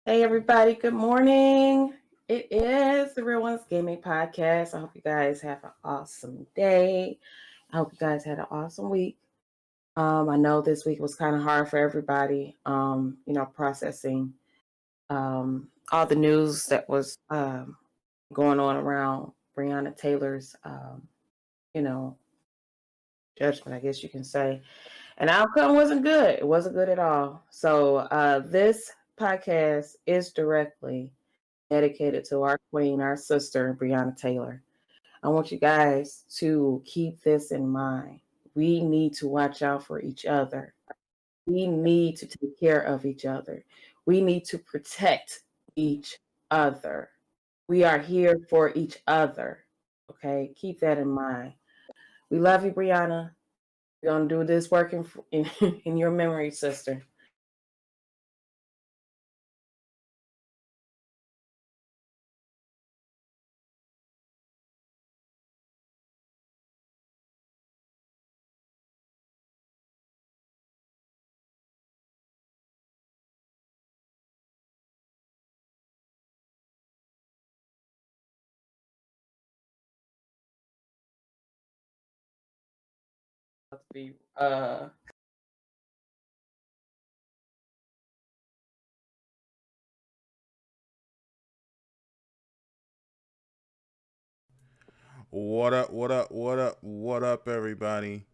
Hey everybody, good morning. It is the Real Ones Gaming Podcast. I hope you guys have an awesome day. I hope you guys had an awesome week. I know this week was kind of hard for everybody, processing all the news that was going on around Breonna Taylor's, you know, judgment, I guess you can say. And the outcome wasn't good. It wasn't good at all. So this podcast is directly dedicated to our queen, our sister, Breonna Taylor. I want you guys to keep this in mind. We need to watch out for each other. We need to take care of each other. We need to protect each other. We are here for each other. Okay, keep that in mind. We love you, Brianna. We're gonna do this work in your memory, sister. Be What up, what up, what up, what up, everybody?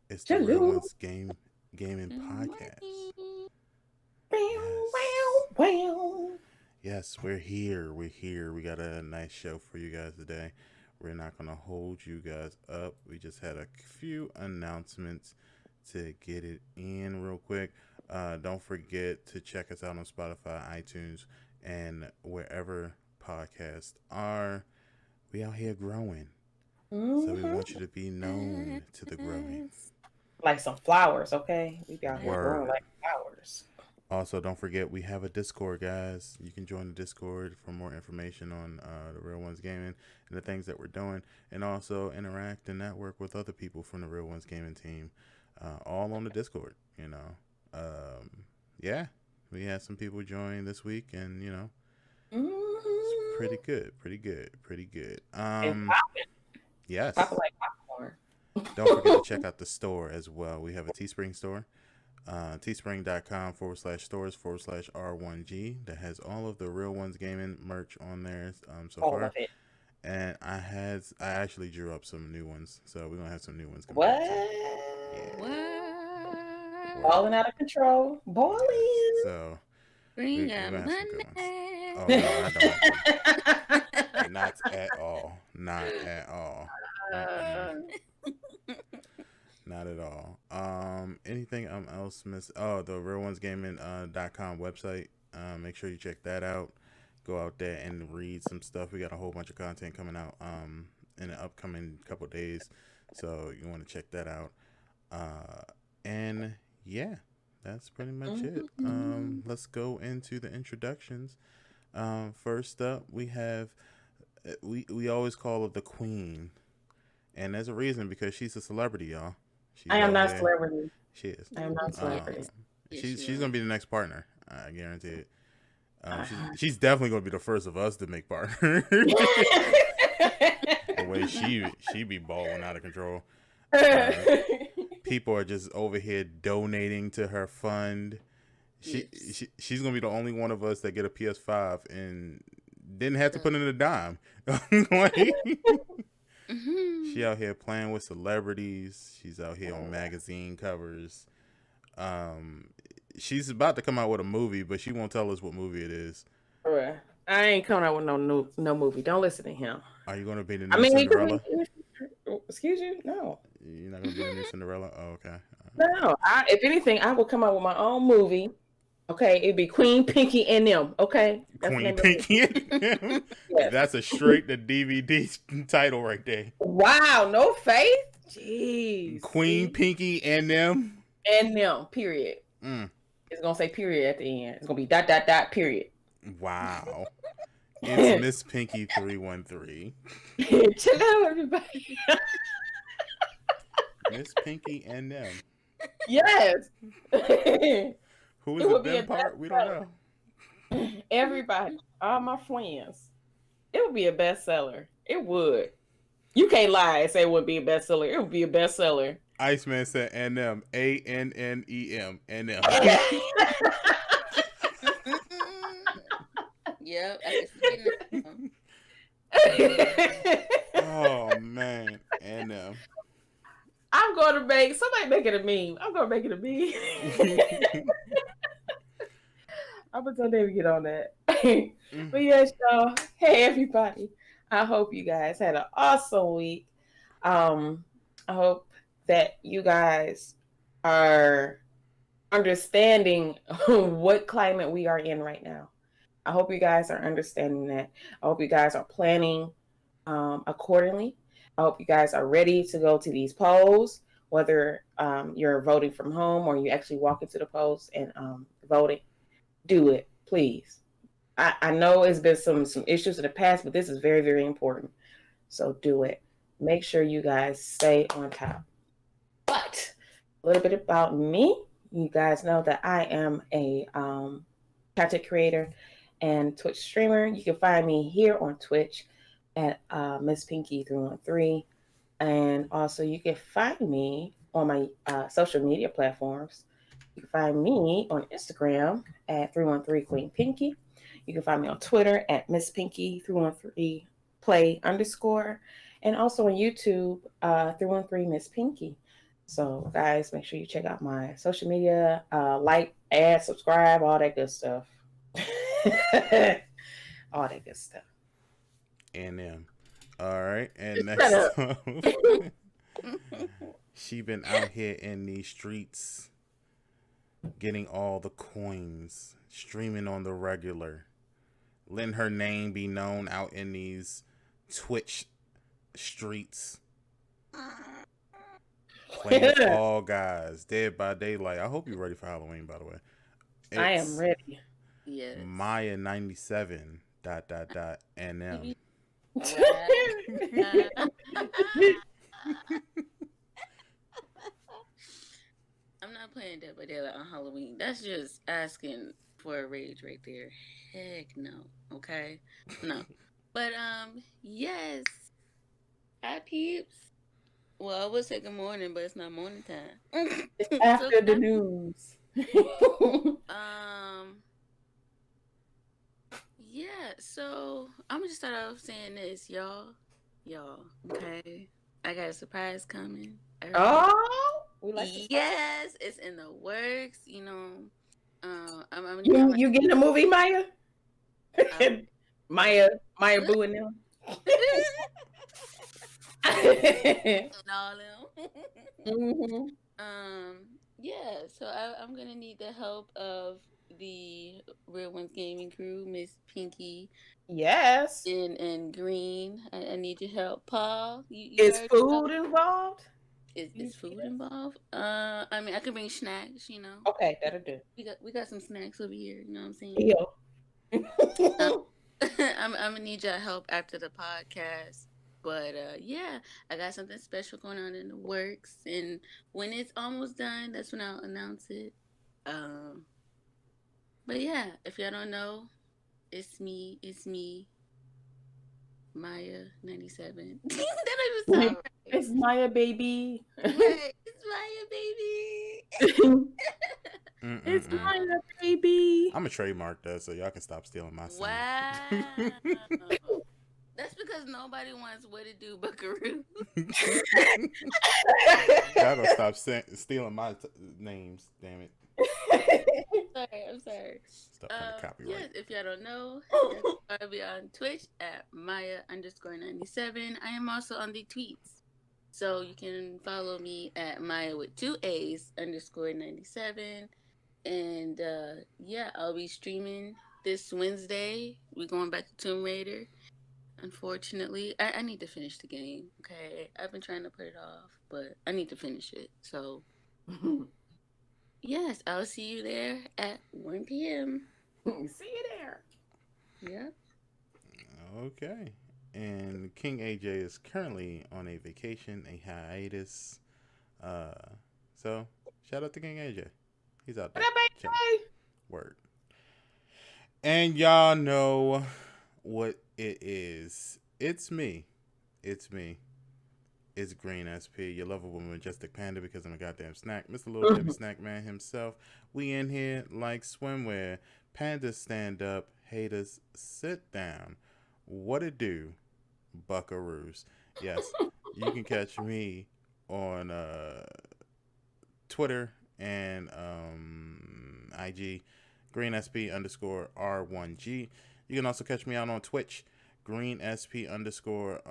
It's the Real Hello. Ones Gaming Good Podcast. morning. Yes. Wow. Yes, we're here. We're here. We got a nice show for you guys today. We're not going to hold you guys up. We just had a few announcements to get it in real quick. Don't forget to check us out on Spotify, iTunes, and wherever podcasts are. We out here growing. So we Mm-hmm. want you to be known to the growing. Yes. Like some flowers, okay? We be out here growing Word. like flowers. Also, don't forget we have a Discord, guys. You can join the Discord for more information on the Real Ones Gaming and the things that we're doing, and also interact and network with other people from the Real Ones Gaming team, all on the Discord. Yeah, we had some people join this week, and it's Mm-hmm. pretty good, pretty good, pretty good. And pop Yes. like popcorn. Don't forget to check out the store as well. We have a Teespring store. teespring.com/stores/R1G that has all of the Real Ones Gaming merch on there so All of far. it. And I actually drew up some new ones, so we're gonna have some new ones coming What? out too. Yeah, What? Balling word. out of control. Yes, Balling. so Bring we're your gonna have some good ones. money. Oh no, I don't agree. Not at all. Not at all. Mm-mm. Not at all. Anything else miss? Oh, the realonesgaming.com website. Make sure you check that out. Go out there and read some stuff. We got a whole bunch of content coming out in the upcoming couple days, so you want to check that out. And yeah, that's pretty much it. Mhm. Let's go into the introductions. First up, we have we always call her the Queen, and there's a reason because she's a celebrity, y'all. I She's am out not a here. celebrity. She is. I am not a celebrity. Yes. Um, Yes, she's you she's are. gonna be the next partner. I guarantee it. She's Uh, she's definitely gonna be the first of us to make partner. The way she be balling out of control. Uh, People are just over here donating to her fund. Yes. She's gonna be the only one of us that get a PS5 and didn't have to put in a dime. Like, she Mm-hmm. out here playing with celebrities. She's out here on magazine covers. Um, she's about to come out with a movie, but she won't tell us what movie it is. Bruh, I ain't coming out with no movie. Don't listen to him. Are you gonna be the I new mean, he could Cinderella? be. Excuse you? No, You're not gonna be the new Cinderella? Oh, okay. no. If anything, I will come out with my own movie. Okay, it'd be Queen Pinky and them. Okay, that's the Queen name of it. Pinky and them. Yes. That's a straight to DVD title right there. Wow, no faith. Jeez. Queen See, Pinky and them. and them. Period. Mm, It's gonna say period at the end. It's gonna be dot dot dot period. wow. It's Miss Pinky 313. Chill out, everybody. Miss Pinky and them. Yes. It Who is the would be them a part? We don't know. Everybody, all my friends, it would be a bestseller. It would. You can't lie and say it wouldn't be a bestseller. It would be a bestseller. Iceman said NM. ANNEM. NM. Yep, I can see it now. Oh man. NM. I'm going to make somebody make it a meme. I'm going to make it a meme. I'm gonna tell them to get on that. But yes, y'all. Hey, everybody. I hope you guys had an awesome week. I hope that you guys are understanding what climate we are in right now. I hope you guys are understanding that. I hope you guys are planning accordingly. I hope you guys are ready to go to these polls, whether you're voting from home or you actually walk into the polls and voting. Do it, please. I know it's been some issues in the past, but this is very, very important. So do it. Make sure you guys stay on top. But a little bit about me. You guys know that I am a content creator and Twitch streamer. You can find me here on Twitch at Miss Pinky 313. And also you can find me on my social media platforms. You can find me on Instagram at 313 Queen Pinky. You can find me on Twitter at Miss Pinky 313 Play _ and also on YouTube 313 Miss Pinky. So guys, make sure you check out my social media, like, add, subscribe, all that good stuff. All that good stuff. NM. All right, and next up, she been out here in these streets getting all the coins, streaming on the regular, letting her name be known out in these Twitch streets, playing Fall Guys, Dead by Daylight. I hope you're ready for Halloween, by the way. I am ready. Yes. Maya 97 ... NM. I'm not playing Dead by Daylight on Halloween. That's just asking for a rage right there. Heck no. Okay? No. But yes. Hi peeps. Well, I would say good morning, but it's not morning time. It's after the news. Yeah, so I'm gonna just start off saying this, y'all, okay? I got a surprise coming. Oh, we like yes, it's in the works. You know, you getting a movie, Maya? Maya Boo and them. And all them. Mm-hmm. Yeah. So I'm gonna need the help of the Real Ones Gaming crew, Miss Pinky. Yes. And Green. I need your help, Paul. Is food involved? Is food involved? I mean, I can bring snacks. You know. Okay, that'll do. We got some snacks over here. You know what I'm saying? Yeah. I'm gonna need your help after the podcast. But yeah, I got something special going on in the works, and when it's almost done, that's when I'll announce it. But yeah, if y'all don't know, it's me, Maya 97. That don't even sound right. It's Maya baby. Right, it's Maya baby. It's Maya baby. I'm gonna trademark that so y'all can stop stealing my scene. Wow. That's because nobody wants what to do Buckaroo. Y'all gonna stop stealing my names, damn it. I'm sorry. Stop under copyright. Yes, if y'all don't know, I'll be on Twitch at Maya_97. I am also on the tweets. So you can follow me at Maya with 2 A's _97. And yeah, I'll be streaming this Wednesday. We're going back to Tomb Raider. Unfortunately, I need to finish the game. Okay, I've been trying to put it off, but I need to finish it. So, yes, I'll see you there at 1 p.m. See you there. Yep. Okay. And King AJ is currently on a vacation, a hiatus. So shout out to King AJ. He's out there. Word. And y'all know what it is. It's me. It's me. It's Greensp, your lovable majestic panda because I'm a goddamn snack. Mr. Little Debbie Snack Man himself. We in here like swimwear. Pandas stand up. Haters sit down. What it do? Buckaroos. Yes, you can catch me on Twitter and IG, GreenSP underscore R1G. You can also catch me out on Twitch, GreenSP underscore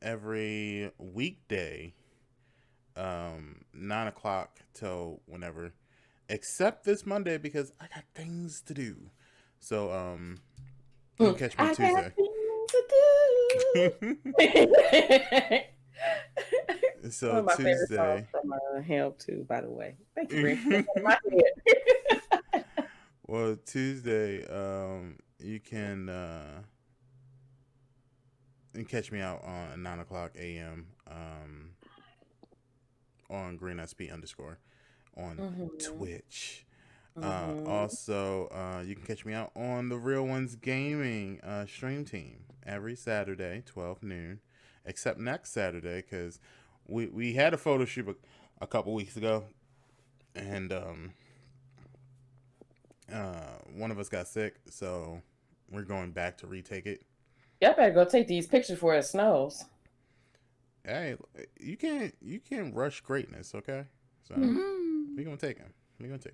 every weekday, 9 o'clock till whenever, except this Monday because I got things to do. So, you can catch me I got Tuesday. things to do. One So, of my favorite songs Tuesday. from Hell too, by the way. Thank you, Green, for putting that in my head. Well, Tuesday, you can catch me out on 9 o'clock a.m. On GreenSP underscore on Mhm. Twitch. Mhm. Also, you can catch me out on the Real Ones Gaming stream team every Saturday, 12 noon, except next Saturday because we had a photo shoot a couple weeks ago, and one of us got sick, so we're going back to retake it. Y'all better go take these pictures before it snows. Hey, you can't rush greatness, okay? So we gonna take him. We gonna take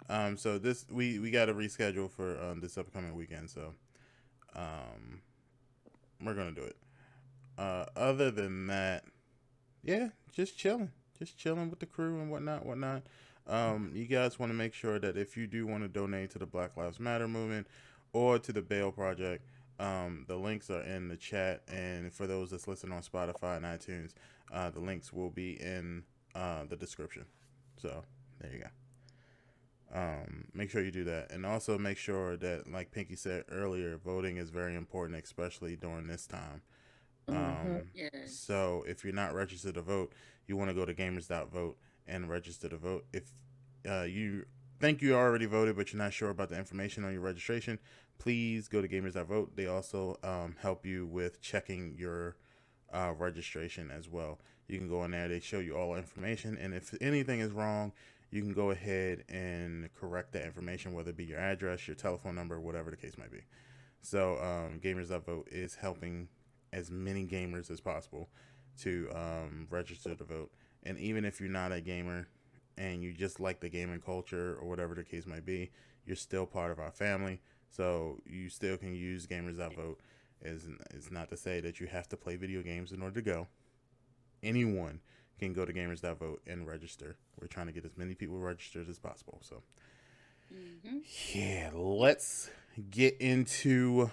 him. So this we got to reschedule for this upcoming weekend. So um, we're gonna do it. Other than that, yeah, just chilling with the crew and whatnot. You guys want to make sure that if you do want to donate to the Black Lives Matter movement or to the Bail Project, the links are in the chat. And for those that's listening on Spotify and iTunes, the links will be in the description. So there you go. Make sure you do that, and also make sure that, like Pinky said earlier, voting is very important, especially during this time. Mhm. Yes. So if you're not registered to vote, you want to go to gamers.vote and register to vote. If you think you already voted but you're not sure about the information on your registration, please go to gamers.vote. They also help you with checking your registration as well. You can go in there, they show you all the information, and if anything is wrong, you can go ahead and correct that information, whether it be your address, your telephone number, whatever the case might be. So, Gamers.vote is helping as many gamers as possible to register to vote. And even if you're not a gamer and you just like the gaming culture or whatever the case might be, you're still part of our family. So you still can use Gamers.vote. Is not to say that you have to play video games in order to go. Anyone can go to Gamers.vote and register. We're trying to get as many people registered as possible. So Mm-hmm. yeah, let's get into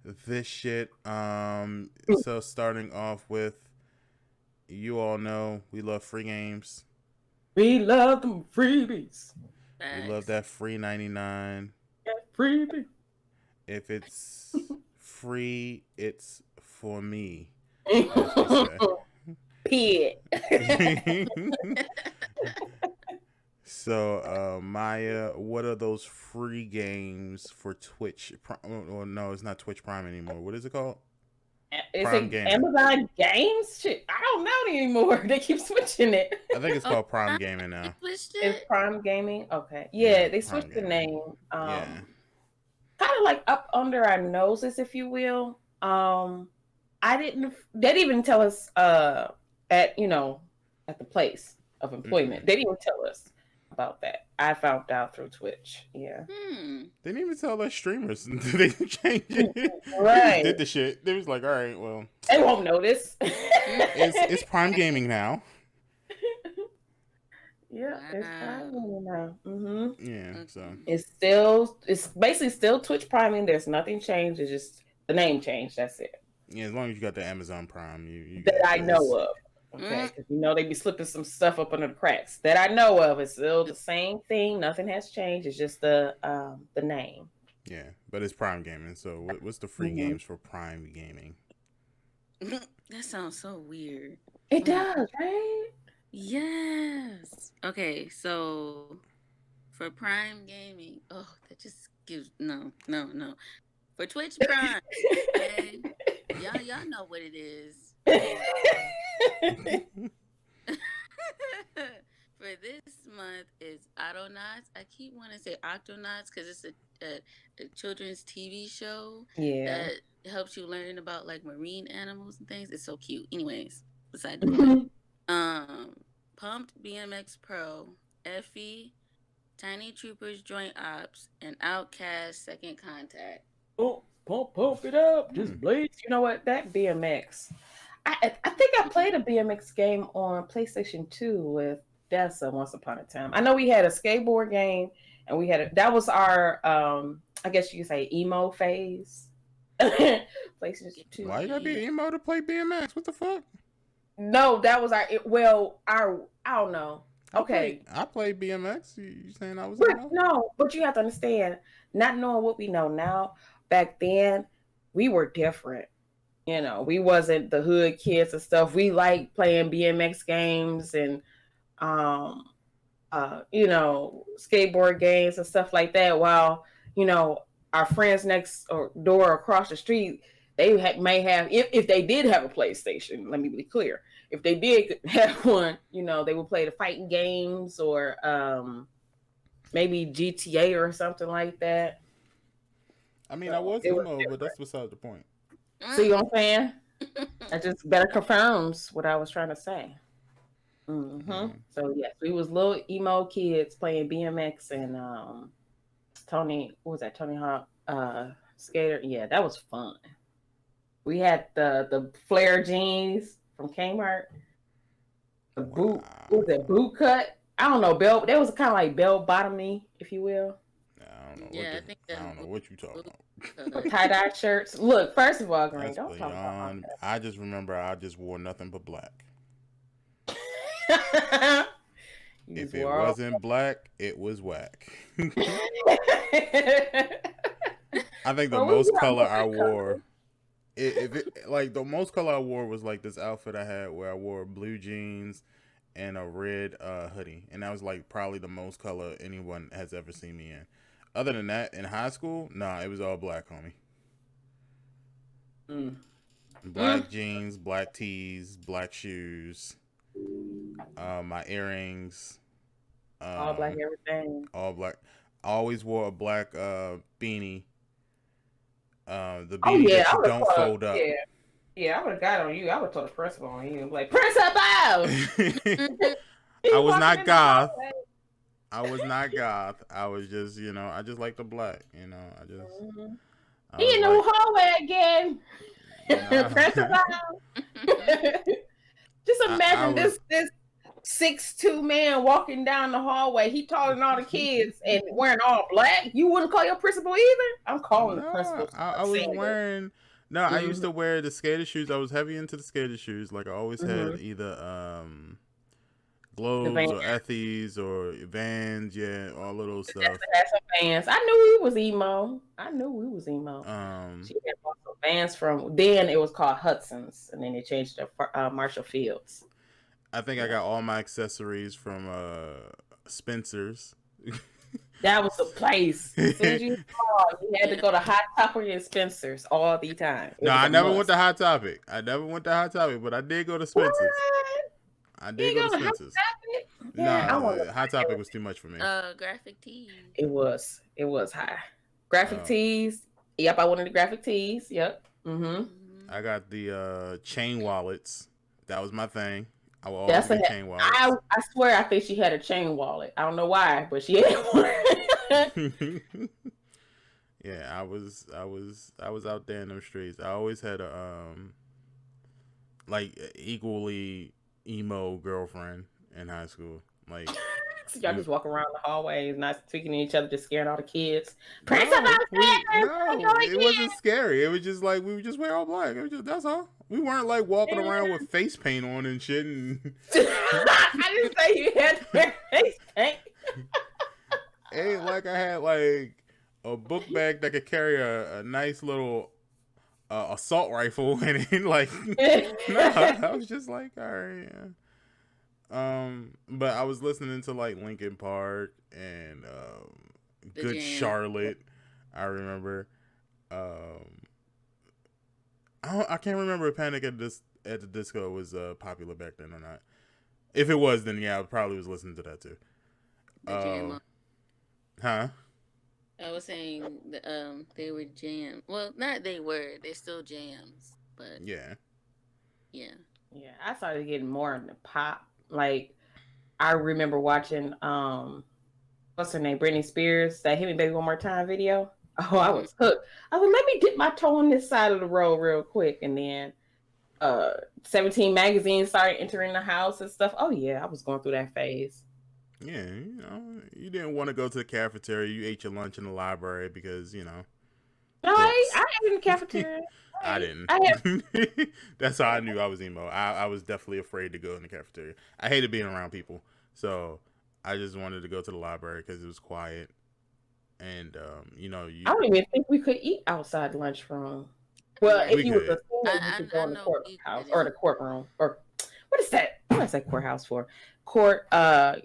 this shit. So starting off with, you all know we love free games. We love them freebies. We love Facts. that free 99. Yeah, freebie. If it's free, it's for me, as they say. Pit. So, Maya, what are those free games for Twitch? Well, no, it's not Twitch Prime anymore. What is it called? Is Prime it Gaming. Amazon Games? Shit, I don't know anymore. They keep switching it. I think it's Oh, called Prime Gaming they now. switched It's it. Prime Gaming. Okay, Yeah, yeah, they Prime switched the Gaming. name. Yeah. Kind of like up under our noses, if you will. I didn't. They didn't even tell us. At at the place of Mm-hmm. employment, they didn't even tell us about that. I found out through Twitch. Yeah. Hmm. They didn't even tell us streamers. They changed it. They just Right. did the shit. They was like, all right, well, They won't notice. it's Prime Gaming now. Yeah, it's Wow. Prime now. Mm-hmm. Yeah, so Okay. It's basically still Twitch Priming. There's nothing changed. It's just the name changed. That's it. yeah, as long as you got the Amazon Prime, you That good. I But it's know of. Okay, Mm. because they be slipping some stuff up under the cracks. That I know of. It's still the same thing. Nothing has changed. It's just the name. yeah, but it's Prime Gaming. So what's the free Mm-hmm. games for Prime Gaming? That sounds so weird. It Oh my does, right? yes. Okay, so for Prime Gaming, oh, that just gives no. For Twitch Prime, okay? Y'all know what it is. For this month is Autonauts. I keep wanting to say Octonauts because it's a children's TV show Yeah. that helps you learn about like marine animals and things. It's so cute. Anyways, beside the point. Pumped BMX Pro, Effie, Tiny Troopers Joint Ops, and Outcast Second Contact. Pump it up. Just blades. You know what? That BMX. I think I played a BMX game on PlayStation 2 with Dessa once upon a time. I know we had a skateboard game and we had that was our I guess you could say emo phase. PlayStation 2. Why you gotta be emo to play BMX? What the fuck? No, that was our I don't know. Okay. I played BMX. You saying I was emo? No, but you have to understand, not knowing what we know now, back then we were different. You know, we wasn't the hood kids and stuff. We liked playing BMX games and you know, skateboard games and stuff like that. While, you know, our friends next door across the street, they may have, if they did have a PlayStation, let me be clear. If they did have one, you know, they would play the fighting games or maybe GTA or something like that. I mean, I was emo, but that's beside the point. See what I'm saying? That just better confirms what I was trying to say. So yes, we was little emo kids playing BMX and Tony Hawk skater. Yeah, that was fun. We had the flare jeans from Kmart. The boot, what was that, boot cut? I don't know, belt. That was kind of like bell bottomy, if you will. I don't know. Yeah, I don't know what you talking about. Tie-dye shirts. Look, first of all, Green, That's don't talk about that. I just remember I just wore nothing but black. If it wasn't black, it was whack. I think the most color I wore, the most color I wore was like this outfit I had where I wore blue jeans and a red hoodie, and that was like probably the most color anyone has ever seen me in. Other than that, in high school, nah, it was all black, homie. Black jeans, black tees, black shoes, my earrings. All black everything. All black. I always wore a black beanie. The beanie that you don't fold up. Yeah, I would have got on you. I would have told the principal on you. Like, principal! I was not goth. I was not goth. I was just, you know, I just like the black, you know. I just. He in the hallway again. Principal. Just imagine this 6'2" man walking down the hallway. He taller than all the kids and wearing all black. You wouldn't call your principal either? I'm calling the principal. I was wearing. No, I used to wear the skater shoes. I was heavy into the skater shoes. Like I always had either Globes or Ethies or Vans, yeah, all of those stuff. Had some Vans. I knew we was emo. She had some Vans from then. It was called Hudson's, and then they changed to Marshall Fields. I think I got all my accessories from Spencer's. That was the place. As soon as you had to go to Hot Topic and Spencer's all the time. No, I never went to Hot Topic. But I did go to Spencer's. What? I did go to Spencer's. Hot Topic was too much for me. Graphic tees. It was high. Graphic tees. Yep, I wanted the graphic tees. Yep. I got the chain wallets. That was my thing. I will always get chain wallets. I swear, I think she had a chain wallet. I don't know why, but she had one. Yeah, I was out there in them streets. I always had a like equally emo girlfriend in high school. Like so y'all just walk around the hallways, not speaking to each other, just scaring all the kids. No, it wasn't scary. It was just like we would just wear all black. It was just, that's all. We weren't like walking around with face paint on and shit. And I didn't say you had to wear face paint. Ain't like I had like a book bag that could carry a nice little assault rifle and then like no, I was just like, all right, yeah. But I was listening to like Linkin Park and Good Charlotte. I remember. Um, I can't remember if Panic at the Disco was popular back then or not. If it was, then yeah, I probably was listening to that too. The jam. Huh? I was saying they were jam. Well, not they were. They're still jams, but Yeah. yeah. Yeah, I started getting more into pop. Like I remember watching what's her name, Britney Spears, that "Hit Me Baby One More Time" video. Oh, I Mm-hmm. was hooked. I was like, let me dip my toe on this side of the road real quick, and then uh 17 magazine started entering the house and stuff. Oh yeah, I was going through that phase. Yeah, you didn't want to go to the cafeteria. You ate your lunch in the library because No, I books. ate in the cafeteria. I didn't. I had That's how I knew I was emo. I was definitely afraid to go in the cafeteria. I hated being around people, so I just wanted to go to the library because it was quiet. And I you don't even think we could eat outside the lunchroom. Well, Yeah, if we you was a could. senior, you could go I in the know we courthouse or the couldn't. courtroom or what is that? What is that courthouse for? Courtyard.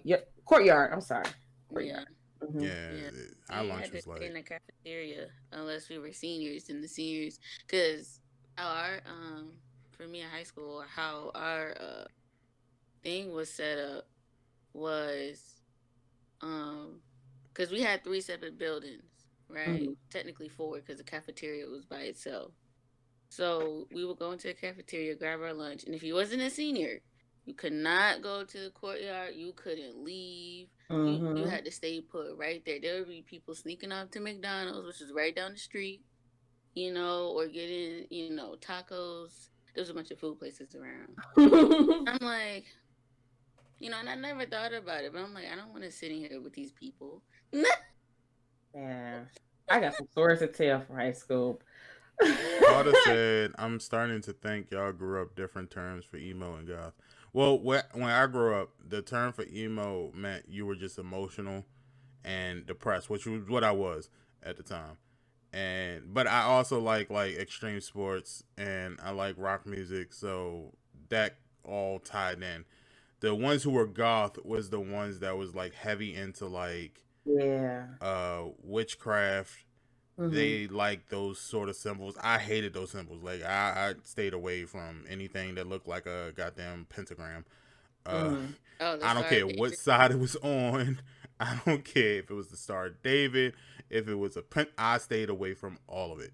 I'm sorry, Yeah, courtyard. Hmm. Yeah, yeah. our We lunch had to was stay in like, the cafeteria unless we were seniors and the seniors, because our for me in high school, how our thing was set up was um because we had three separate buildings, right? Hmm. Technically four because the cafeteria was by itself. So we would go into the cafeteria, grab our lunch, and if you wasn't a senior, you could not go to the courtyard. You couldn't leave. You Hmm. had to stay put right there. There would be people sneaking off to McDonald's, which is right down the street, or getting tacos. There's a bunch of food places around. I'm like, and I never thought about it, but I'm like, I don't want to sit in here with these people. Yeah, I got some stories to tell from high school. Carter said, I'm starting to think y'all grew up different terms for emo and goth. Well, when I grew up, the term for emo meant you were just emotional and depressed, which was what I was at the time. But I also like extreme sports and I like rock music, so that all tied in. The ones who were goth was the ones that was like heavy into like Yeah. witchcraft. Hmm. They like those sort of symbols. I hated those symbols. Like I stayed away from anything that looked like a goddamn pentagram. Uh, Hmm. Oh, the I don't Star care of what David. side it was on. I don't care if it was the Star of David, if it was a pen. I stayed away from all of it.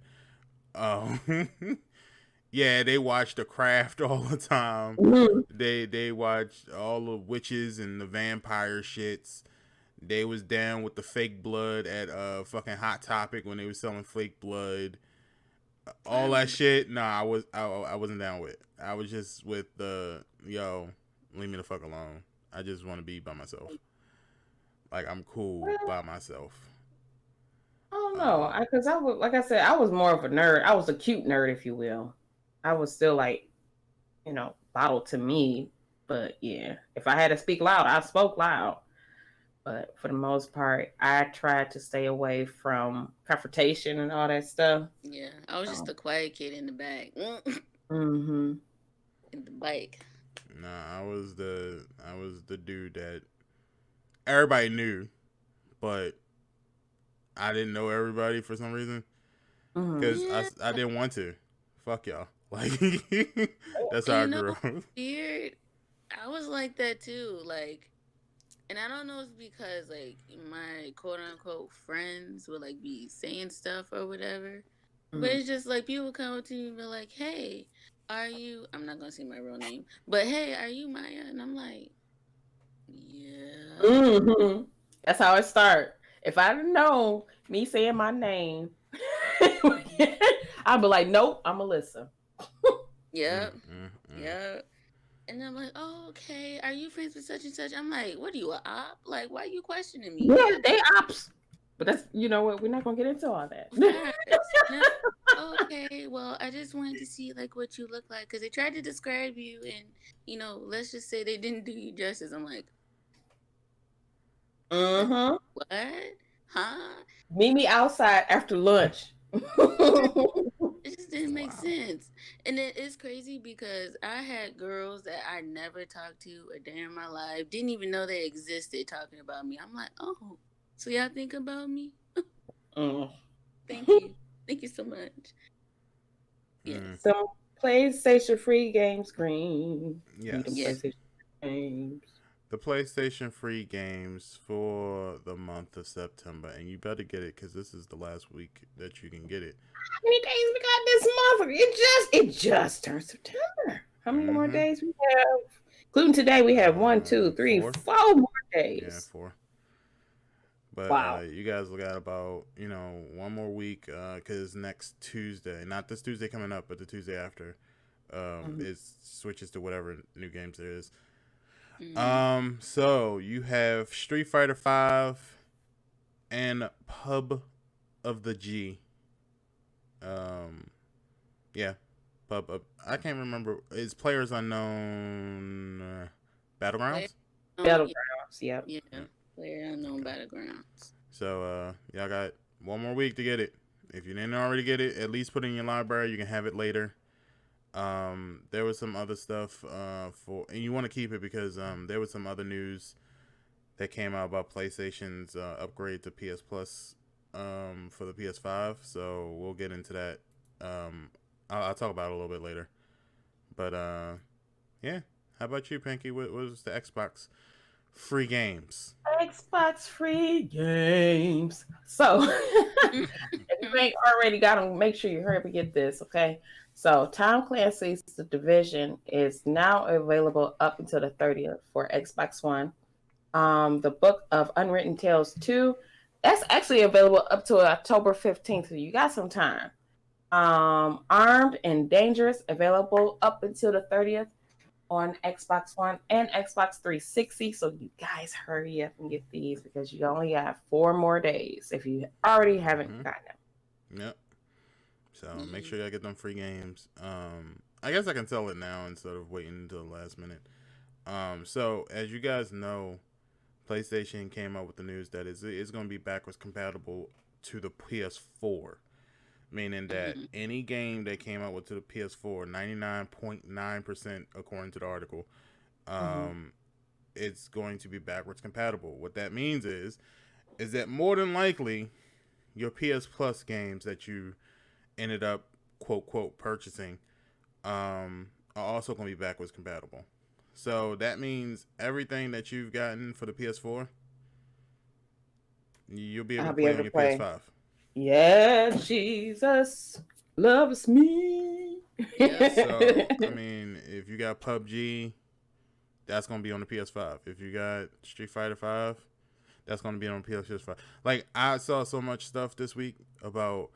Yeah, they watched The Craft all the time. Hmm. They watched all the witches and the vampire shits. They was down with the fake blood at fucking Hot Topic when they was selling fake blood. I All that remember. shit. Nah, I wasn't down with. I was just with the leave me the fuck alone. I just want to be by myself. Like I'm cool Well, by myself. I don't know. Um, Because I was, like I said, I was more of a nerd. I was a cute nerd, if you will. I was still like, bottled to me. But yeah, if I had to speak loud, I spoke loud. But for the most part, I tried to stay away from confrontation and all that stuff. Yeah, I was just So, the quiet kid in the back, hmm. in the bike. nah, I was the dude that everybody knew, but I didn't know everybody for some reason Hmm. because Yeah, I didn't want to. Fuck y'all. Like that's how I you know, grew up. weird. I was like that too. Like, and I don't know if it's because like my quote unquote friends would like be saying stuff or whatever, but Hmm. it's just like people come up to me and be like, "Hey, are you?" I'm not gonna say my real name, but hey, are you Maya? And I'm like, yeah, Hmm. That's how it start. If I didn't know me saying my name, I'd be like, nope, I'm Alyssa. Mm, yep, mm, mm. yep. And I'm like, oh, okay. Are you friends with such and such? I'm like, what are you, a op? Like, why are you questioning me? Yeah, they ops. But that's what, we're not gonna get into all that. Facts. No. Okay, well, I just wanted to see like what you look like because they tried to describe you, and let's just say they didn't do you justice. I'm like, Mm-hmm. what? Huh? Meet me outside after lunch. It just didn't make Wow. sense. And it is crazy because I had girls that I never talked to a day in my life, didn't even know they existed talking about me. I'm like, oh, so y'all think about me? Mm. Thank you. Thank you so much. Yes. Some PlayStation free games, Green. Need them Yes. PlayStation games. The PlayStation free games for the month of September, and you better get it because this is the last week that you can get it. How many days we got this month? It just turned September. How many more days we have? Including today, we have 1, 2, 3, 4. 4 more days. Yeah, 4. But wow. You guys got about, one more week because next Tuesday, not this Tuesday coming up, but the Tuesday after, it switches to whatever new games there is. So you have Street Fighter 5 and Pub of the G. Yeah, Pub of, I can't remember. Is Players Unknown Battlegrounds? Battlegrounds, yep. Yeah. Player Unknown Battlegrounds. So y'all got one more week to get it. If you didn't already get it, at least put it in your library. You can have it later. There was some other stuff and you want to keep it because there was some other news that came out about PlayStation's upgrade to PS Plus for the PS5. So we'll get into that. I'll talk about it a little bit later. But yeah, how about you, Pinky? What was the Xbox free games? Xbox free games. So if you ain't already got them, make sure you hurry up and get this, okay? So Tom Clancy's The Division is now available up until the 30th for Xbox One. The Book of Unwritten Tales 2, that's actually available up to October 15th, so you got some time. Armed and Dangerous, available up until the 30th on Xbox One and Xbox 360. So you guys hurry up and get these because you only have 4 more days if you already haven't gotten them. Yep. So make sure y'all get them free games. I guess I can tell it now instead of waiting until the last minute. So as you guys know, PlayStation came out with the news that it's going to be backwards compatible to the PS4. Meaning that any game that came out with to the PS4, 99.9% according to the article, it's going to be backwards compatible. What that means is that more than likely, your PS Plus games that you ended up quote purchasing are also going to be backwards compatible. So that means everything that you've gotten for the PS4, you'll be able to play on your PS5. Yeah, Jesus loves me. So, I mean, if you got PUBG, that's going to be on the PS5. If you got Street Fighter 5, that's going to be on PS5. Like, I saw so much stuff this week about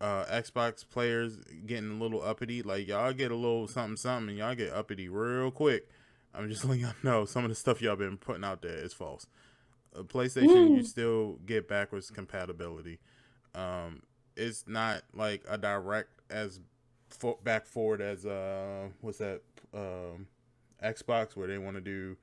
Xbox players getting a little uppity. Like, y'all get a little something, and y'all get uppity real quick. I'm just letting y'all know some of the stuff y'all been putting out there is false. PlayStation, you still get backwards compatibility. It's not like a direct as back forward as what's that Xbox, where they want to do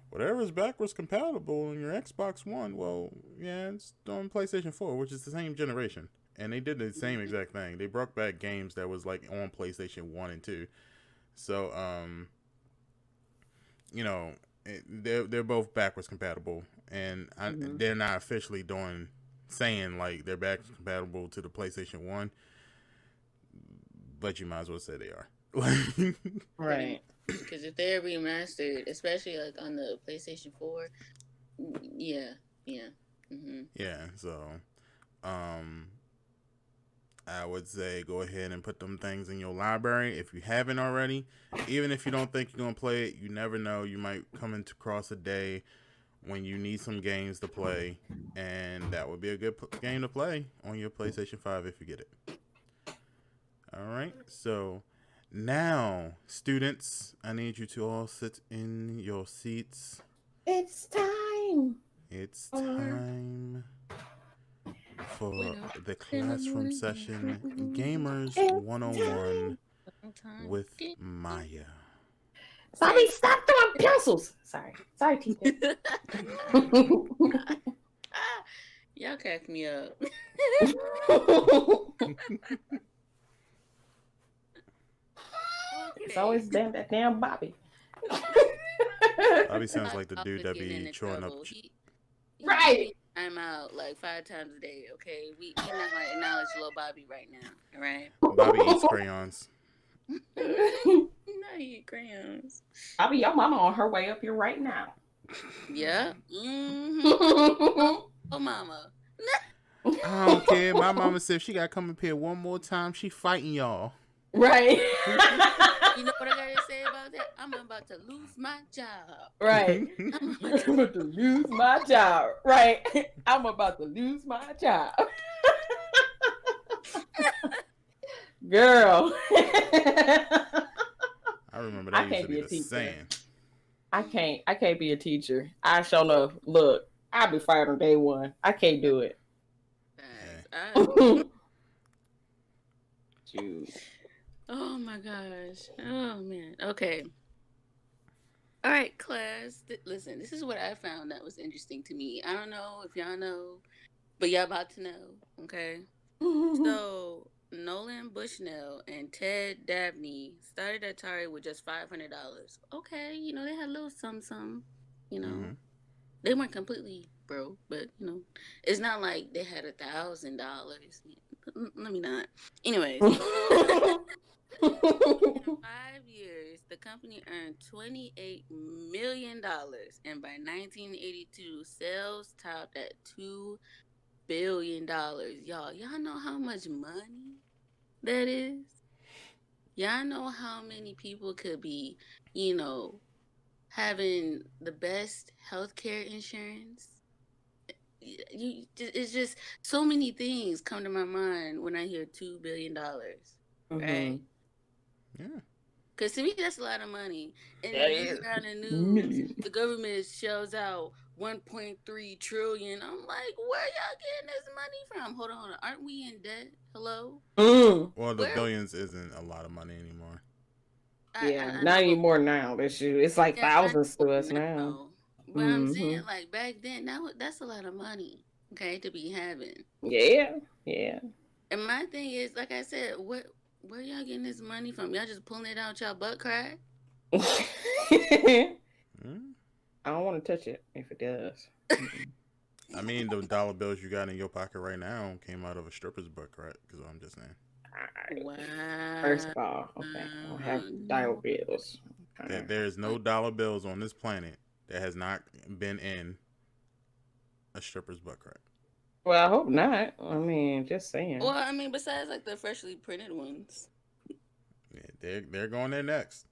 whatever is backwards compatible in your Xbox One. Well, yeah, it's on PlayStation 4, which is the same generation, and they did the same exact thing. They brought back games that was like on PlayStation 1 and 2. So they're both backwards compatible, and they're not officially saying like they're backwards compatible to the PlayStation 1, but you might as well say they are. Right. Because if they're remastered, especially like on the PlayStation 4, yeah. Yeah, so I would say go ahead and put them things in your library if you haven't already. Even if you don't think you're going to play it, you never know. You might come across a day when you need some games to play, and that would be a good game to play on your PlayStation 5 if you get it. All right, so now, students, I need you to all sit in your seats. It's time. It's time for the classroom session, Gamers 101 with Maya. Bobby, stop throwing pencils. Sorry, teacher. Y'all crack me up. It's always that damn Bobby. Bobby sounds like the dude that be chewing up. Right. I'm out like 5 times a day. Okay, we not gonna acknowledge little Bobby right now. All right. Bobby eats crayons. Not eat crayons. I'll be your mama on her way up here right now. Yeah. Mm-hmm. Oh, mama. I don't care. My mama said if she got to come up here one more time, she fighting y'all. Right. You know what I gotta say about that? I'm about to lose my job. Right. I'm I'm about to lose my job. Right. I'm about to lose my job. Girl. I remember that used to be the teacher. saying. I can't be a teacher. I sure enough, look, I'll be fired on day one. I can't do it. Oh my gosh. Oh man. Okay. All right, class. Listen, this is what I found that was interesting to me. I don't know if y'all know, but y'all about to know. Okay. So Nolan Bushnell and Ted Dabney started Atari with just $500. Okay, they had a little some. They weren't completely broke, but it's not like they had $1,000. Let me not. Anyways, in 5 years, the company earned $28 million, and by 1982, sales topped at $2 billion. Y'all know how much money that is? Y'all know how many people could be, having the best healthcare insurance? It's just so many things come to my mind when I hear $2 billion, right? Yeah. Because to me, that's a lot of money. And That then you is hear on the news, the government shells out $1.3 trillion. I'm like, where y'all getting this money from? Hold on. Aren't we in debt? Hello? Well, the billions isn't a lot of money anymore. Yeah, not anymore now. It's like thousands to us now. But I'm saying, like, back then, that's a lot of money, okay, to be having. Yeah. And my thing is, like I said, where y'all getting this money from? Y'all just pulling it out y'all butt crack? I don't want to touch it if it does. I mean, the dollar bills you got in your pocket right now came out of a stripper's butt crack, is what I'm just saying. Wow. First of all, okay, I don't have dollar bills. There's no dollar bills on this planet that has not been in a stripper's butt crack. Well, I hope not. I mean, just saying. Well, I mean, besides like the freshly printed ones. Yeah, they're going there next.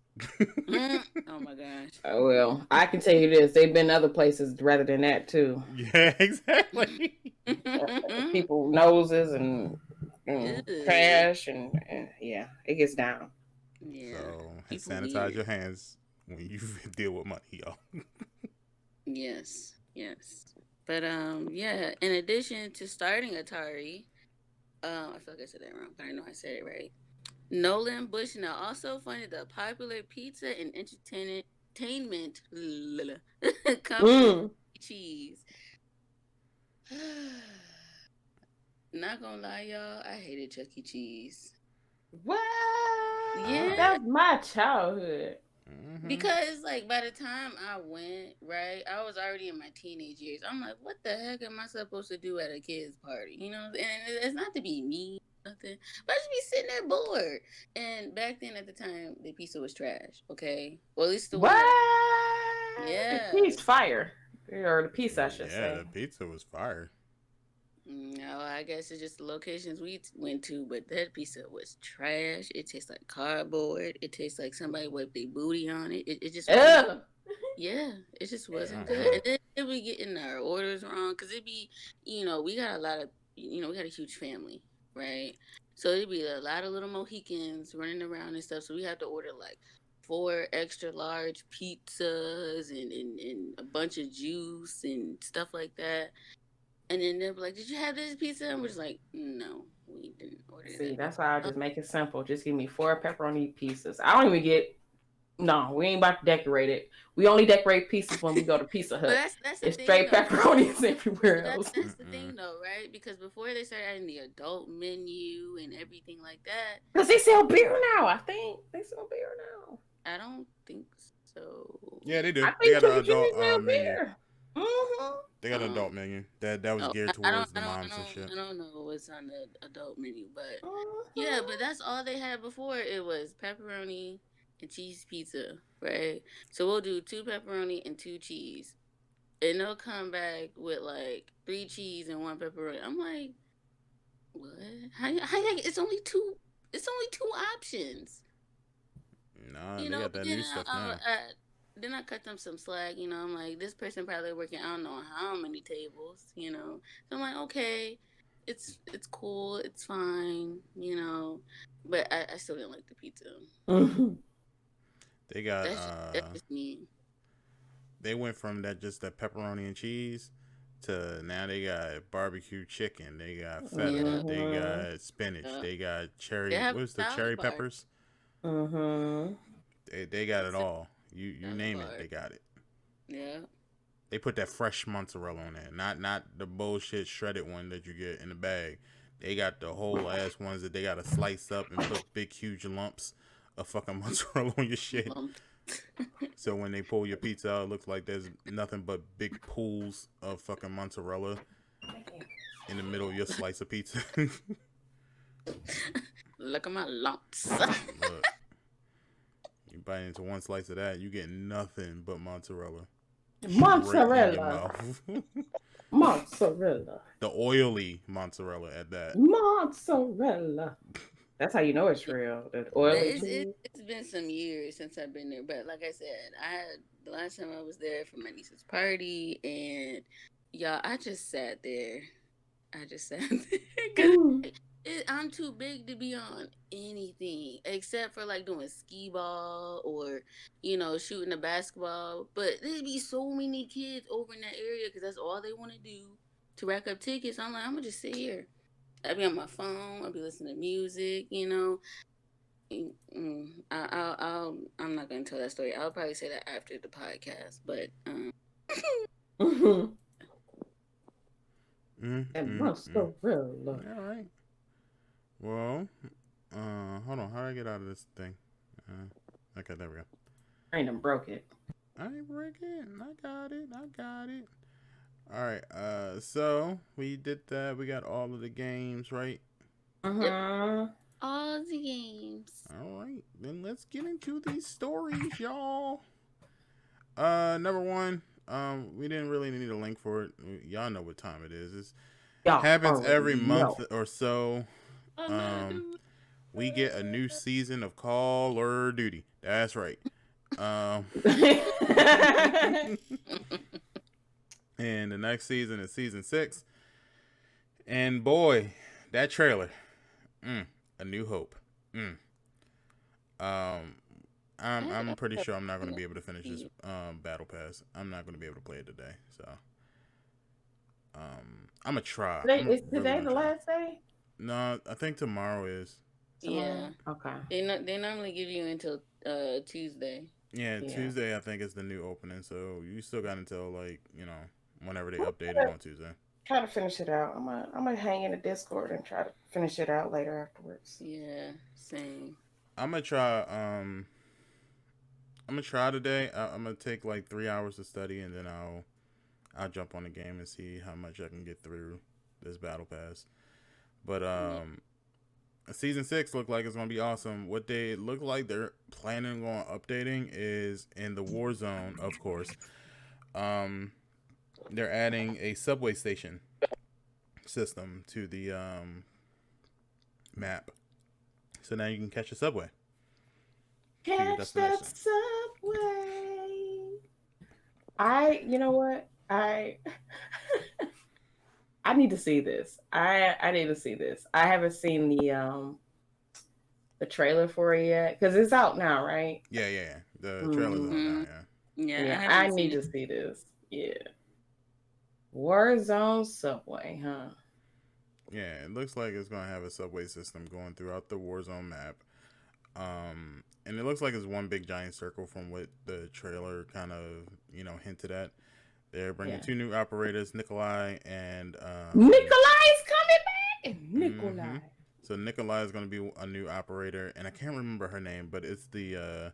Oh my gosh. Oh, well, I can tell you this: they've been other places rather than that too. Yeah, exactly. People noses and trash and yeah, it gets down. Yeah. So sanitize your hands when you deal with money, y'all. Yes. But yeah. In addition to starting Atari, I feel like I said that wrong, but I know I said it right. Nolan Bushnell also funded the popular pizza and entertainment company Cheese. Not gonna lie, y'all, I hated Chuck E. Cheese. What? Yeah, that was my childhood. Because like by the time I went, right, I was already in my teenage years. I'm like, what the heck am I supposed to do at a kid's party? And it's not to be mean, nothing, but I just be sitting there bored. And back then, at the time, the pizza was trash. Okay, well at least the one. Yeah, the pizza fire, or the pizza, I should say. Yeah, the pizza was fire. No, I guess it's just the locations we went to, but that pizza was trash. It tastes like cardboard. It tastes like somebody wiped their booty on it. It just yeah, it just wasn't good. And then we getting our orders wrong because it'd be, we got a lot of, we got a huge family, right? So it'd be a lot of little Mohicans running around and stuff. So we have to order like 4 extra large pizzas and a bunch of juice and stuff like that. And then they'll be like, "Did you have this pizza?" And we're just like, "No, we didn't order that." See, that's why I just make it simple. Just give me 4 pepperoni pieces. I don't even get. No, we ain't about to decorate it. We only decorate pieces when we go to Pizza Hut. That's it's thing, straight pepperonis everywhere else. That's the thing, though, right? Because before they started adding the adult menu and everything like that, because they sell beer now. I think they sell beer now. I don't think so. Yeah, they do. I They think got an adult menu. Beer. They got an adult menu that was Oh, geared I don't, towards I the don't, I moms and don't, shit. I don't know what's on the adult menu, but yeah, Mhm. but that's all they had before. It was pepperoni and cheese pizza, right? So we'll do 2 pepperoni and 2 cheese, and they'll come back with like 3 cheese and 1 pepperoni. I'm like, what? It's only two. It's only 2 options. Nah, they got But that new stuff now. then I cut them some slack. I'm like, this person probably working I don't know how many tables. So I'm like, okay, it's cool, it's fine. But I still didn't like the pizza. Mhm. They got That's just me. they went from that pepperoni and cheese to now they got barbecue chicken, they got feta, Yeah, they Mhm. got spinach, yeah. they got They cherry. have What's the salad cherry bar, peppers? Mhm. They got it salad all. You name it, bar. they got it. Yeah. They put that fresh mozzarella on there, not the bullshit shredded one that you get in the bag. They got the whole ass ones that they gotta slice up and put big huge lumps of fucking mozzarella on your shit. Lumped. So when they pull your pizza out, it looks like there's nothing but big pools of fucking mozzarella in the middle of your slice of pizza. Look at my lumps. Look, you bite into one slice of that, you get nothing but mozzarella straight in your Mozzarella. mouth. Mozzarella. The oily mozzarella at that. Mozzarella. That's how you know it's real. The But oily it's cheese. it's been some years since I've been there. But like I said, I had the last time I was there for my niece's party, and y'all, I just sat there. I just sat there because Mm. I'm too big to be on anything except for like doing skee ball or shooting a basketball. But there'd be so many kids over in that area because that's all they want to do to rack up tickets. I'm like, I'm gonna just sit here. I'll be on my phone. I'll be listening to music. I'm not gonna tell that story. I'll probably say that after the podcast. But Mhm. Mm, And mm, mm. mozzarella. All right. Well, hold on. How do I get out of this thing? Okay, there we go. I ain't done broke it. I ain't breaking. I got it. I got it. All right. So we did that. We got all of the games right. yep, Mhm. all the games. All right. Then let's get into these stories, y'all. Number one. We didn't really need a link for it. Y'all know what time it is. It Y'all happens already every month know. or so. I love Um, them. we get a new season of Call of Duty. That's right. Um, and the next season is season 6. And boy, that trailer, A New Hope. Mm. Um, I'm pretty sure I'm not going to be able to finish this battle pass. I'm not going to be able to play it today. So, I'm gonna try. Today, I'm is really today gonna the try. last day? No, I think tomorrow is. Yeah, Tomorrow? Okay. they normally give you until Tuesday. Yeah, Yeah. Tuesday I think is the new opening. So you still got until whenever they update it on Tuesday. Try to finish it out. I'm gonna hang in the Discord and try to finish it out later afterwards. Yeah, same. I'm gonna try. I'm gonna try today. I'm gonna take like 3 hours to study, and then I'll jump on the game and see how much I can get through this battle pass. But Yeah. season 6 looked like it's gonna be awesome. What they look like they're planning on updating is in the war zone, of course. Um, they're adding a subway station system to the map, so now you can catch a subway to your Catch that destination. subway. You know what? I need to see this. I need to see this. I haven't seen the trailer for it yet because it's out now, right? Yeah. The trailer's out now. Mhm. Hmm. Yeah. Yeah, I Yeah, I haven't need seen to see this. Yeah, Warzone Subway, huh? Yeah, it looks like it's gonna have a subway system going throughout the Warzone map. And it looks like it's one big giant circle from what the trailer kind of hinted at. They're bringing Yeah. 2 new operators, Nikolai and Nikolai's coming back. mm-hmm. Nikolai. So Nikolai is gonna be a new operator, and I can't remember her name, but it's the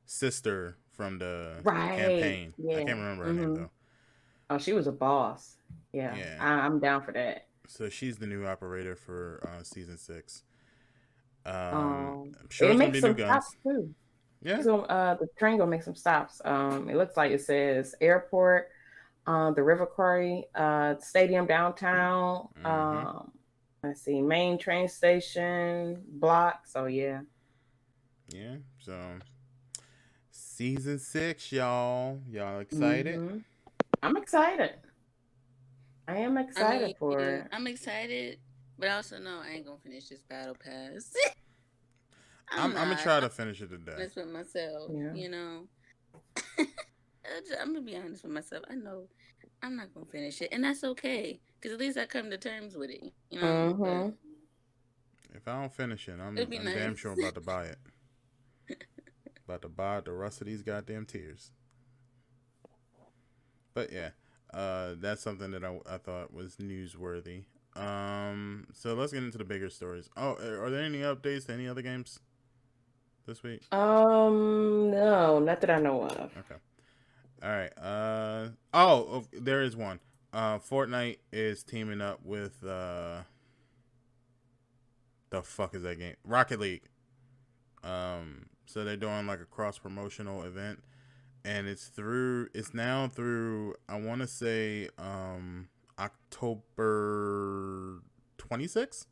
sister from the Right. campaign. I Yeah. can't remember her name Mm-hmm. though. Oh, she was a boss. Yeah, Yeah. I'm down for that. So she's the new operator for season 6. I'm sure It it's gonna makes be new some stops guns. too. Yeah. So the train gonna make some stops. It looks like it says airport, the River Quarry, stadium downtown. Mm-hmm. Let's see, main train station block. So yeah. Yeah. So season 6, y'all. Y'all excited? hmm I'm excited. I am I excited mean, for it. I'm excited, but I also know I ain't gonna finish this battle pass. I'm I'm gonna not. try to finish it today. Honest with myself, Yeah. you know. I'm gonna be honest with myself. I know I'm not gonna finish it, and that's okay. Cause at least I come to terms with it, you know. But Mm-hmm. If I don't finish it, it'd be I'm damn sure nice. about to buy it. About to buy the rest of these goddamn tears. But yeah, that's something that I thought was newsworthy. So let's get into the bigger stories. Oh, are there any updates to any other games this week? No, not that I know of. Okay. All right. There is one. Fortnite is teaming up with the fuck is that game? Rocket League. So they're doing like a cross promotional event, and it's now through I want to say October 26th.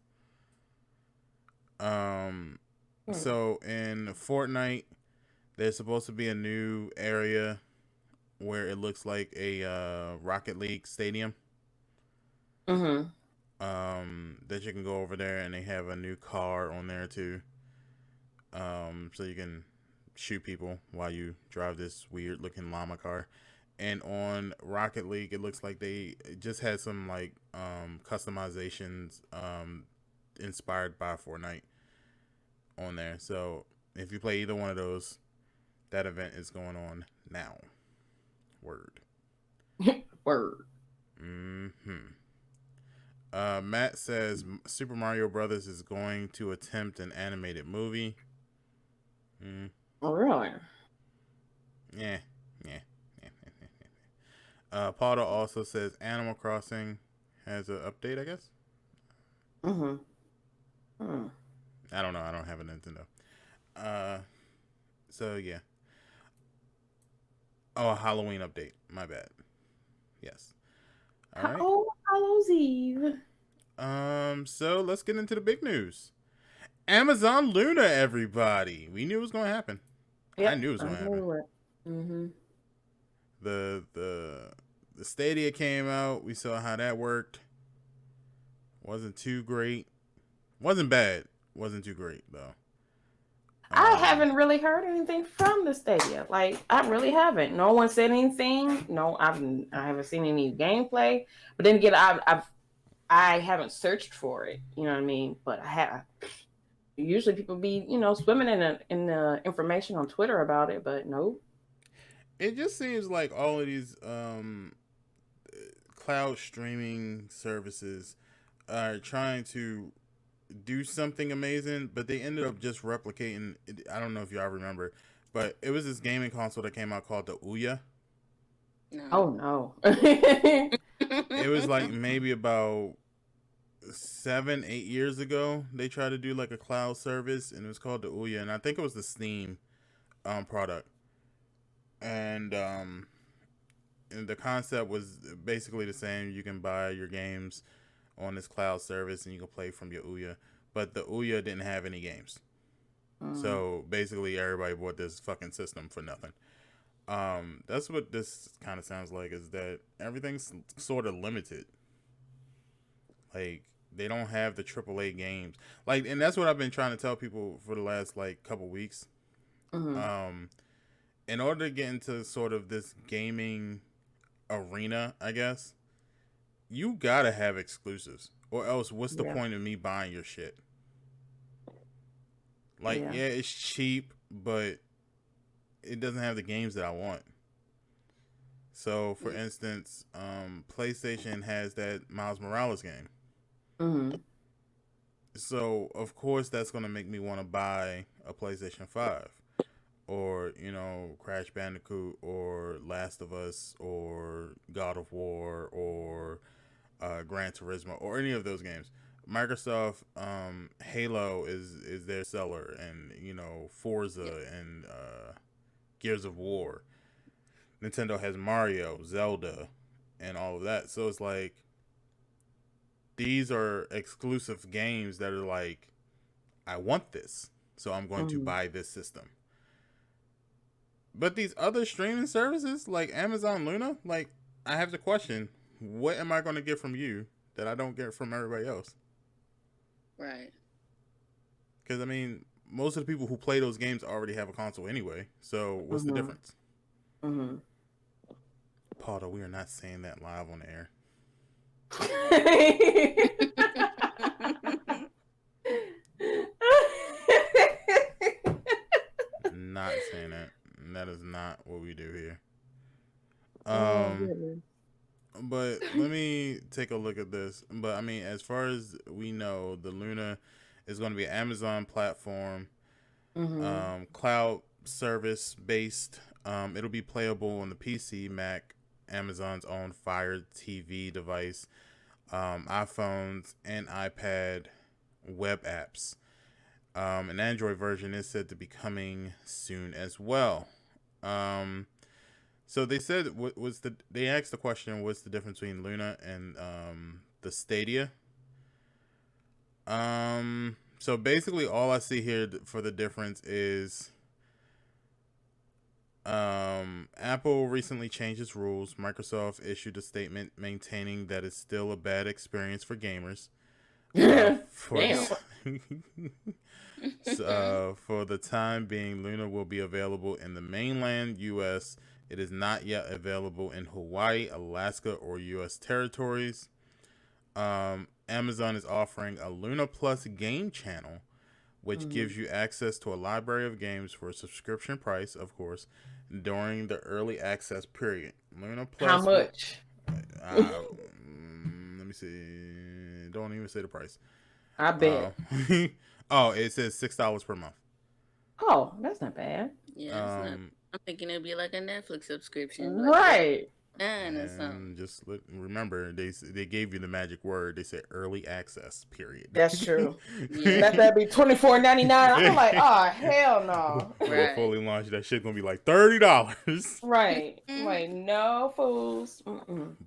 Um, Hmm. so in Fortnite, there's supposed to be a new area where it looks like a Rocket League stadium. Mm-hmm. That you can go over there, and they have a new car on there too. So you can shoot people while you drive this weird looking llama car. And on Rocket League, it looks like they just had some like customizations inspired by Fortnite on there. So if you play either one of those, that event is going on now. Word. Word. Hmm. Matt says Super Mario Brothers is going to attempt an animated movie. Mm, Oh, really? yeah, yeah, yeah. Paula also says Animal Crossing has an update. I guess. Mm-hmm. Hmm. I don't know. I don't have a Nintendo. Uh, so yeah. Oh, a Halloween update. My bad. Yes. All right. Oh, Hallows Eve. So let's get into the big news. Amazon Luna, everybody. We knew it was going to happen. I Yep, knew it was I going to happen. knew it. Mm-hmm. The the the Stadia came out. We saw how that worked. Wasn't too great. Wasn't bad. Wasn't too great though. I Um, haven't really heard anything from the Stadia. Like, I really haven't. No one said anything. No, I haven't seen any gameplay. But then again, I haven't searched for it. You know what I mean? But I have. Usually, people be swimming in the information on Twitter about it. But no. it just seems like all of these cloud streaming services are trying to do something amazing, but they ended up just replicating. I don't know if y'all remember, but it was this gaming console that came out called the Ouya. No. Oh no. It was like maybe about 7, 8 years ago. They tried to do like a cloud service, and it was called the Ouya, and I think it was the Steam product. And and the concept was basically the same. You can buy your games on this cloud service, and you can play from your Ouya. But the Ouya didn't have any games. Mm, So basically, everybody bought this fucking system for nothing. That's what this kind of sounds like. Is that everything's sort of limited? Like they don't have the AAA games. Like, and that's what I've been trying to tell people for the last like couple weeks. mm-hmm. Um, in order to get into sort of this gaming arena, I guess you gotta have exclusives, or else what's the Yeah. point of me buying your shit? Like, Yeah. yeah, it's cheap, but it doesn't have the games that I want. So, for instance, PlayStation has that Miles Morales game. Mm-hmm. So, of course, that's going to make me want to buy a PlayStation 5. or Crash Bandicoot or Last of Us or God of War or Gran Turismo or any of those games. Microsoft Halo is their seller, and Forza and Gears of War. Nintendo has Mario, Zelda, and all of that. So it's like these are exclusive games that are like, I want this, so I'm going to buy this system. But these other streaming services like Amazon Luna, like, I have to question, what am I going to get from you that I don't get from everybody else? Right. Because, I mean, most of the people who play those games already have a console anyway. So what's the difference? Paul, though, we are not saying that live on the air. Not saying that. That is not what we do here. But let me take a look at this. But I mean, as far as we know, the Luna is going to be an Amazon platform, cloud service based. It'll be playable on the PC, Mac, Amazon's own Fire TV device, iPhones, and iPad web apps. An Android version is said to be coming soon as well. So they said, they asked the question, what's the difference between Luna and the Stadia? So basically all I see here for the difference is Apple recently changed its rules. Microsoft issued a statement maintaining that it's still a bad experience for gamers. For the time being, Luna will be available in the mainland U.S. It is not yet available in Hawaii, Alaska, or U.S. territories. Amazon is offering a Luna Plus game channel, which gives you access to a library of games for a subscription price, of course, during the early access period. Luna Plus. How much? Let me see. Don't even say the price. I bet. It says $6 per month. Oh, that's not bad. Yeah, I'm thinking it'd be like a Netflix subscription, right? And just remember, they gave you the magic word. They said early access period. That's true. That'd be $24.99. I'm like, oh hell no! Right. Fully launched, that shit gonna be like $30. Right. Like no fools.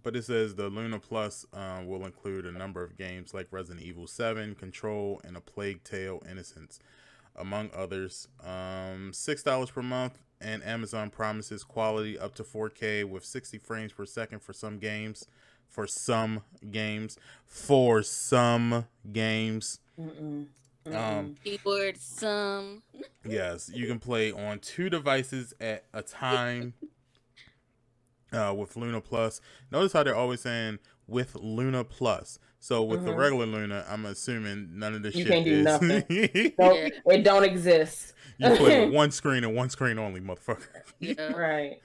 But it says the Luna Plus will include a number of games like Resident Evil 7, Control, and A Plague Tale: Innocence, among others. $6 per month. And Amazon promises quality up to 4K with 60 frames per second for some games. Keyboard some. Yes, you can play on 2 devices at a time with Luna Plus. Notice how they're always saying with Luna Plus. So with the regular Luna, I'm assuming none of this shit can't do is. Nothing. Nope, it don't exist. You play with one screen and one screen only, motherfucker. Yeah. Right.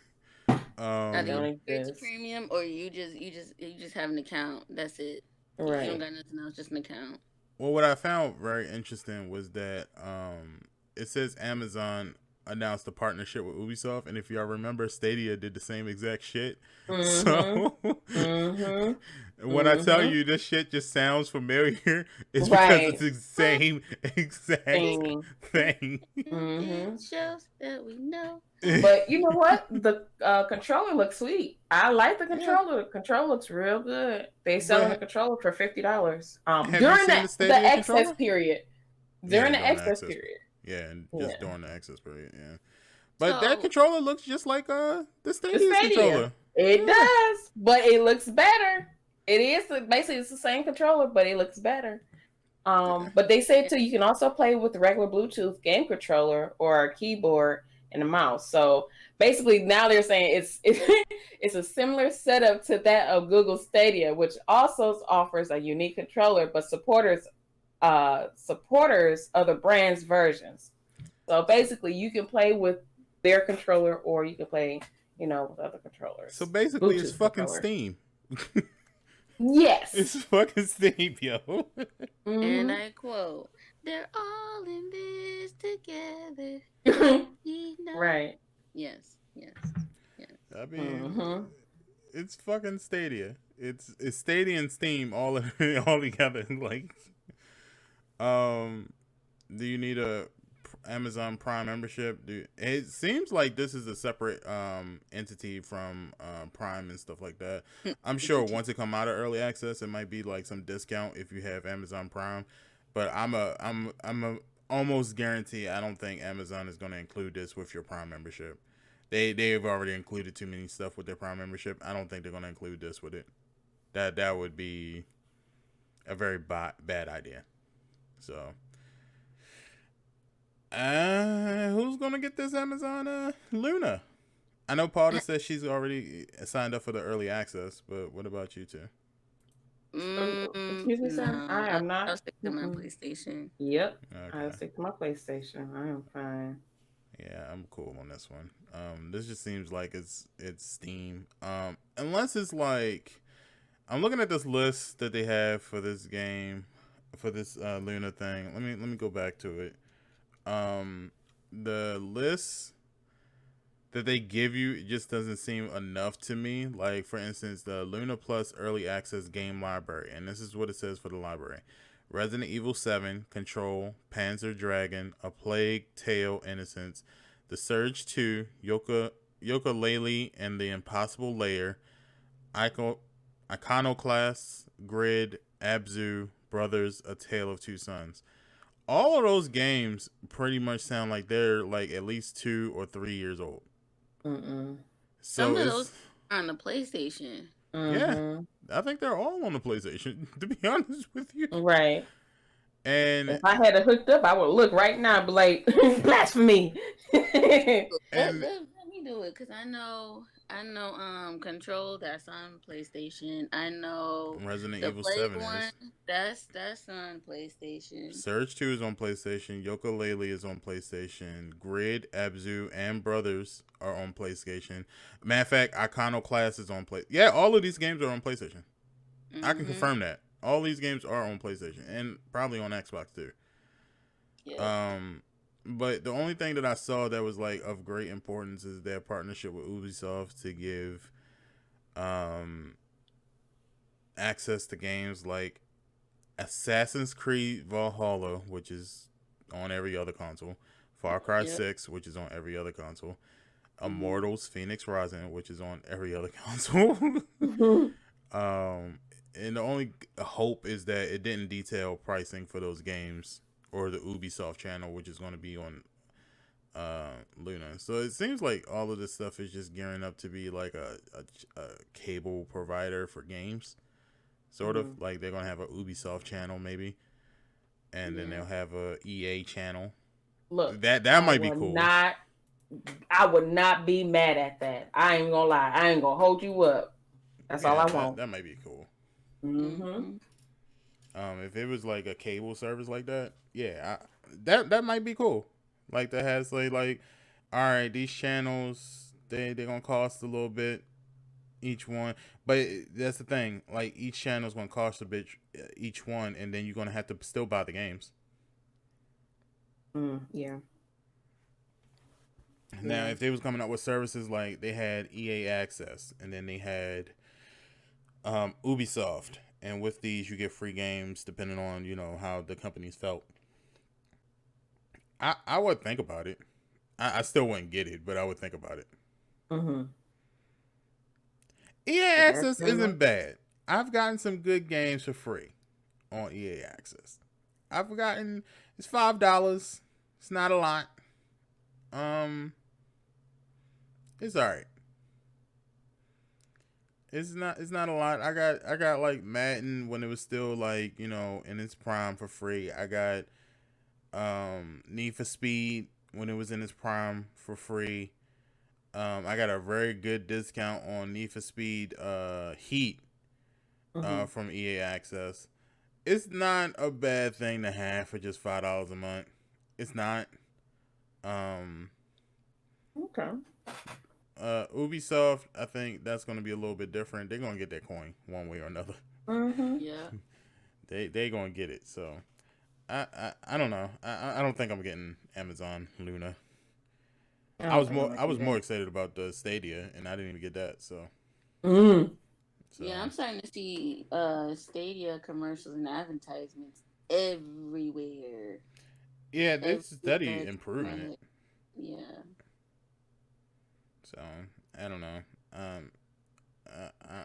Either it's a premium or you just have an account. That's it. Right. You don't got nothing else, just an account. Well, what I found very interesting was that it says Amazon announced a partnership with Ubisoft, and if y'all remember, Stadia did the same exact shit. So when I tell you this shit just sounds familiar, it's because it's the same exact thing. It shows that we know. But you know what? The controller looks sweet. I like the controller. The controller looks real good. They selling the controller for $50. During the access period. During the access period. Yeah, and just during the access period, yeah. But that controller looks just like the Stadia controller. It does, but it looks better. It is basically it's the same controller, but it looks better. But they say too, you can also play with the regular Bluetooth game controller or a keyboard and a mouse. So basically, now they're saying it's a similar setup to that of Google Stadia, which also offers a unique controller, but supporters of the brand's versions. So basically, you can play with their controller, or you can play, with other controllers. So basically, Bluetooth it's fucking controller. Steam. Yes, it's fucking Steam, yo. And I quote, "They're all in this together." Right. Yes, yes, yes. I mean, Mm-hmm. it's fucking Stadia. It's Stadia and Steam all all together. Like, um, do you need a Amazon Prime membership? It seems like this is a separate entity from Prime and stuff like that. I'm It's a sure once it come out of early access, it might be like some discount if you have Amazon Prime. But I'm a almost guarantee I don't think Amazon is going to include this with your Prime membership. They've already included too many stuff with their Prime membership. I don't think they're going to include this with it. That would be a very bad idea. So who's gonna get this Amazon Luna? I know Paula says she's already signed up for the early access, but what about you two? Excuse me, sir. No, I am I'll not. stick to my PlayStation. Yep. I'll Okay, stick to my PlayStation. I am fine. yeah, I'm cool on this one. This just seems like it's Steam. Unless it's like I'm looking at this list that they have for this game, for this Luna thing. Let me go back to it. The list that they give you, it just doesn't seem enough to me. Like, for instance, the Luna Plus Early Access Game Library, and this is what it says for the library: Resident Evil 7, Control, Panzer Dragon, A Plague Tale: Innocence, The Surge 2, Yooka-Laylee and the Impossible Lair, Iconoclast, Grid, Abzu, Brothers, A Tale of Two Sons. All of those games pretty much sound like they're like at least 2 or 3 years old. Mm-mm. So Some of those it's are on the PlayStation. yeah, Mm-hmm. I think they're all on the PlayStation. To be honest with you, Right. and If I had it hooked up, I would look right now and be like, blasphemy. and Let me do it, because I know Control, that's on PlayStation. I know Resident the Evil Plague 7 one, is. that's on PlayStation. Surge 2 is on PlayStation. Yooka-Laylee is on PlayStation. Grid, Abzu, and Brothers are on PlayStation. Matter of fact, Iconoclast is on Play. Yeah, all of these games are on PlayStation. I can Mm-hmm. confirm that. All these games are on PlayStation and probably on Xbox too. Yep. Um, but the only thing that I saw that was like of great importance is their partnership with Ubisoft to give um access to games like Assassin's Creed Valhalla, which is on every other console, Far Cry Yep. 6, which is on every other console, Mm-hmm. Immortals Phoenix Rising, which is on every other console. um, and the only hope is that it didn't detail pricing for those games or the Ubisoft channel, which is going to be on Luna. So it seems like all of this stuff is just gearing up to be like a cable provider for games. Sort of like they're gonna have a Ubisoft channel maybe, and then Yeah. they'll have a EA channel. Look, That might be cool. I would not be mad at that. I ain't gonna lie. I ain't gonna hold you up. That's all Yeah, I that want. that might be cool. Mm-hmm. Mm-hmm. If it was like a cable service like that, yeah, that might be cool. Like that has like, all right, these channels they're gonna cost a little bit each one, but that's the thing. Like each channel's gonna cost a bit each one, and then you're gonna have to still buy the games. Yeah. Now, Yeah. if they was coming up with services like they had EA Access, and then they had Ubisoft, and with these you get free games depending on how the companies felt. I would think about it. I still wouldn't get it, but I would think about it. Mm-hmm. EA That's Access isn't bad. I've gotten some good games for free on EA Access. I've gotten it's $5. It's not a lot. Um, it's alright. It's not a lot. I got like Madden when it was still like in its prime for free. I got Need for Speed when it was in its prime for free. I got a very good discount on Need for Speed Heat from EA Access. It's not a bad thing to have for just $5 a month. It's not. Um, Okay. Ubisoft, I think that's going to be a little bit different. They're going to get their coin one way or another. Mm-hmm. Yeah. They going to get it. So I don't know. I don't think I'm getting Amazon Luna. I I don't was think I'm more gonna I do was more that. excited about the Stadia, and I didn't even get that. So Mm. Yeah, I'm starting to see Stadia commercials and advertisements everywhere. yeah, Everywhere it's steady it's improving it. quiet. Yeah. So I don't know. Um,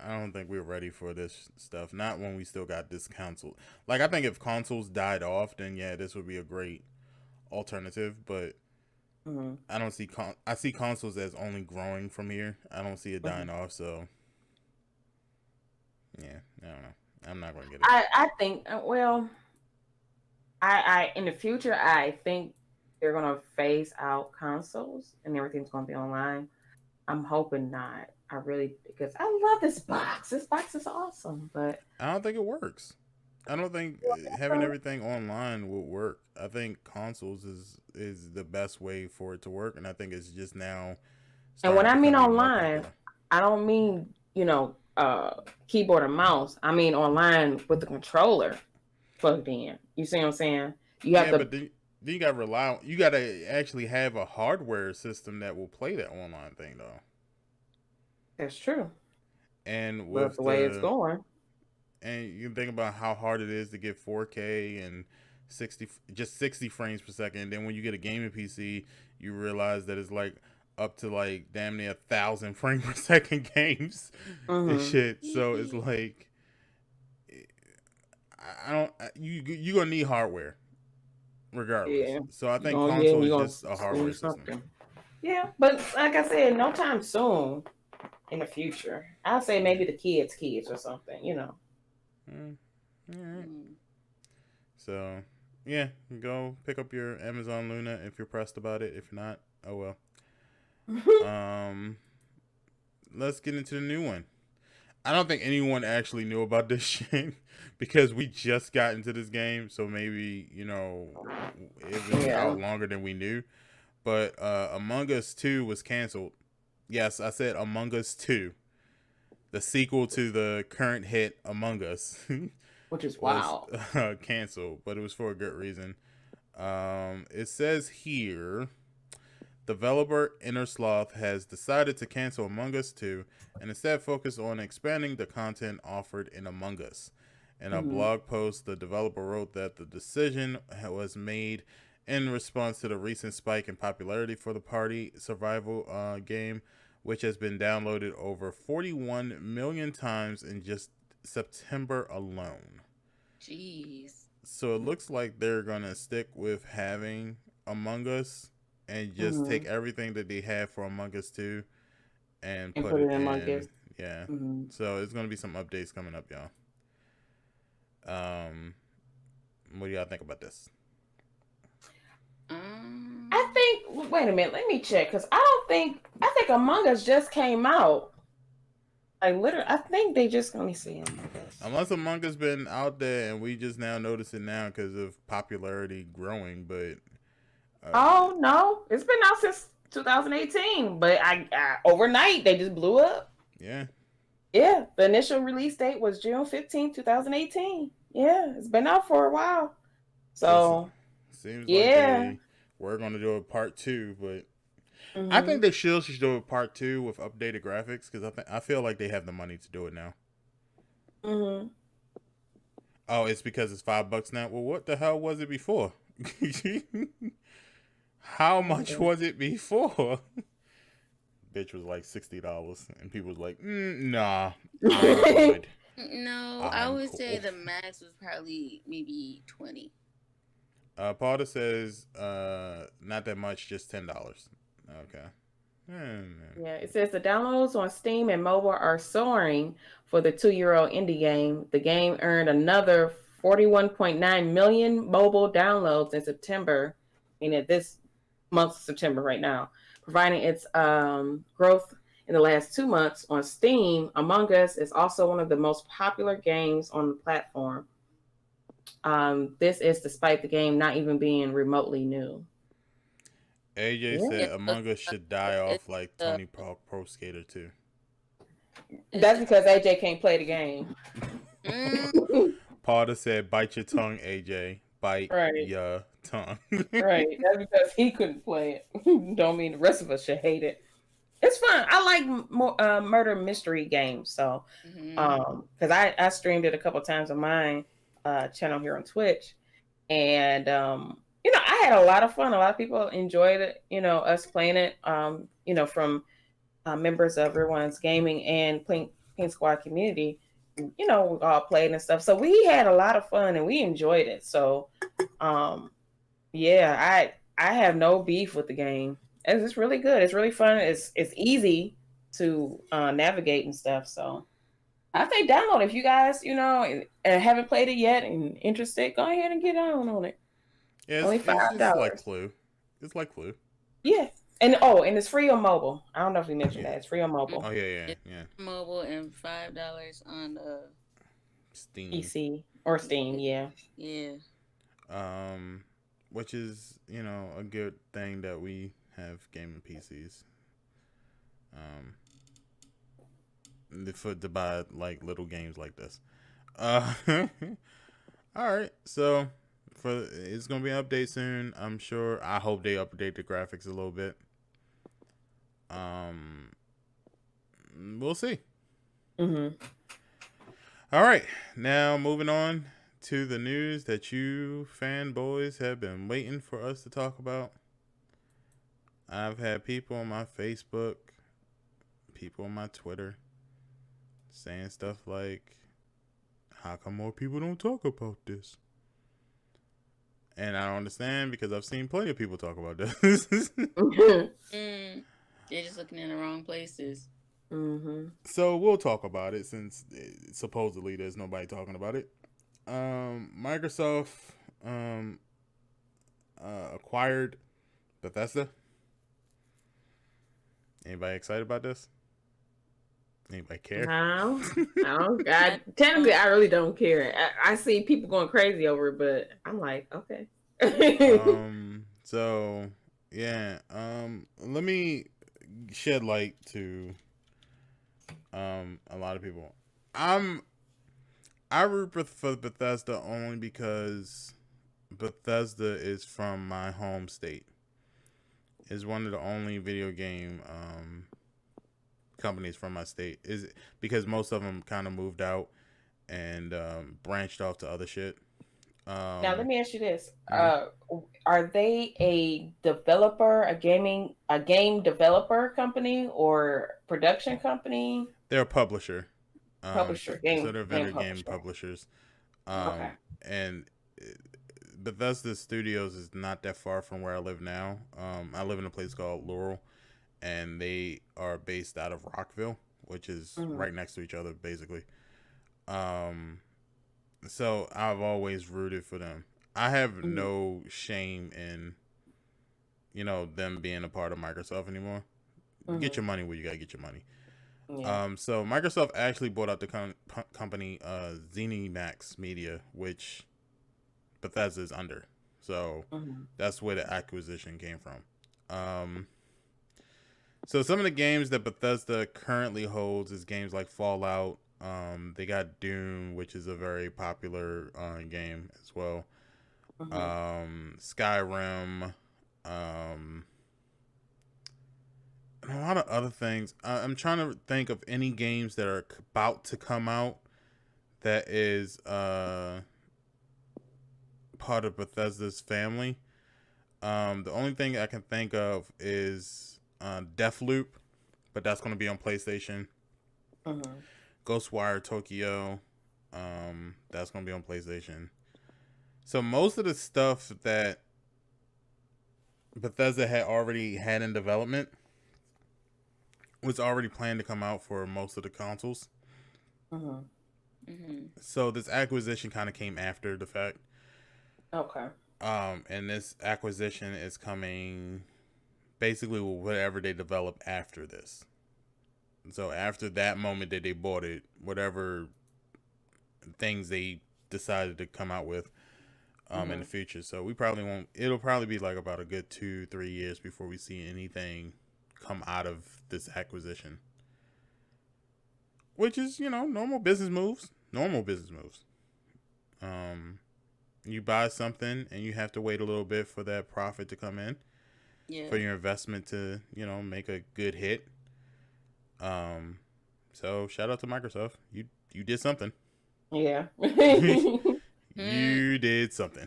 I don't think we're ready for this stuff. Not when we still got this console. Like I think if consoles died off, then yeah, this would be a great alternative. But Mm. I don't see I see consoles as only growing from here. I don't see it dying Mm. off. So yeah, I don't know. I'm not going to get it. I think well, I in the future I think they're gonna phase out consoles and everything's gonna be online. I'm hoping not. I really because I love this box. This box is awesome, but I don't think it works. I don't think having everything online will work. I think consoles is the best way for it to work, and I think it's just now and when starting I to mean become even more online, popular. I don't mean keyboard and mouse. I mean online with the controller plugged in. You see what I'm saying? You have Yeah, to. but then you got to rely on you got to actually have a hardware system that will play that online thing though. That's true, And but with the way it's the going, and you think about how hard it is to get 4K and 60 frames per second. And then when you get a gaming PC, you realize that it's like up to like damn near 1,000 frame per second games and mm-hmm. shit. So it's like I don't you gonna need hardware regardless. Yeah, So I you're think gonna console is you're gonna just a hardware squeeze system. something. Yeah, but like I said, no time soon in the future. I'll say maybe the kids or something. Mm, all right. Mm. So yeah, go pick up your Amazon Luna if you're pressed about it. If not, oh well. Um, let's get into the new one. I don't think anyone actually knew about this shit because we just got into this game, so maybe it was Yeah. out longer than we knew. But Among Us 2 was canceled. Yes, I said Among Us 2, the sequel to the current hit Among Us, Which is was wild. canceled, but it was for a good reason. It says here developer Innersloth has decided to cancel Among Us 2 and instead focus on expanding the content offered in Among Us. In a Mm-hmm. blog post, the developer wrote that the decision was made in response to the recent spike in popularity for the party survival game, which has been downloaded over 41 million times in just September alone. Jeez. So it looks like they're going to stick with having Among Us and just Mm-hmm. take everything that they have for Among Us 2 and And put put it it in my in. gift. Yeah. Mm-hmm. So it's going to be some updates coming up, y'all. What do y'all think about this? I think. Wait a minute. Let me check because I don't think. I think Among Us just came out. Like literally, I think they just. Let me see Among Us. Unless Among Us been out there and we just now notice it now because of popularity growing, but Oh no, it's been out since 2018. But I overnight they just blew up. yeah. Yeah, the initial release date was June 15th, 2018. Yeah, it's been out for a while. So it So seems like yeah. they were going to do a part 2, but I Mm-hmm. think they should do a part 2 with updated graphics because I feel like they have the money to do it now. Mm-hmm. Oh, it's because it's $5 now. Well, what the hell was it before? How much was it before? Bitch was like $60, and people was like, "Nah, I'm good. No, I I'm would say cool." the max was probably maybe 20. Paula says, not that much, just $10. Okay. Yeah, it says the downloads on Steam and mobile are soaring for the 2-year-old indie game. The game earned another 41.9 million mobile downloads in September, meaning this month, September, right now, providing its growth in the last 2 months on Steam. Among Us is also one of the most popular games on the platform. This is despite the game not even being remotely new. AJ Yeah. said Among Us should die It's off like Tony Pro Skater 2. That's because AJ can't play the game. mm, Paula said, bite your tongue, AJ. bite Right. your tongue. Right. That's because he couldn't play it. Don't mean the rest of us should hate it. It's fun. I like murder mystery games. So, Mm-hmm. because I streamed it a couple times on my channel here on Twitch, and I had a lot of fun. A lot of people enjoyed it. Us playing it. From members of Everyone's Gaming and Pink Squad community. We all played and stuff. So we had a lot of fun and we enjoyed it. So, yeah, I have no beef with the game. It's really good. It's really fun. It's easy to navigate and stuff. So I say download it. If you guys and haven't played it yet and interested, go ahead and get on it. Yeah, Only it's just like $5. Clue. It's like Clue. Yeah, and it's free on mobile. I don't know if we mentioned Yeah. that. It's free on Mm-hmm. mobile, Oh yeah. It's mobile and $5 on Steam. PC or Steam. Yeah. yeah. Which is a good thing that we have gaming PCs. To buy like little games like this. Uh, all right. So it's gonna be an update soon. I'm sure. I hope they update the graphics a little bit. We'll see. Mm-hmm. All right. Now moving on to the news that you fanboys have been waiting for us to talk about. I've had people on my Facebook, people on my Twitter, saying stuff like, how come more people don't talk about this? And I don't understand because I've seen plenty of people talk about this. They're just looking in the wrong places. Mm-hmm. So we'll talk about it since supposedly there's nobody talking about it. Microsoft acquired Bethesda. Anybody excited about this? Anybody care? No, technically, I really don't care. I see people going crazy over it, but I'm like, okay. So yeah. Let me shed light to a lot of people. I root for Bethesda only because Bethesda is from my home state. Is one of the only video game companies from my state. Is because most of them kind of moved out and branched off to other shit. Now, let me ask you this: Mhm. Are they a developer, a game developer company, or production company? They're a publisher. Publisher, So they're game vendor game publisher. publishers. Okay. And Bethesda Studios is not that far from where I live now. I live in a place called Laurel, and they are based out of Rockville, which is Mm-hmm. right next to each other, basically. Um, so I've always rooted for them. I have Mm-hmm. no shame in, them being a part of Microsoft anymore. Get your money where you gotta get your money. Yeah. So Microsoft actually bought out the company ZeniMax Media, which Bethesda is under. So Mm-hmm. that's where the acquisition came from. So some of the games that Bethesda currently holds is games like Fallout. They got Doom, which is a very popular game as well. Skyrim. And a lot of other things. I'm trying to think of any games that are about to come out that is part of Bethesda's family. The only thing I can think of is Deathloop, but that's going to be on PlayStation. Mm-hmm. Ghostwire Tokyo, that's going to be on PlayStation. So most of the stuff that Bethesda had already had in development was already planned to come out for most of the consoles. So this acquisition kind of came after the fact. Okay. And this acquisition is coming basically with whatever they develop after this. So after that moment that they bought it, whatever things they decided to come out with in the future. So we probably won't. It'll probably be like about a good 2-3 years before we see anything come out of this acquisition. Which is normal business moves. You buy something and you have to wait a little bit for that profit to come in, Yeah. for your investment to, make a good hit. Um, so shout out to Microsoft. You did something. Yeah. You did something.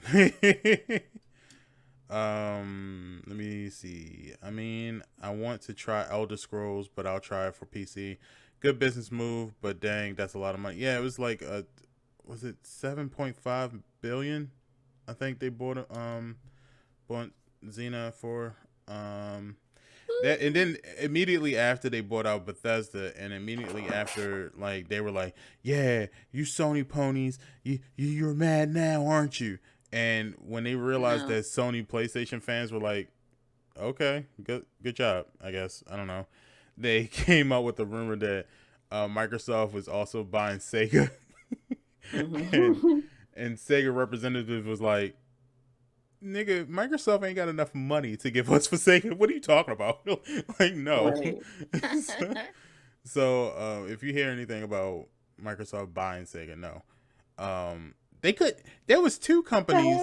Let me see. I mean, I want to try Elder Scrolls, but I'll try it for PC. Good business move, but dang, that's a lot of money. Yeah, it was like was it 7.5 billion? I think they bought Xena for that, and then immediately after they bought out Bethesda, and immediately after, like, they were like, "Yeah, you Sony ponies, you're mad now, aren't you?" And when they realized No. that Sony PlayStation fans were like, "Okay, good job, I guess." I don't know. They came out with the rumor that Microsoft was also buying Sega, and Mhm. and Sega representative was like, "Nigga, Microsoft ain't got enough money to give us for Sega. What are you talking about?" Like, no. Right. So, if you hear anything about Microsoft buying Sega, no. They could. There was two companies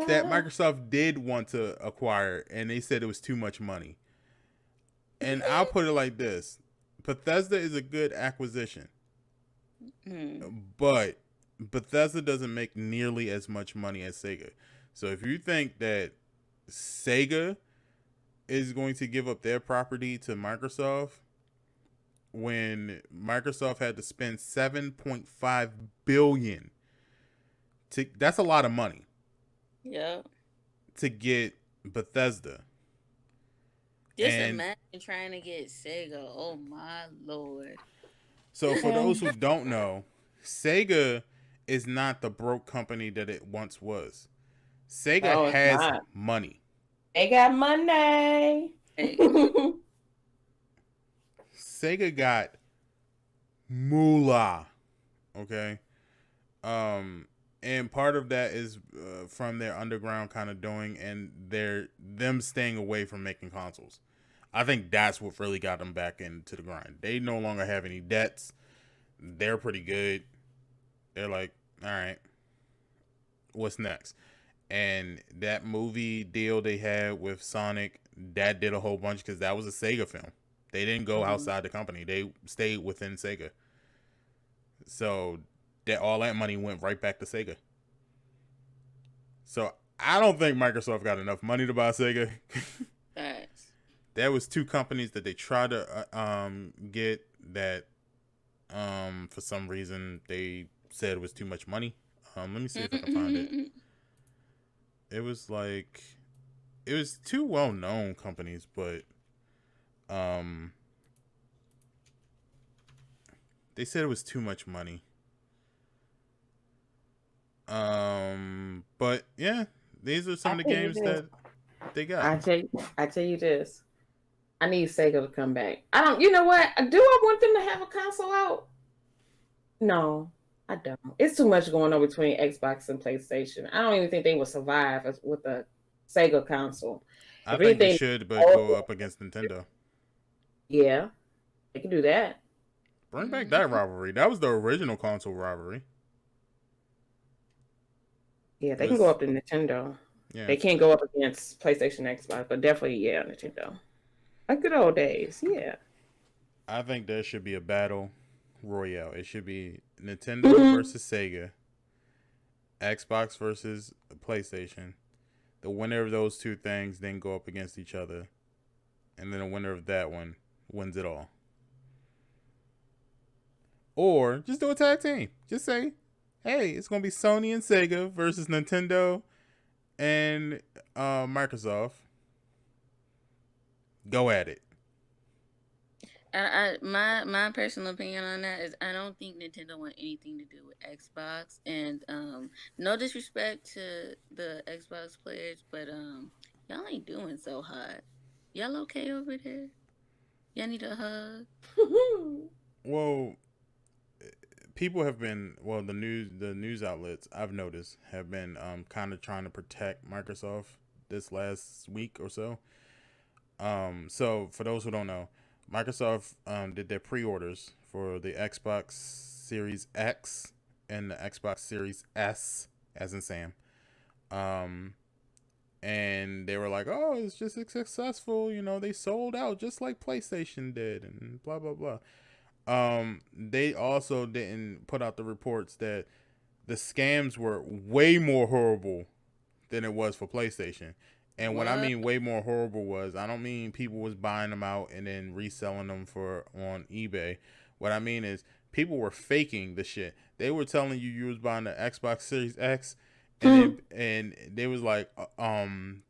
that Sega. Microsoft did want to acquire, and they said it was too much money. And I'll put it like this: Bethesda is a good acquisition, but Bethesda doesn't make nearly as much money as Sega. So if you think that Sega is going to give up their property to Microsoft when Microsoft had to spend 7.5 billion to, that's a lot of money. Yep. To get Bethesda. Just And imagine trying to get Sega. Oh my lord. so for those who don't know, Sega is not the broke company that it once was. Sega No, it's has not. money. They got money. Hey. Sega got moolah. Okay. And part of that is from their underground kind of doing, and them staying away from making consoles. I think that's what really got them back into the grind. They no longer have any debts. They're pretty good. They're like, all right, what's next? And that movie deal they had with Sonic, that did a whole bunch because that was a Sega film. They didn't go outside the company. They stayed within Sega. So that all that money went right back to Sega. So I don't think Microsoft got enough money to buy Sega. Facts. There was two companies that they tried to get that for some reason they said it was too much money. Let me see if I can find it. It was like it was two well known companies, but um they said it was too much money. But yeah, these are some I of the tell you games this. that they got. I tell you this. I need Sega to come back. I don't. You know what? Do I want them to have a console out? No, I don't. It's too much going on between Xbox and PlayStation. I don't even think they will survive with a Sega console. I If think they anything, should, but go up against Nintendo. yeah, they can do that. Bring back that rivalry. That was the original console rivalry. Yeah, they can go Was up to Nintendo. yeah. They can't go up against PlayStation, Xbox, but definitely, yeah, Nintendo. Like good old days, yeah. I think there should be a battle royale. It should be Nintendo Mhm. versus Sega, Xbox versus PlayStation. The winner of those two things then go up against each other, and then the winner of that one wins it all. Or just do a tag team. Just say, hey, it's gonna be Sony and Sega versus Nintendo and Microsoft. Go at it. My personal opinion on that is I don't think Nintendo want anything to do with Xbox, and no disrespect to the Xbox players, but y'all ain't doing so hot. Y'all okay over there? Y'all need a hug? Well, people have been the news outlets I've noticed have been kind of trying to protect Microsoft this last week or so. So for those who don't know, Microsoft did their pre-orders for the Xbox Series X and the Xbox Series S, as in Sam. Um, and they were like, "Oh, it's just successful. You know, they sold out just like PlayStation did, and blah blah blah." They also didn't put out the reports that the scams were way more horrible than it was for PlayStation. And when I What? mean way more horrible was, I don't mean people was buying them out and then reselling them for on eBay. What I mean is people were faking the shit. They were telling you was buying the Xbox Series X, and they was like,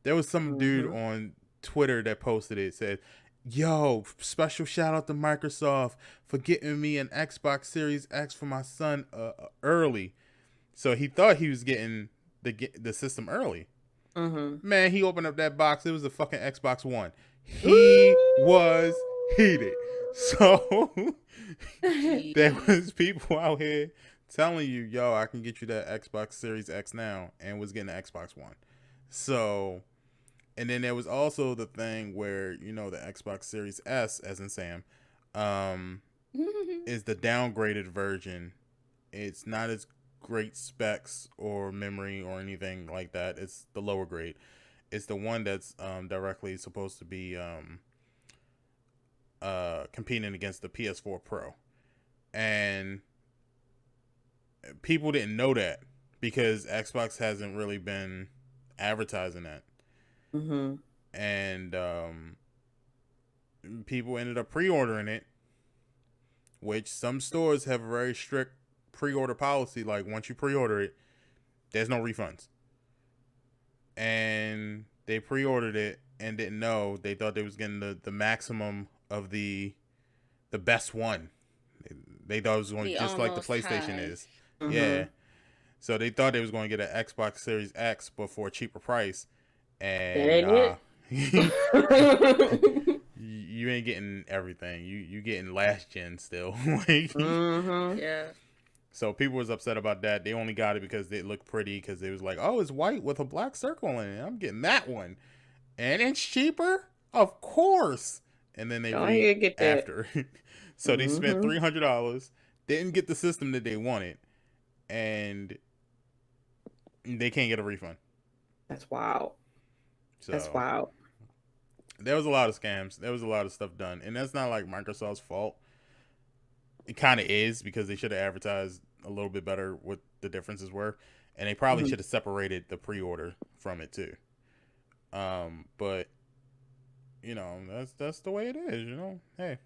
there was some dude Mm-hmm. on Twitter that posted it, said, "Yo, special shout out to Microsoft for getting me an Xbox Series X for my son early." So he thought he was getting the system early. Mm-hmm. Man, he opened up that box. It was a fucking Xbox One. He was heated. So there Jeez. was people out here telling you, "Yo, I can get you that Xbox Series X now," and was getting an Xbox One. So, and then there was also the thing where the Xbox Series S, as in Sam, um, is the downgraded version. It's not as great specs or memory or anything like that. It's the lower grade. It's the one that's directly supposed to be competing against the PS4 Pro. And people didn't know that because Xbox hasn't really been advertising that. Mm-hmm. And people ended up pre-ordering it, which some stores have a very strict pre-order policy. Like once you pre-order it, there's no refunds. And they pre-ordered it and didn't know. They thought they was getting the maximum of the best one. They thought it was going The just like the almost PlayStation high. is. Mm-hmm. Yeah. So they thought they was going to get an Xbox Series X but for a cheaper price. That And ain't nah. it. You ain't getting everything. You getting last gen still. Like, Mm-hmm. Yeah. so people was upset about that. They only got it because they looked pretty because they was like, "Oh, it's white with a black circle in it. I'm getting that one." And it's cheaper? Of course. And then they Go ahead, get that. after. So they spent Mm-hmm. $300, didn't get the system that they wanted, and they can't get a refund. That's wild. That's So wild. there was a lot of scams. There was a lot of stuff done. And that's not like Microsoft's fault. It kind of is because they should have advertised a little bit better what the differences were. And they probably Mm-hmm. should have separated the pre-order from it too. But that's the way it is. Hey,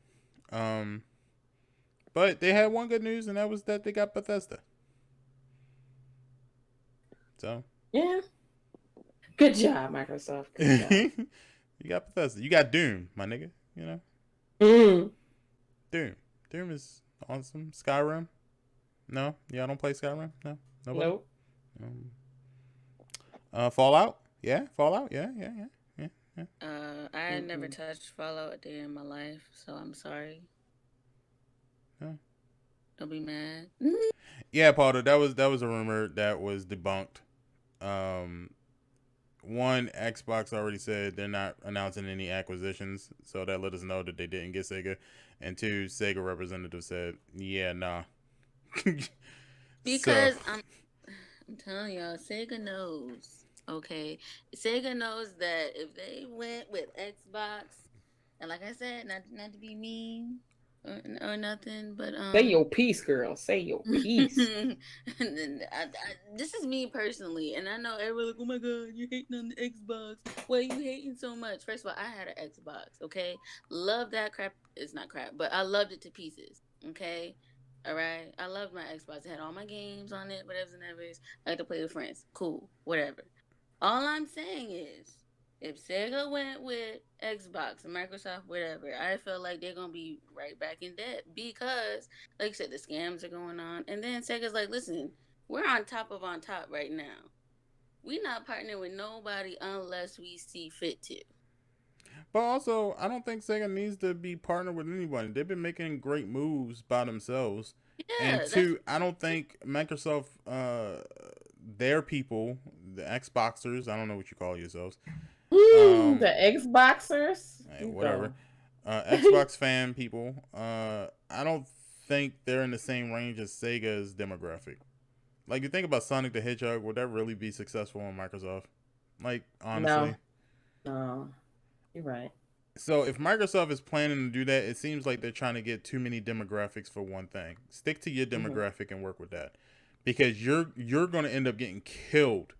um, but they had one good news, and that was that they got Bethesda. So Yeah. Good job, Microsoft. Good job. you got Bethesda. You got Doom, my nigga. Mm. Doom. Doom is awesome. Skyrim. No, I don't play Skyrim. No, nobody. Nope. Um, Fallout. Yeah, Fallout. Yeah, yeah, yeah, yeah, yeah. I never Mm-mm. touched Fallout a day in my life, so I'm sorry. Yeah. Don't be mad. Yeah, Paul. That was a rumor that was debunked. Um, One, Xbox already said they're not announcing any acquisitions, so that let us know that they didn't get Sega. And two, Sega representative said, "Yeah, nah." So, Because I'm telling y'all, Sega knows. Okay, Sega knows that if they went with Xbox, and like I said, not to be mean or nothing, but Say your piece, girl. Say your piece. and then this is me personally, and I know everyone like, oh my god, you're hating on the Xbox. Why are you hating so much? First of all, I had an Xbox. Okay, love that crap. It's not crap, but I loved it to pieces. Okay. All right, I loved my Xbox. It had all my games on it, whatever and ever. I like to play with friends. Cool, whatever. All I'm saying is, if Sega went with Xbox and Microsoft, whatever, I feel like they're gonna be right back in debt because, like I said, the scams are going on. And then Sega's like, listen, we're on top right now. We not partnering with nobody unless we see fit to. but also, I don't think Sega needs to be partnered with anybody. They've been making great moves by themselves. And Yeah, that's two, I don't think Microsoft, their people, the Xboxers, I don't know what you call yourselves, The um, Xboxers. You whatever, go. Xbox fan people, I don't think they're in the same range as Sega's demographic. Like, you think about Sonic the Hedgehog, would that really be successful on Microsoft? Like, No, honestly. no, you're right. So if Microsoft is planning to do that, it seems like they're trying to get too many demographics for one thing. Stick to your demographic and work with that, because you're going to end up getting killed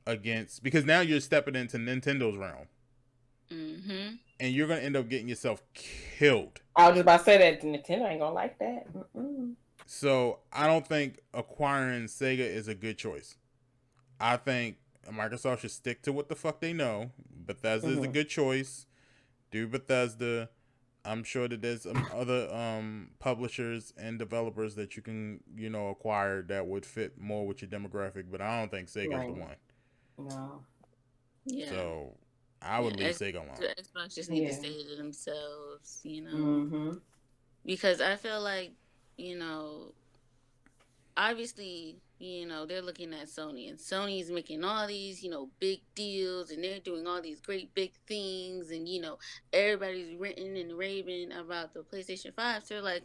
against, because now you're stepping into Nintendo's realm, and you're going to end up getting yourself killed. I was just about to say that Nintendo ain't gonna like that. Mm-mm. So I don't think acquiring Sega is a good choice. I think Microsoft should stick to what the fuck they know. Bethesda is a good choice. Do Bethesda. I'm sure that there's some other publishers and developers that you can, acquire that would fit more with your demographic, but I don't think Sega's the one. No. Yeah. So I would leave Sega alone. The Xbox just need to stay to themselves, because I feel like, obviously, they're looking at Sony, and Sony's making all these, big deals, and they're doing all these great big things, and, everybody's ranting and raving about the PlayStation 5. So they're like,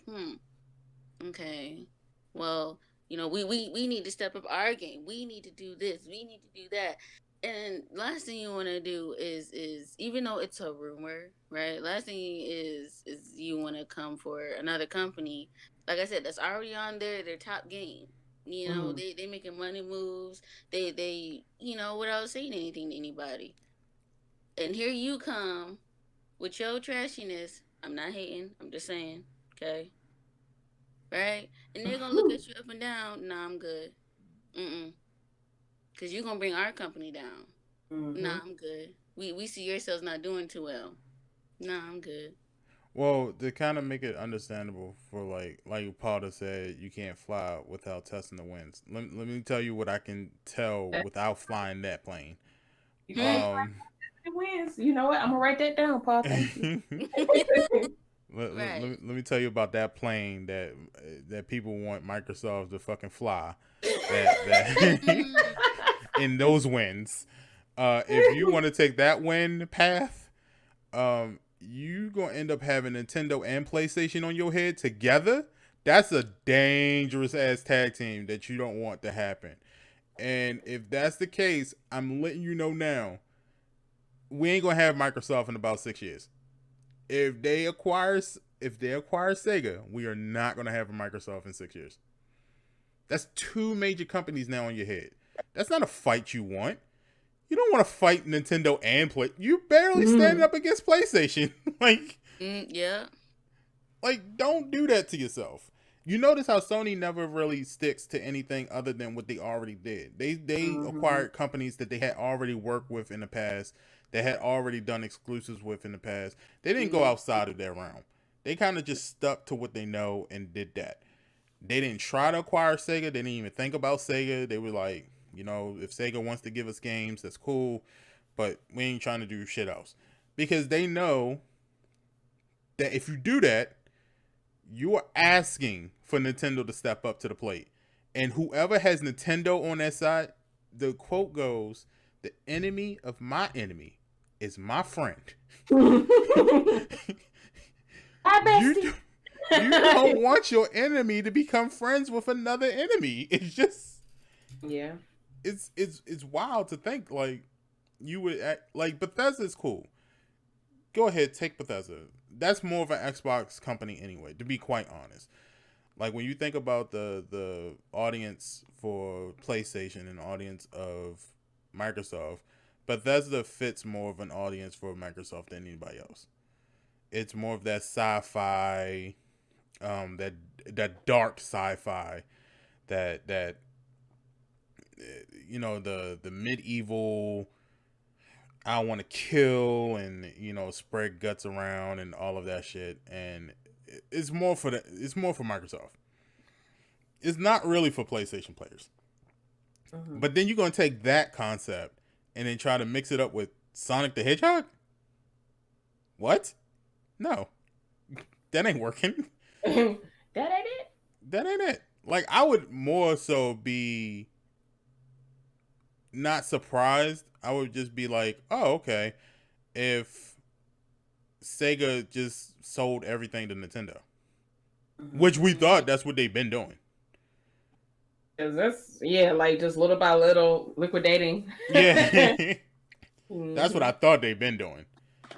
okay, well, we need to step up our game. We need to do this. We need to do that. And last thing you want to do is even though it's a rumor, right? Last thing is you want to come for another company, like I said, that's already on their top game. They making money moves. They without saying anything to anybody. And here you come with your trashiness. I'm not hating. I'm just saying, okay? Right? And they're gonna look at you up and down. Nah, I'm good. Because you're going to bring our company down. Nah, I'm good. We see yourselves not doing too well. Nah, I'm good. Well, to kind of make it understandable for like Potter said, you can't fly without testing the winds. Let me tell you what I can tell without flying that plane. You can't the winds. You know what? I'm going to write that down, Paul. Thank you. Let me tell you about that plane that people want Microsoft to fucking fly. That in those winds. If you want to take that wind path, you gonna end up having Nintendo and PlayStation on your head together. That's a dangerous ass tag team that you don't want to happen. And if that's the case, I'm letting you know now, we ain't gonna have Microsoft in about 6 years. If they acquire Sega, we are not gonna have a Microsoft in 6 years. That's two major companies now on your head. That's not a fight you want. You don't want to fight Nintendo and Play. You barely standing up against PlayStation. Yeah. Like, don't do that to yourself. You notice how Sony never really sticks to anything other than what they already did. They acquired companies that they had already worked with in the past, that had already done exclusives with in the past. They didn't go outside of their realm. They kind of just stuck to what they know and did that. They didn't try to acquire Sega. They didn't even think about Sega. They were like, if Sega wants to give us games, that's cool, but we ain't trying to do shit else. Because they know that if you do that, you are asking for Nintendo to step up to the plate. And whoever has Nintendo on their side, the quote goes, "The enemy of my enemy is my friend." You don't want your enemy to become friends with another enemy. It's just, it's wild to think like you would act, like Bethesda's cool. Go ahead, take Bethesda. That's more of an Xbox company anyway, to be quite honest. Like when you think about the audience for PlayStation and audience of Microsoft, Bethesda fits more of an audience for Microsoft than anybody else. It's more of that sci-fi, that dark sci-fi, that the medieval, I want to kill and spread guts around and all of that shit. And it's more for Microsoft. It's not really for PlayStation players. But then you're gonna take that concept and then try to mix it up with Sonic the Hedgehog? What? No, that ain't working. That ain't it. That ain't it. Like, I would more so be not surprised. I would just be like, oh, okay, if Sega just sold everything to Nintendo, which we thought that's what they've been doing. 'Cause that's like just little by little liquidating. Yeah. That's what I Mhm. thought they've been doing.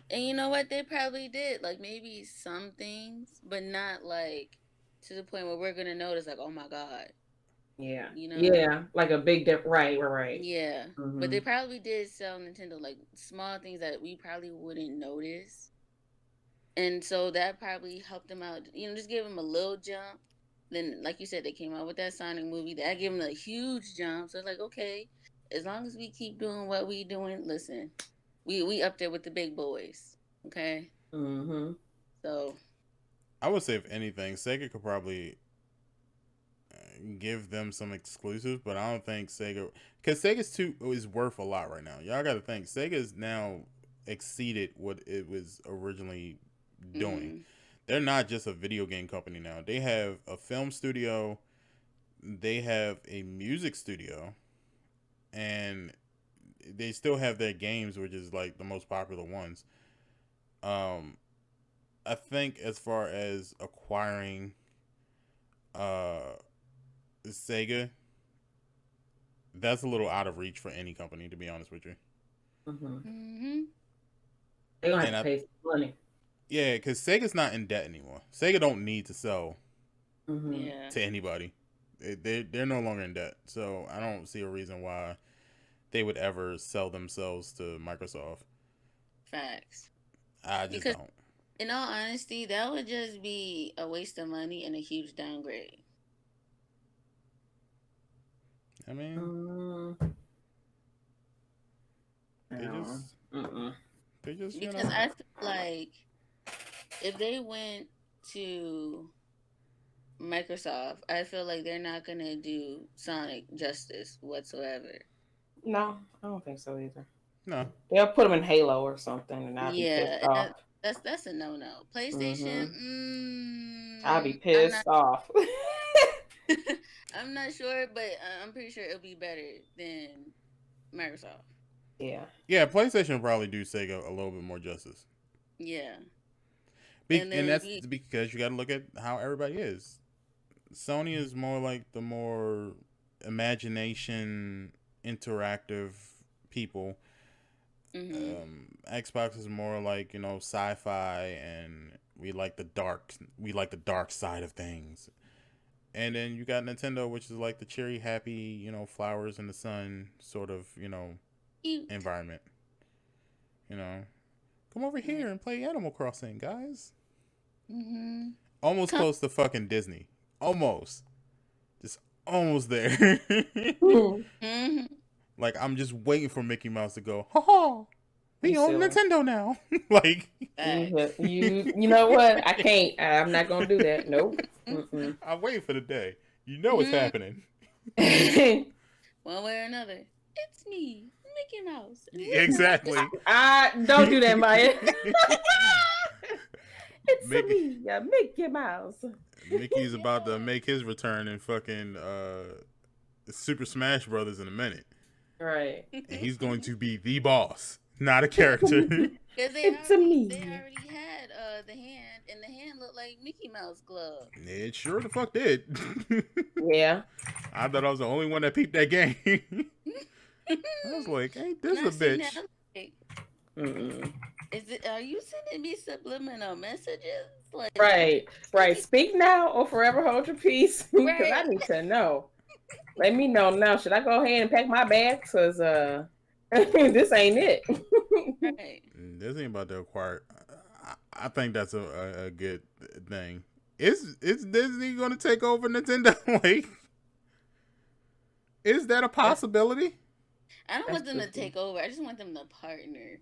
And you know what? They probably did. Like maybe some things, but not like to the point where we're gonna notice like, oh my God. Yeah. You know? Yeah. Like a big dip. Right. Yeah. But Hmm. they probably did sell Nintendo like small things that we probably wouldn't notice. And so that probably helped them out. You know, just give them a little jump. Then, like you said, they came out with that Sonic movie. That gave them a huge jump. So it's like, okay, as long as we keep doing what we doing, listen, we up there with the big boys. Okay. Hmm. So I would say, if anything, Sega could probably give them some exclusives, but I don't think Sega, because Sega's too is worth a lot right now. Y'all got to think Sega's now exceeded what it was originally doing. mm-hmm. They're not just a video game company now. They have a film studio, they have a music studio, and they still have their games, which is like the most popular ones. Um, I think as far as acquiring uh Sega, that's a little out of reach for any company, to be honest with you. Hmm. Mm-hmm. They're gonna have And to pay some money. yeah, because Sega's not in debt anymore. Sega don't need to sell Hmm. Yeah. to anybody. They're no longer in debt, so I don't see a reason why they would ever sell themselves to Microsoft. Facts. I just Because don't. in all honesty, that would just be a waste of money and a huge downgrade. I mean, Mm, they no. just Mm-mm. they just Because I feel like if they went to Microsoft, I feel like they're not gonna do Sonic justice whatsoever. No, I don't think so either. no. They'll put them in Halo or something, and I'll be pissed Yeah, off. that's a no no. PlayStation, Hmm. I'll be I'm not. pissed off. I'm not sure, but I'm pretty sure it'll be better than Microsoft. Yeah. Yeah, PlayStation will probably do Sega a little bit more justice. Yeah, And then that's we. because you got to look at how everybody is. Sony is more like the more imagination interactive people. Mm-hmm. Xbox is more like, sci-fi, and we like the dark side of things. And then you got Nintendo, which is like the cheery, happy, flowers in the sun sort of, Cute. environment. You know, come over Yeah. here and play Animal Crossing, guys. Mm-hmm. Almost Come. close to fucking Disney. Almost. Just almost there. Mm-hmm. Like, I'm just waiting for Mickey Mouse to go, ha ha, You we own silly. Nintendo now. Like, Facts. You know what? I can't. I'm not gonna do that. Nope. Mm-mm. I'm waiting for the day. You know it's Mm, happening. one way or another. It's me, Mickey Mouse. Exactly. I don't do that, Maya. It's Mickey, me, Mickey Mouse. Mickey's about to Yeah. make his return in fucking Super Smash Brothers in a minute. Right. And he's going to be the boss, not a character. Because It's they me. already had the hand, and the hand looked like Mickey Mouse glove. It sure the fuck did. Yeah. I thought I was the only one that peeped that game. I was like, ain't When this I a seen that, bitch? I'm like, Mm-mm. Are you sending me subliminal messages? Like, Right. Speak now or forever hold your peace, because I right, need to know. Let me know now. Should I go ahead and pack my bags? Cause this ain't it. right. This ain't about to acquire. I think that's a good thing. Is Disney going to take over Nintendo? Like, is that a That's possibility? I don't that's want them to goofy. take over. I just want them to partner.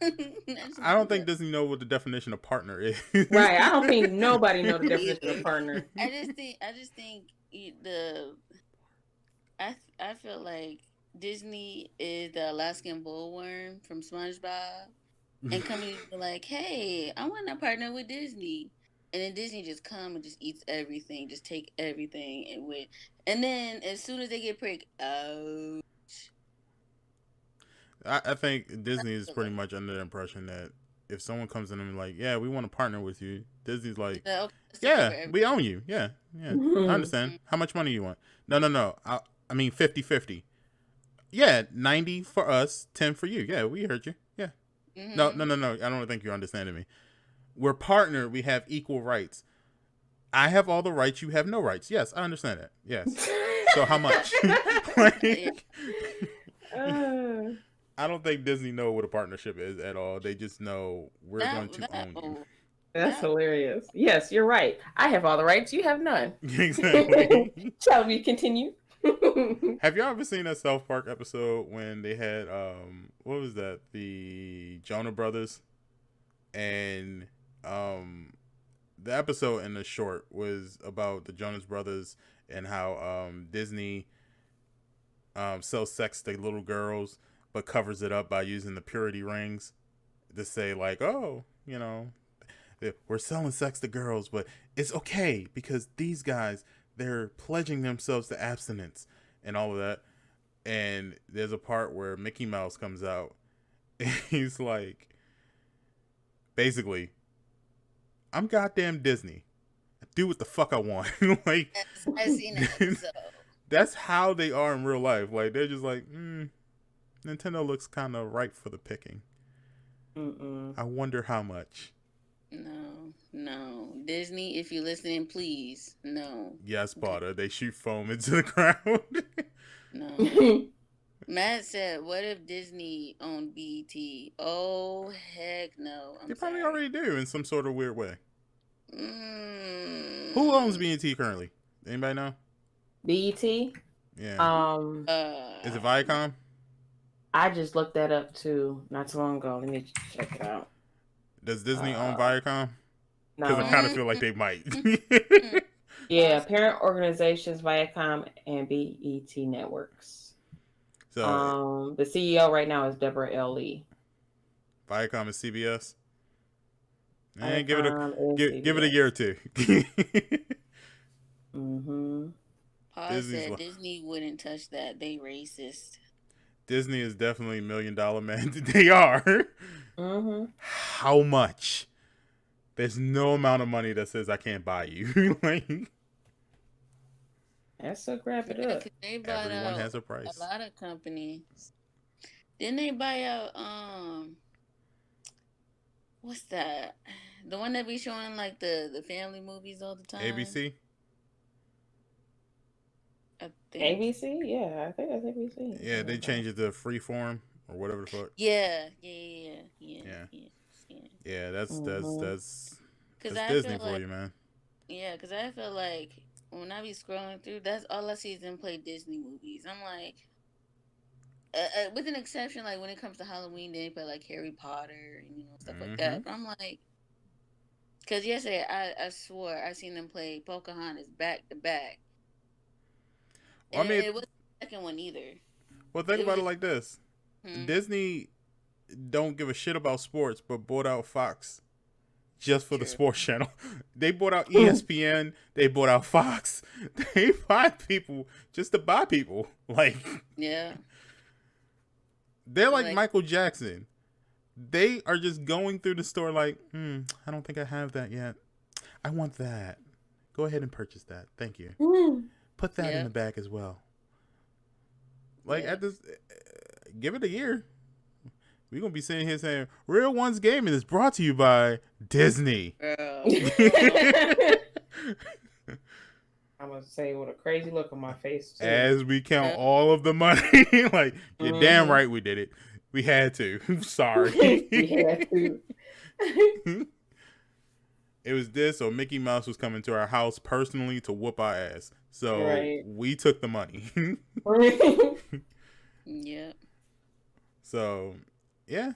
I just I want don't them think to. Disney know what the definition of partner is. Right. I don't think nobody know the Me definition of either. partner. I just think the. I feel like Disney is the Alaskan bullworm from SpongeBob, and companies be like, "Hey, I want to partner with Disney," and then Disney just come and just eats everything, just take everything and win. And then as soon as they get pricked, ouch. I think I Disney is feel pretty like much under the impression that if someone comes in and like, yeah, we want to partner with you, Disney's like, Yeah, okay, that's yeah, different. we own you. Yeah, I understand. How much money you want? No. I mean 50-50. Yeah, 90 for us, 10 for you. Yeah, we heard you. Yeah. No. I don't think you're understanding me. We're partnered. We have equal rights. I have all the rights. You have no rights. Yes, I understand that. Yes. So how much? Like, I don't think Disney know what a partnership is at all. They just know we're going to own you. That's hilarious. Yes, you're right. I have all the rights. You have none. Exactly. Shall we continue? Have y'all ever seen that South Park episode when they had what was that? The Jonah Brothers, and the episode in the short was about the Jonas Brothers and how Disney sells sex to little girls but covers it up by using the purity rings to say like, oh, you know, we're selling sex to girls, but it's okay because these guys, they're pledging themselves to abstinence and all of that. And there's a part where Mickey Mouse comes out and he's like, basically, I'm goddamn Disney. I do what the fuck I want. Like, I've seen that episode. That's how they are in real life. Like, they're just like, Nintendo looks kind of ripe for the picking. I wonder how much. No. Disney, if you're listening, please, no. Yes, Potter. They shoot foam into the ground. No. Matt said, what if Disney owned BET? Oh, heck no. They probably already do in some sort of weird way. Mm. Who owns BET currently? Anybody know? BET? Yeah. Is it Viacom? I just looked that up too not too long ago. Let me check it out. Does Disney own Viacom? No. Because I kind of feel like they might. Yeah, parent organizations, Viacom and BET Networks. So the CEO right now is Deborah L. Lee. Viacom is CBS. And give it a year or two. Paul said Disney wouldn't touch that. They racist. Disney is definitely $1 million man. They are. How much? There's no amount of money that says I can't buy you. Like, that's so grab it up. Everyone has a price. A lot of companies. Didn't they buy out what's that? The one that be showing like the family movies all the time? ABC? I think. ABC? Yeah, I think that's ABC. Yeah, they changed it to Freeform or whatever the fuck. Yeah. Yeah, that's Disney for you, man. Yeah, because I feel like when I be scrolling through, that's all I see is them play Disney movies. I'm like, with an exception, like when it comes to Halloween, they play like Harry Potter and stuff like that. But I'm like, because yesterday I swore I seen them play Pocahontas back to back. Well, I mean, it wasn't the second one either. Well, think about it like this: Disney don't give a shit about sports, but bought out Fox just for the sports channel. They bought out ESPN. They bought out Fox. They buy people just to buy people. Like, yeah, they're like Michael Jackson. They are just going through the store like, I don't think I have that yet. I want that. Go ahead and purchase that. Thank you. Put that in the bag as well. Like, at this, give it a year. We're going to be sitting here saying, Real Ones Gaming is brought to you by Disney. I'm going to say with a crazy look on my face, too. As we count all of the money. Like, you're damn right we did it. We had to. Sorry. We had to. It was this, or Mickey Mouse was coming to our house personally to whoop our ass. So we took the money. Yeah. So, yeah.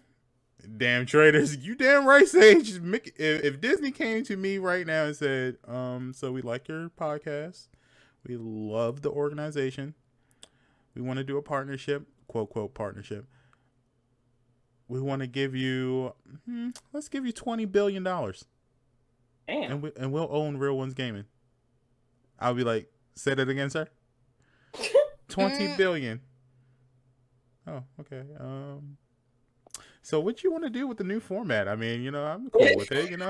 Damn traders. You damn right, Sage. If Disney came to me right now and said, so we like your podcast. We love the organization. We want to do a partnership. Quote, quote, partnership. We want to give you, let's give you $20 billion. Damn. And we'll own Real Ones Gaming. I'll be like, say that again, sir. 20 billion. Oh, okay. So what you want to do with the new format? I mean, I'm cool with it.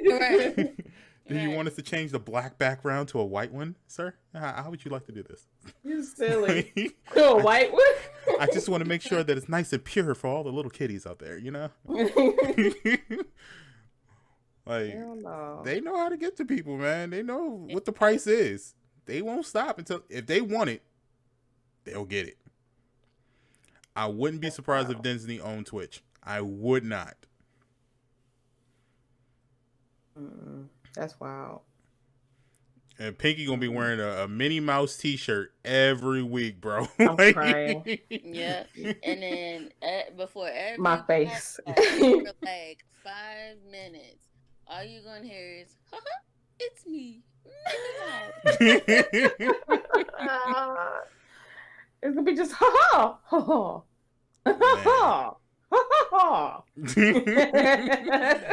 Right. Do you want us to change the black background to a white one, sir? How would you like to do this? You silly. Cool, white one. I just want to make sure that it's nice and pure for all the little kitties out there, Like, no. they know how to get to people, man. They know what the price is. They won't stop until, if they want it, they'll get it. I wouldn't be surprised if Disney owned Twitch. I would not. That's wild. And Pinky gonna be wearing a Minnie Mouse T-shirt every week, bro. I'm crying. Yeah, and then before every My face for like 5 minutes, all you gonna hear is, "Haha, it's me, Minnie Mouse." It's gonna be just ha ha ha ha.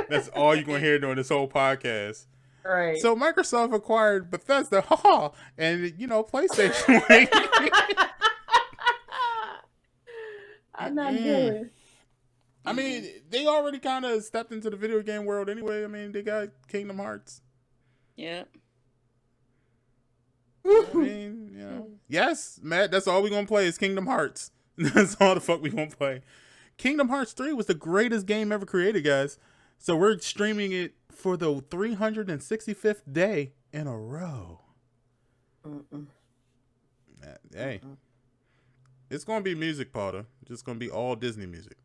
That's all you're gonna hear during this whole podcast. Right. So Microsoft acquired Bethesda, haha, and PlayStation. I'm not doing. I mean, they already kind of stepped into the video game world anyway. I mean, they got Kingdom Hearts. Yep. I mean, yes, Matt. That's all we're gonna play is Kingdom Hearts. That's all the fuck we gonna play. Kingdom Hearts 3 was the greatest game ever created, guys. So we're streaming it for the 365th day in a row. Hey, it's gonna be music, Potter. It's just gonna be all Disney music.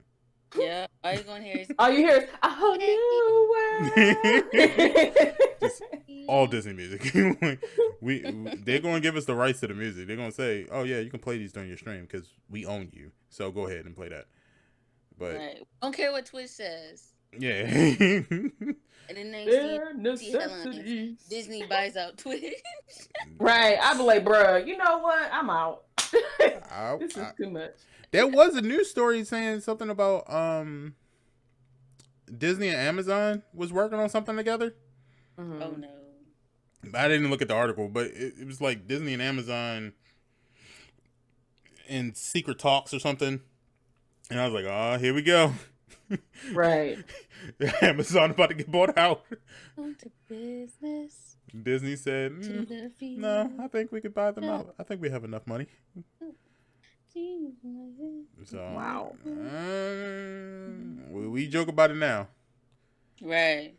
Yeah, all you're gonna hear is all you hear is a whole new world. Just all Disney music. They're gonna give us the rights to the music. They're gonna say, "Oh yeah, you can play these during your stream because we own you. So go ahead and play that." But right. Don't care what Twitch says. Yeah. And then next thing Disney buys out Twitch. Right. I be like, bruh, you know what? I'm out. This is too much. There was a news story saying something about Disney and Amazon was working on something together. Mm-hmm. Oh no. I didn't look at the article, but it was like Disney and Amazon in secret talks or something. And I was like, oh, here we go. Right. Amazon about to get bought out. On to business. Disney said, no, I think we could buy them out. I think we have enough money. So, wow. We joke about it now. Right.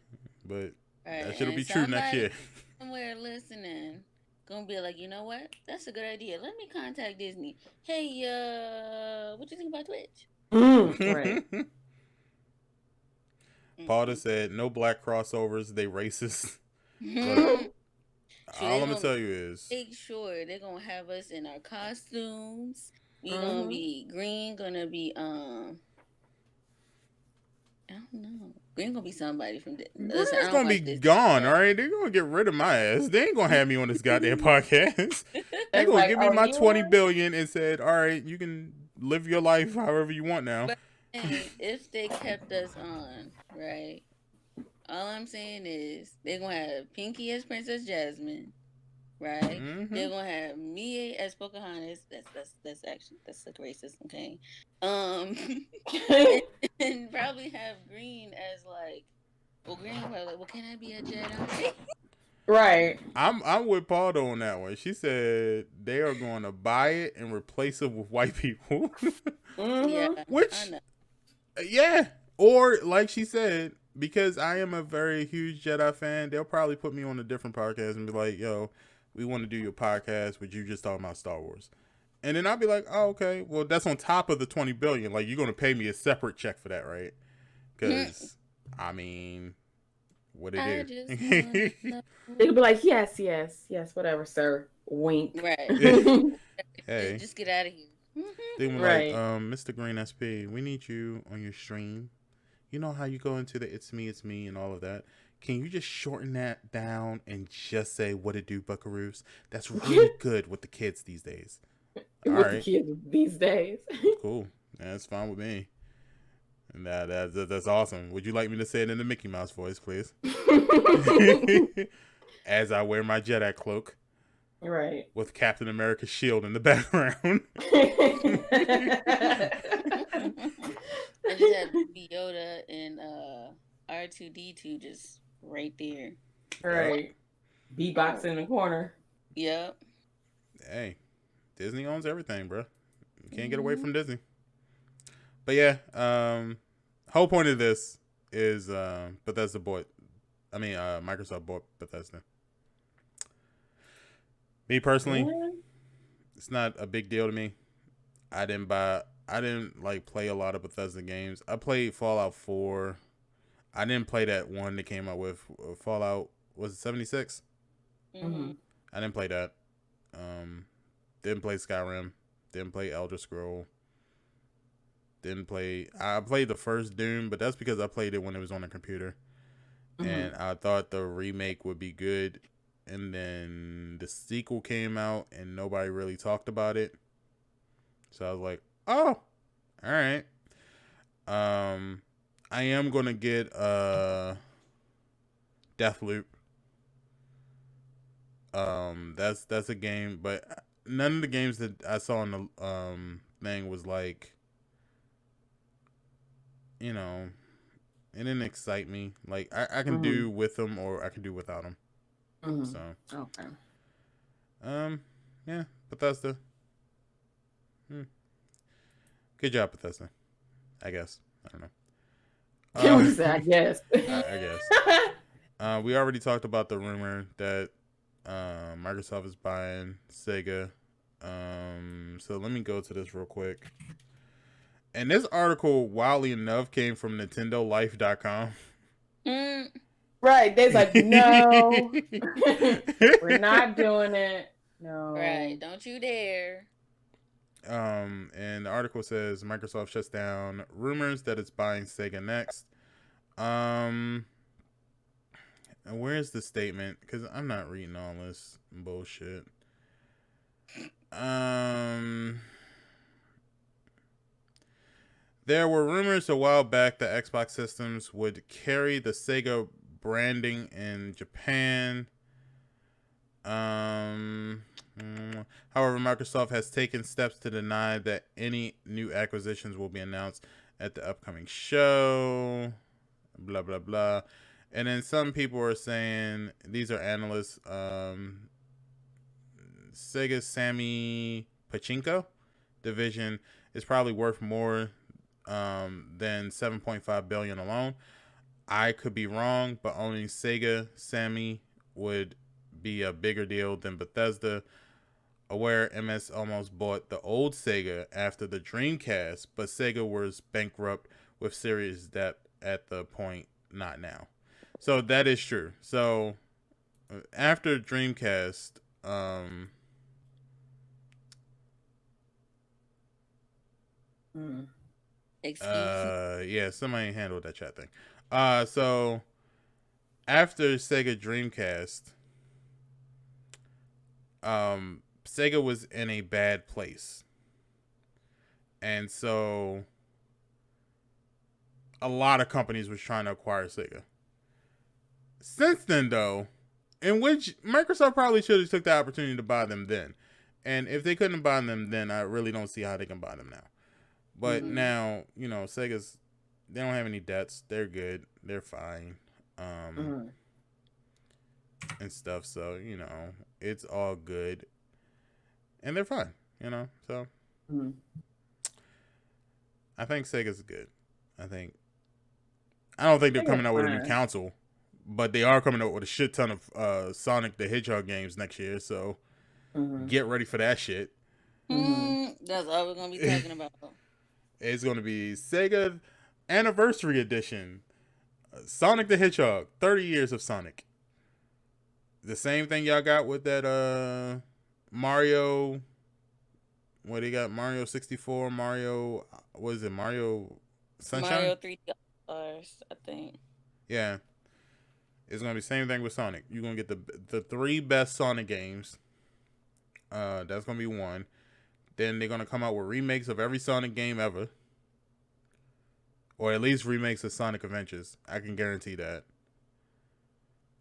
But that shit'll be true next year. Somewhere listening, gonna be like, you know what? That's a good idea. Let me contact Disney. Hey, what you think about Twitch? Right. Potter said, no black crossovers, they racist. But all I'm gonna tell you is, make sure they're gonna have us in our costumes. We gonna be Green, gonna be I don't know. Green gonna be somebody from this. Green's gonna be gone, all right? They're gonna get rid of my ass. They ain't gonna have me on this goddamn podcast. They're gonna give me my $20 billion and said, all right, you can live your life however you want now. But if they kept us on, right? All I'm saying is they're gonna have Pinky as Princess Jasmine, right? Mm-hmm. They're gonna have me as Pocahontas. That's like racist, okay? And probably have Green as like, Green probably like, well, can I be a Jedi? Right. I'm with Paul on that one. She said they are going to buy it and replace it with white people. Yeah. Which, yeah. Or like she said, because I am a very huge Jedi fan, they'll probably put me on a different podcast and be like, yo, we want to do your podcast, but you just talking about Star Wars. And then I'll be like, oh, okay, well, that's on top of the $20 billion. Like, you're going to pay me a separate check for that, right? Because, I mean, what it is. They could be like, yes, whatever, sir. Wink. Right. Hey. Just get out of here. They were like, Mr. Green SP, we need you on your stream. You know how you go into the it's me and all of that? Can you just shorten that down and just say what it do, buckaroos? That's really good with the kids these days. All right. The kids these days. Cool. That's fine with me. And that's awesome. Would you like me to say it in the Mickey Mouse voice, please? As I wear my Jedi cloak. Right. With Captain America's shield in the background. I just had Baby Yoda and R2D2 just right there. Right. B-box in the corner. Yep. Hey, Disney owns everything, bro. You can't get away Mhm. from Disney. But yeah, whole point of this is Bethesda bought. I mean, Microsoft bought Bethesda. Me personally, Yeah. it's not a big deal to me. I didn't like play a lot of Bethesda games. I played Fallout 4. I didn't play that one that came out with Fallout. Was it 76? Mhm. I didn't play that. Um, didn't play Skyrim. Didn't play Elder Scroll. Didn't play. I played the first Doom, but that's because I played it when it was on the computer, and I thought the remake would be good. And then the sequel came out, and nobody really talked about it. So I was like, "Oh, all right." I am gonna get Deathloop. That's a game, but none of the games that I saw in the thing was like, you know, it didn't excite me. Like I can do with them or I can do without them. So Okay. um yeah, Bethesda. Good job, Bethesda. I guess. I don't know. Can we say, I guess? I guess. We already talked about the rumor that Microsoft is buying Sega. So let me go to this real quick. And this article, wildly enough, came from NintendoLife.com. Mm. Right. They's like, no, we're not doing it. No. Right. Don't you dare. And the article says Microsoft shuts down rumors that it's buying Sega next. And where's the statement? Because I'm not reading all this bullshit. There were rumors a while back that Xbox systems would carry the Sega branding in Japan. However, Microsoft has taken steps to deny that any new acquisitions will be announced at the upcoming show. Blah, blah, blah. And then some people are saying, these are analysts, Sega Sammy Pachinko division is probably worth more than 7.5 billion alone. I could be wrong, but owning Sega Sammy would be a bigger deal than Bethesda. Aware MS almost bought the old Sega after the Dreamcast, but Sega was bankrupt with serious debt at the point, not now. So that is true. So after Dreamcast, Excuse me. yeah, somebody handled that chat thing. So after Sega Dreamcast, Sega was in a bad place. And so a lot of companies was trying to acquire Sega. Since then though, in which Microsoft probably should have took the opportunity to buy them then. And if they couldn't buy them then, I really don't see how they can buy them now. But now, you know, Sega's, they don't have any debts. They're good. They're fine. And stuff. So, you know, it's all good. And they're fine, you know. So I think Sega's good. I don't think they're coming out with a new console, but they are coming out with a shit ton of Sonic the Hedgehog games next year. So get ready for that shit. That's all we're gonna be talking about. It's gonna be Sega Anniversary Edition, Sonic the Hedgehog, 30 years of Sonic. The same thing y'all got with that Mario. What they got? Mario 64, Mario. What is it? Mario Sunshine. Mario 3D Stars, I think. Yeah, it's gonna be the same thing with Sonic. You're gonna get the 3 best Sonic games. That's gonna be one. Then they're gonna come out with remakes of every Sonic game ever, or at least remakes of Sonic Adventures. I can guarantee that.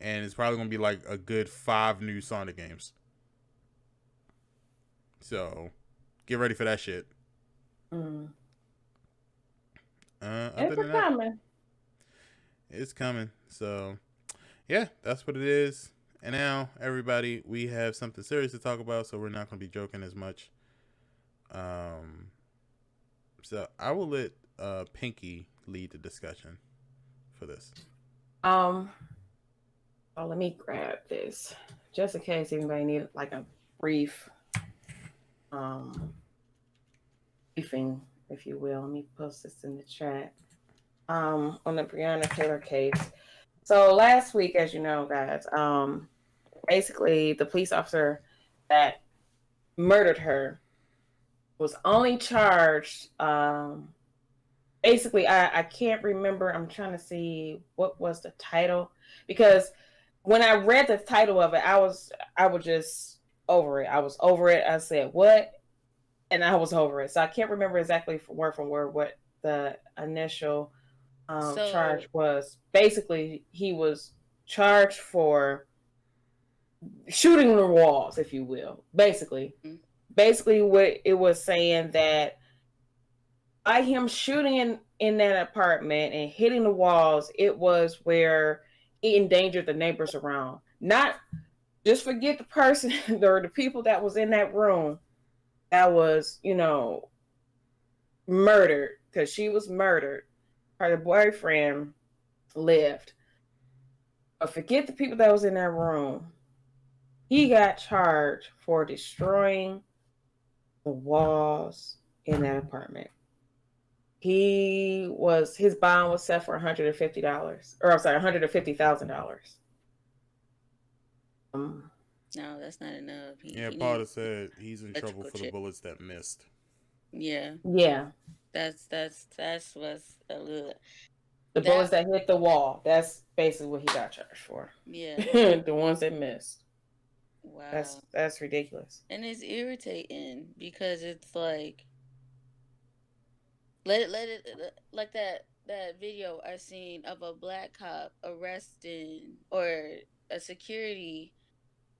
And it's probably gonna be like a good 5 new Sonic games. So get ready for that shit. Other It's than that, coming. it's coming. So yeah, that's what it is. And now, everybody, we have something serious to talk about, so we're not going to be joking as much. Um, so I will let Pinky lead the discussion for this. Oh, let me grab this just in case anybody need like a brief um briefing, if you will. Let me post this in the chat. On the Breonna Taylor case. So last week, as you know, guys, basically the police officer that murdered her was only charged. Basically, I can't remember. I'm trying to see what was the title, because when I read the title of it, I was just over it. I was over it. I said what, and I was over it. So I can't remember exactly word from word what the initial charge was. Basically, he was charged for shooting the walls, if you will. Basically, what it was saying that by him shooting in that apartment and hitting the walls, it was where it endangered the neighbors around. Not just forget the person or the people that was in that room that was, murdered, because she was murdered. Her boyfriend lived. But forget the people that was in that room. He got charged for destroying the walls in that apartment. His bond was set for $150, or I'm sorry, $150,000. No, that's not enough. Yeah, He Potter needs said he's in trouble electrical for the chip. bullets that missed. Yeah, Yeah, that's what's a little. the bullets That that hit the wall. That's basically what he got charged for. yeah. The ones that missed. Wow. That's ridiculous. And it's irritating because it's like let it like that video I seen of a black cop arresting, or a security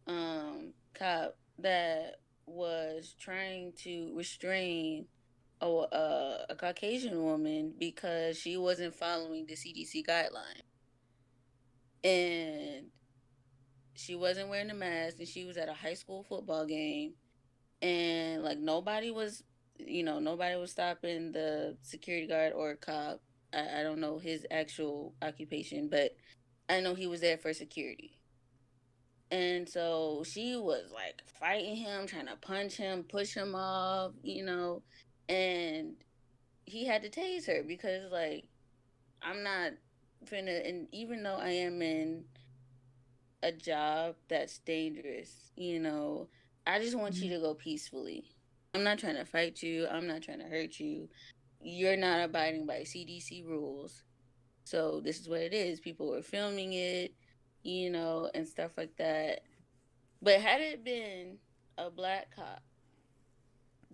cop that was trying to restrain a Caucasian woman because she wasn't following the CDC guideline, and she wasn't wearing a mask, and she was at a high school football game, and like nobody was stopping the security guard or cop. I don't know his actual occupation, but I know he was there for security. And so she was like fighting him, trying to punch him, push him off, and he had to tase her because, like, I'm not finna, and even though I am in a job that's dangerous, I just want you to go peacefully. I'm not trying to fight you, I'm not trying to hurt you. You're not abiding by CDC rules. So this is what it is. People were filming it, and stuff like that. But had it been a black cop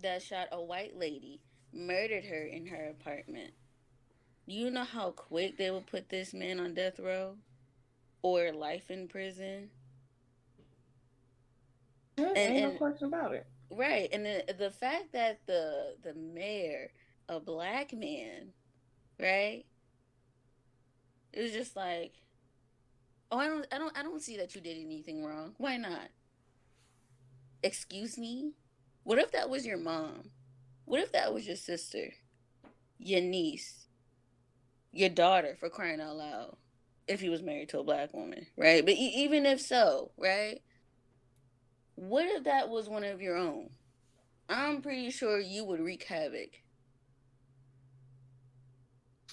that shot a white lady, murdered her in her apartment, you know how quick they would put this man on death row or life in prison? Yeah, And ain't no and question about it. right, and the fact that the mayor, a black man, right? It was just like, oh, I don't see that you did anything wrong. Why not? Excuse me? What if that was your mom? What if that was your sister? Your niece? Your daughter, for crying out loud, if he was married to a black woman, right? But even if so, right? What if that was one of your own? I'm pretty sure you would wreak havoc.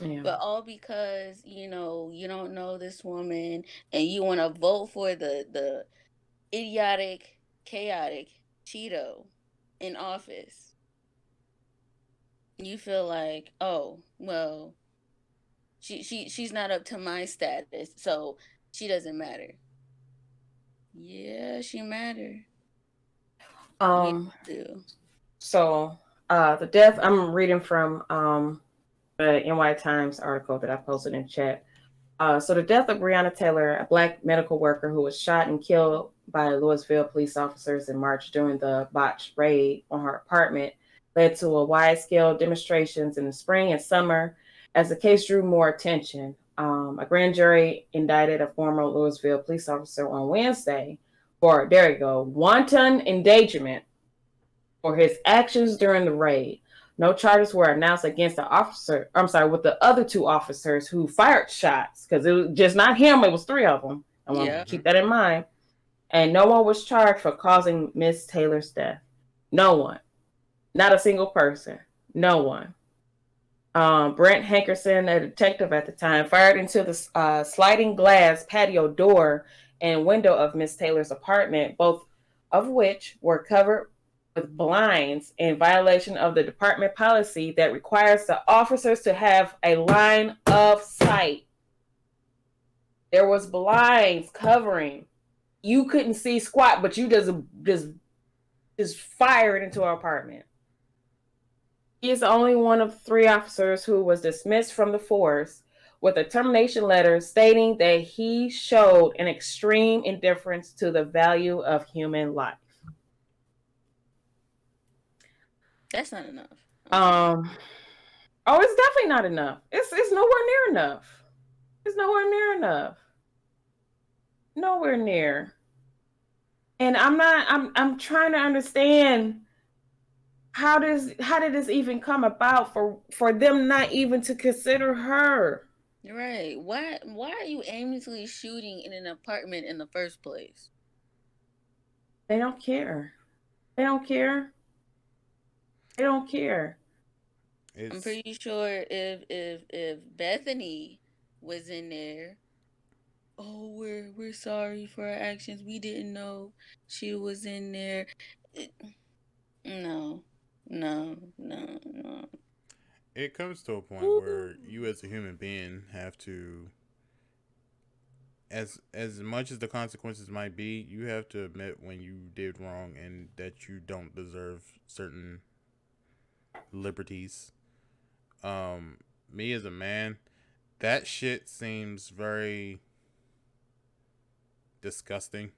Yeah. But all because, you don't know this woman, and you want to vote for the idiotic, chaotic Cheeto in office. You feel like, oh, well, she's not up to my status, so she doesn't matter. Yeah, she matter. Yeah, Um. do. So, the death. I'm reading from the NY Times article that I posted in chat. So the death of Breonna Taylor, a black medical worker who was shot and killed by Louisville police officers in March during the botched raid on her apartment, led to a wide-scale demonstrations in the spring and summer As the case drew more attention, a grand jury indicted a former Louisville police officer on Wednesday for, there you go, wanton endangerment for his actions during the raid. No charges were announced against the officer, with the other two officers who fired shots, because it was just not him, it was three of them. I want to keep that in mind. And no one was charged for causing Miss Taylor's death. No one. Not a single person. No one. Brent Hankerson, a detective at the time, fired into the sliding glass patio door and window of Miss Taylor's apartment, both of which were covered with blinds in violation of the department policy that requires the officers to have a line of sight. There was blinds covering. You couldn't see squat, but you just fired into our apartment. He is only one of three officers who was dismissed from the force with a termination letter stating that he showed an extreme indifference to the value of human life. That's not enough. Oh, it's definitely not enough. It's nowhere near enough. It's nowhere near enough. Nowhere near. And I'm trying to understand how did this even come about for them not even to consider her? Right. Why are you aimlessly shooting in an apartment in the first place? They don't care. They don't care. They don't care. I'm pretty sure if Bethany was in there, oh, we're sorry for our actions. We didn't know she was in there. No. It comes to a point where you as a human being have to, as much as the consequences might be, you have to admit when you did wrong and that you don't deserve certain liberties. Me as a man, that shit seems very disgusting.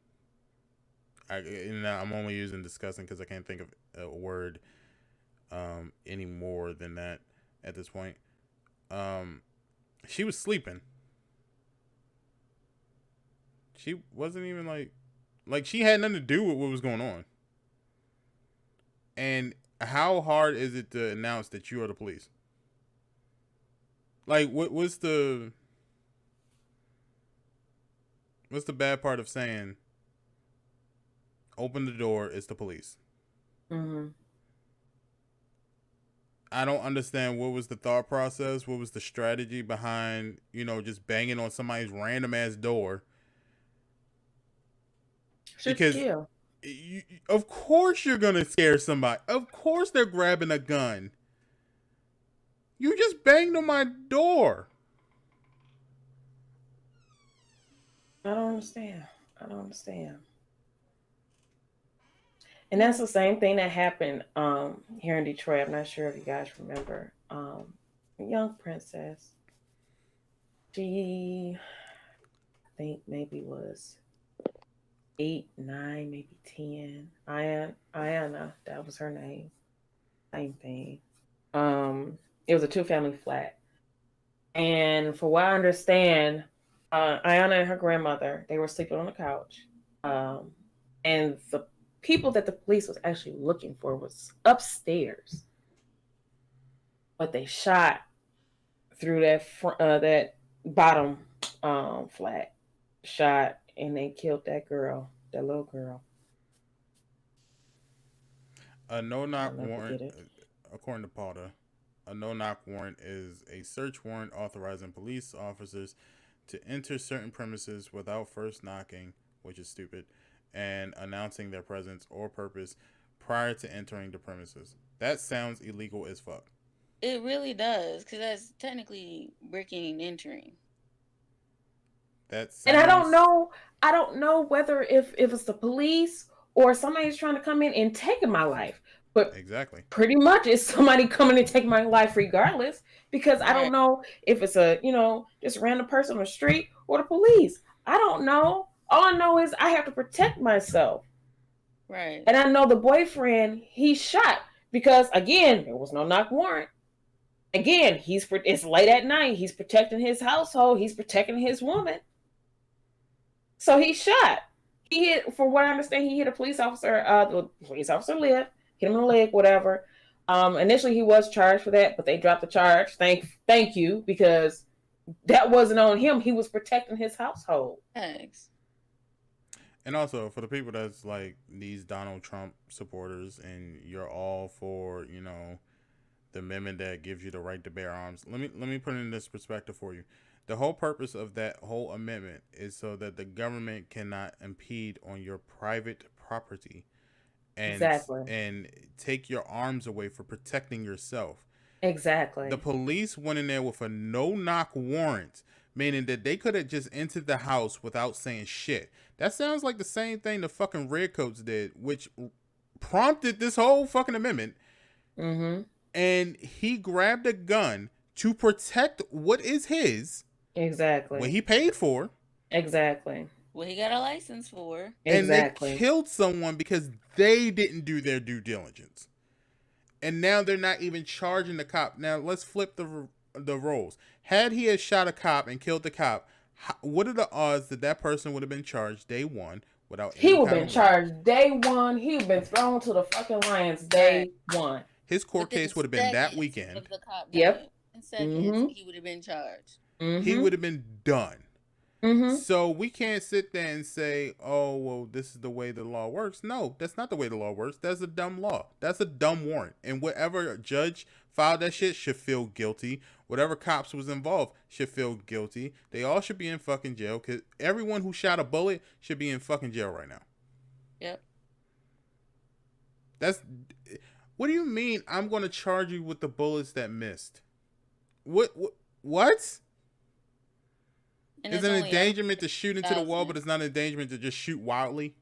I'm only using disgusting because I can't think of a word any more than that at this point. She was sleeping. She wasn't even like she had nothing to do with what was going on. And how hard is it to announce that you are the police? Like, what's the bad part of saying, open the door, it's the police? Mm-hmm. I don't understand what was the thought process, what was the strategy behind, just banging on somebody's random ass door. Because of course you're gonna scare somebody. Of course they're grabbing a gun. You just banged on my door. I don't understand. And that's the same thing that happened here in Detroit. I'm not sure if you guys remember. A young princess. She, I think maybe was 8, 9, maybe 10. Ayana, that was her name. Same thing. It was a 2-family flat. And for what I understand, Ayana and her grandmother, they were sleeping on the couch. And the people that the police was actually looking for was upstairs. But they shot through that bottom flat. Shot, and they killed that little girl. A no-knock warrant, according to Potter, a no-knock warrant is a search warrant authorizing police officers to enter certain premises without first knocking, which is stupid, and announcing their presence or purpose prior to entering the premises. That sounds illegal as fuck. It really does, because that's technically breaking and entering. And I don't know whether if it's the police or somebody's trying to come in and take my life. But exactly, pretty much it's somebody coming to take my life regardless, because I don't know if it's a just random person on the street or the police. I don't know. All I know is I have to protect myself. Right. And I know the boyfriend, he shot because, again, there was no knock warrant. Again, it's late at night. He's protecting his household. He's protecting his woman. So he shot. He hit, for what I understand, he hit a police officer. The police officer lived, hit him in the leg, whatever. Initially, he was charged for that, but they dropped the charge. Thank you, because that wasn't on him. He was protecting his household. Thanks. And also for the people that's like these Donald Trump supporters, and you're all for the amendment that gives you the right to bear arms. Let me put it in this perspective for you. The whole purpose of that whole amendment is so that the government cannot impede on your private property and take your arms away for protecting yourself. Exactly. The police went in there with a no-knock warrant, meaning that they could have just entered the house without saying shit. That sounds like the same thing the fucking Redcoats did, which prompted this whole fucking amendment. Mm-hmm. And he grabbed a gun to protect what is his. Exactly. What he paid for. Exactly. What he got a license for. Exactly. And they killed someone because they didn't do their due diligence. And now they're not even charging the cop. Now let's flip the roles. Had he had shot a cop and killed the cop, what are the odds that that person would have been charged day one without any He would have been charged day one. He would have been thrown to the fucking lions day one. His court case would have been that weekend. The cop yep. In seconds, he would have been charged. Mm-hmm. He would have been done. Mm-hmm. So we can't sit there and say, oh, well, this is the way the law works. No, that's not the way the law works. That's a dumb law. That's a dumb warrant. And whatever judge filed that shit should feel guilty. Whatever cops was involved should feel guilty. They all should be in fucking jail, because everyone who shot a bullet should be in fucking jail right now. Yep. What do you mean I'm going to charge you with the bullets that missed? What? It's an endangerment to shoot into the wall, but it's not an endangerment to just shoot wildly.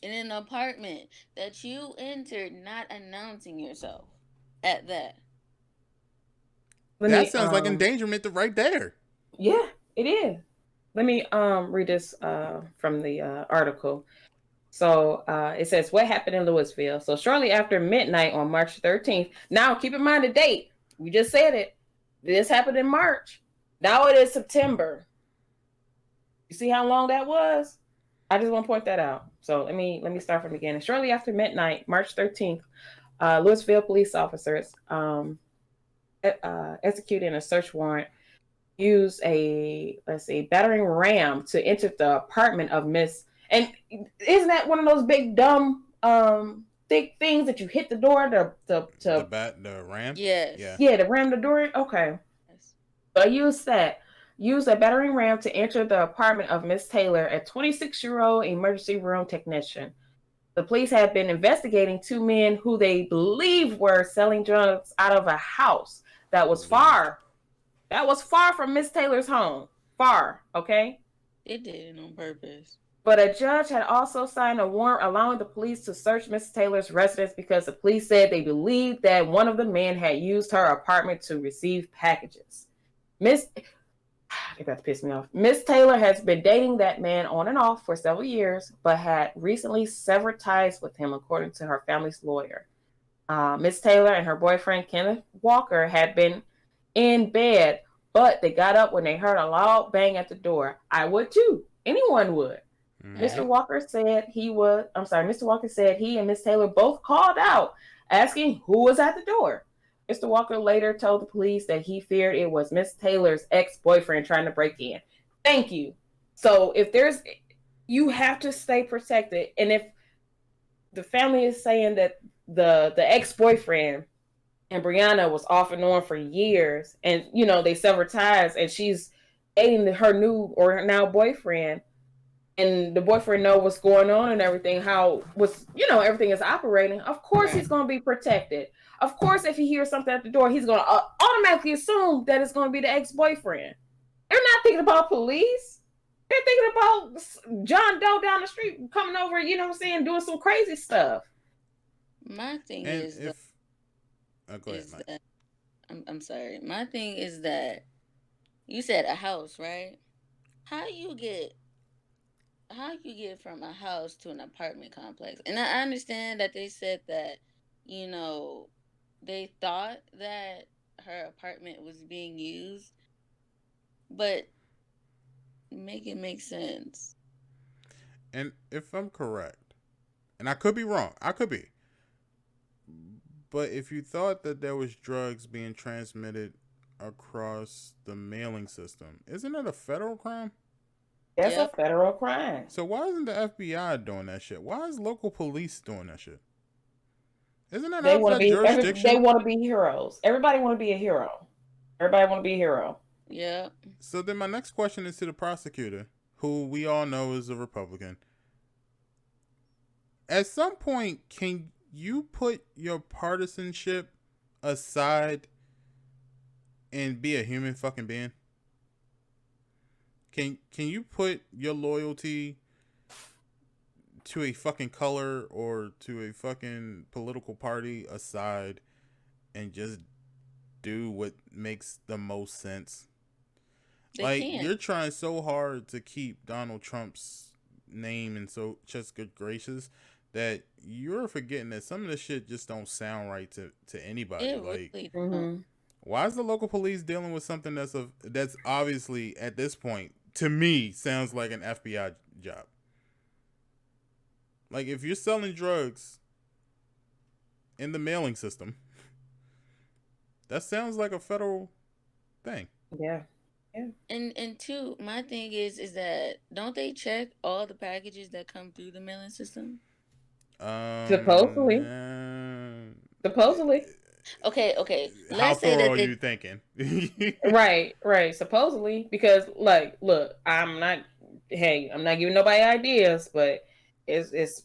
In an apartment that you entered, not announcing yourself at that. That sounds like endangerment right there. Yeah, it is. Let me read this from the article. So it says, what happened in Louisville? So shortly after midnight on March 13th. Now, keep in mind the date. We just said it. This happened in March. Now it is September. You see how long that was? I just want to point that out. So let me start from the beginning. Shortly after midnight, March 13th, Louisville police officers executing a search warrant used a battering ram to enter the apartment of Miss. And isn't that one of those big dumb thick things that you hit the door the ram? Yes. Yeah, to ram the door. Okay. So I used a battering ram to enter the apartment of Miss Taylor, a 26-year-old emergency room technician. The police had been investigating two men who they believe were selling drugs out of a house that was far from Miss Taylor's home. Far, okay? They did it on purpose. But a judge had also signed a warrant allowing the police to search Miss Taylor's residence because the police said they believed that one of the men had used her apartment to receive packages. They about to piss me off. Miss Taylor has been dating that man on and off for several years, but had recently severed ties with him, according to her family's lawyer. Miss Taylor and her boyfriend, Kenneth Walker, had been in bed, but they got up when they heard a loud bang at the door. I would too. Anyone would. Mm-hmm. Mr. Walker said he and Miss Taylor both called out, asking who was at the door. Mr. Walker later told the police that he feared it was Miss Taylor's ex-boyfriend trying to break in. Thank you. So you have to stay protected. And if the family is saying that the ex-boyfriend and Brianna was off and on for years, and they severed ties, and she's dating her new or now boyfriend, and the boyfriend know what's going on and everything, everything is operating, of course he's going to be protected. Of course, if he hears something at the door, he's going to automatically assume that it's going to be the ex-boyfriend. They're not thinking about police. They're thinking about John Doe down the street coming over, doing some crazy stuff. My thing is go ahead, I'm sorry. My thing is that you said a house, right? How you get from a house to an apartment complex? And I understand that they said that, they thought that her apartment was being used, but make it make sense. And if I'm correct, and I could be wrong, I could be, but if you thought that there was drugs being transmitted across the mailing system, isn't it a federal crime? That's a Yep. federal crime. So why isn't the FBI doing that shit? Why is local police doing that shit? Isn't that They out of want to that be they jurisdiction? want to be heroes. Everybody want to be a hero. Everybody want to be a hero. Yep. So then my next question is to the prosecutor, who we all know is a Republican. At some point, can you put your partisanship aside and be a human fucking being? Can you put your loyalty to a fucking color or to a fucking political party aside and just do what makes the most sense? They Like, can't. you're trying so hard to keep Donald Trump's name in so just good graces that you're forgetting that some of this shit just don't sound right to anybody. It Like, really don't. Mm-hmm. why is the local police dealing with something that's obviously at this point to me sounds like an FBI job? Like, if you're selling drugs in the mailing system, that sounds like a federal thing. Yeah. Yeah. And two, my thing is that don't they check all the packages that come through the mailing system? Supposedly. Um, Supposedly. Okay. how Let's say thorough that are they you thinking? Right. Supposedly, because like, look, I'm not giving nobody ideas, but it's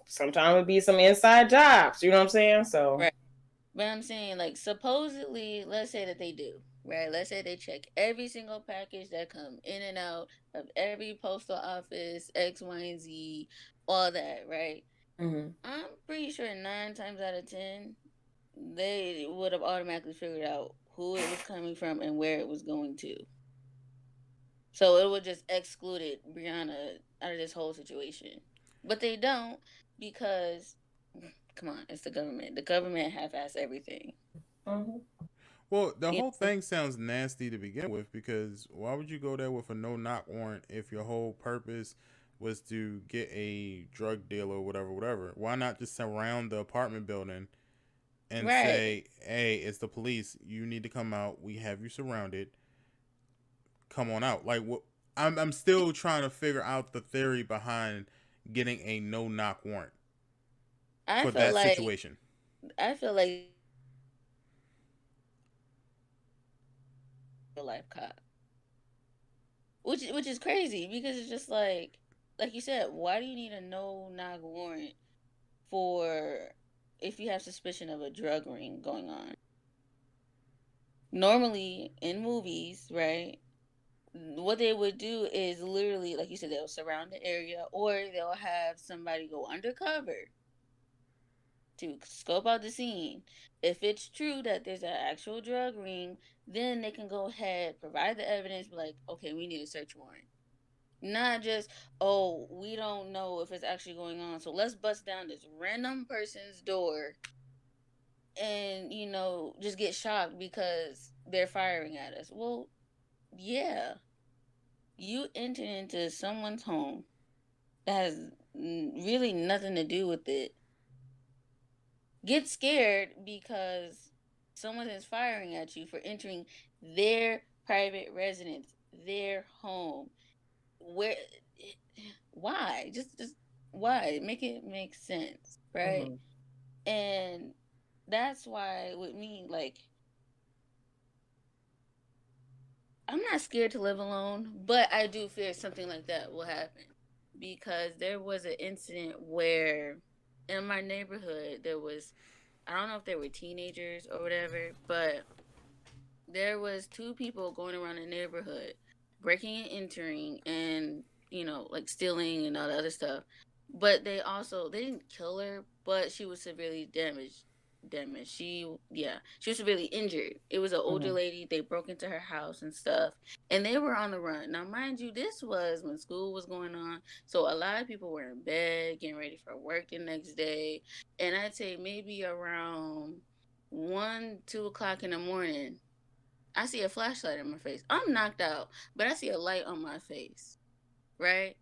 sometimes it be some inside jobs. You know what I'm saying? So. right. But I'm saying, like, supposedly, let's say that they do, right? Let's say they check every single package that come in and out of every postal office, X, Y, and Z, all that, right? Mm-hmm. I'm pretty sure 9 times out of 10, they would have automatically figured out who it was coming from and where it was going to. So it would just excluded Brianna out of this whole situation. But they don't because, come on, it's the government. The government half-ass everything. Mm-hmm. Well, the You whole know? thing sounds nasty to begin with because why would you go there with a no knock warrant if your whole purpose was to get a drug dealer or whatever? Why not just surround the apartment building and Right. say, "Hey, it's the police. You need to come out. We have you surrounded. Come on out." Like, what? I'm still trying to figure out the theory behind getting a no knock warrant I for feel that like situation. I feel like real life cop, which is crazy because it's just like you said, why do you need a no knock warrant for if you have suspicion of a drug ring going on? Normally in movies, right? What they would do is literally, like you said, they'll surround the area or they'll have somebody go undercover to scope out the scene. If it's true that there's an actual drug ring, then they can go ahead, provide the evidence, be like, okay, we need a search warrant. Not just, oh, we don't know if it's actually going on. So let's bust down this random person's door and, just get shocked because they're firing at us. Well, yeah, you entered into someone's home that has really nothing to do with it. Get scared because someone is firing at you for entering their private residence, their home. Where why? Just why? Make it make sense, right? Mm-hmm. And that's why with me, like, I'm not scared to live alone, but I do fear something like that will happen. Because there was an incident where in my neighborhood there was, I don't know if they were teenagers or whatever, but there was two people going around the neighborhood, breaking and entering, and like stealing and all the other stuff. But they didn't kill her, but she was severely damaged. She was severely injured. It was an older Mm-hmm. lady. They broke into her house and stuff, and they were on the run. Now, mind you, this was when school was going on, so a lot of people were in bed, getting ready for work the next day, and I'd say maybe around 1, 2 o'clock in the morning. I see a flashlight in my face. I'm knocked out, but I see a light on my face, right?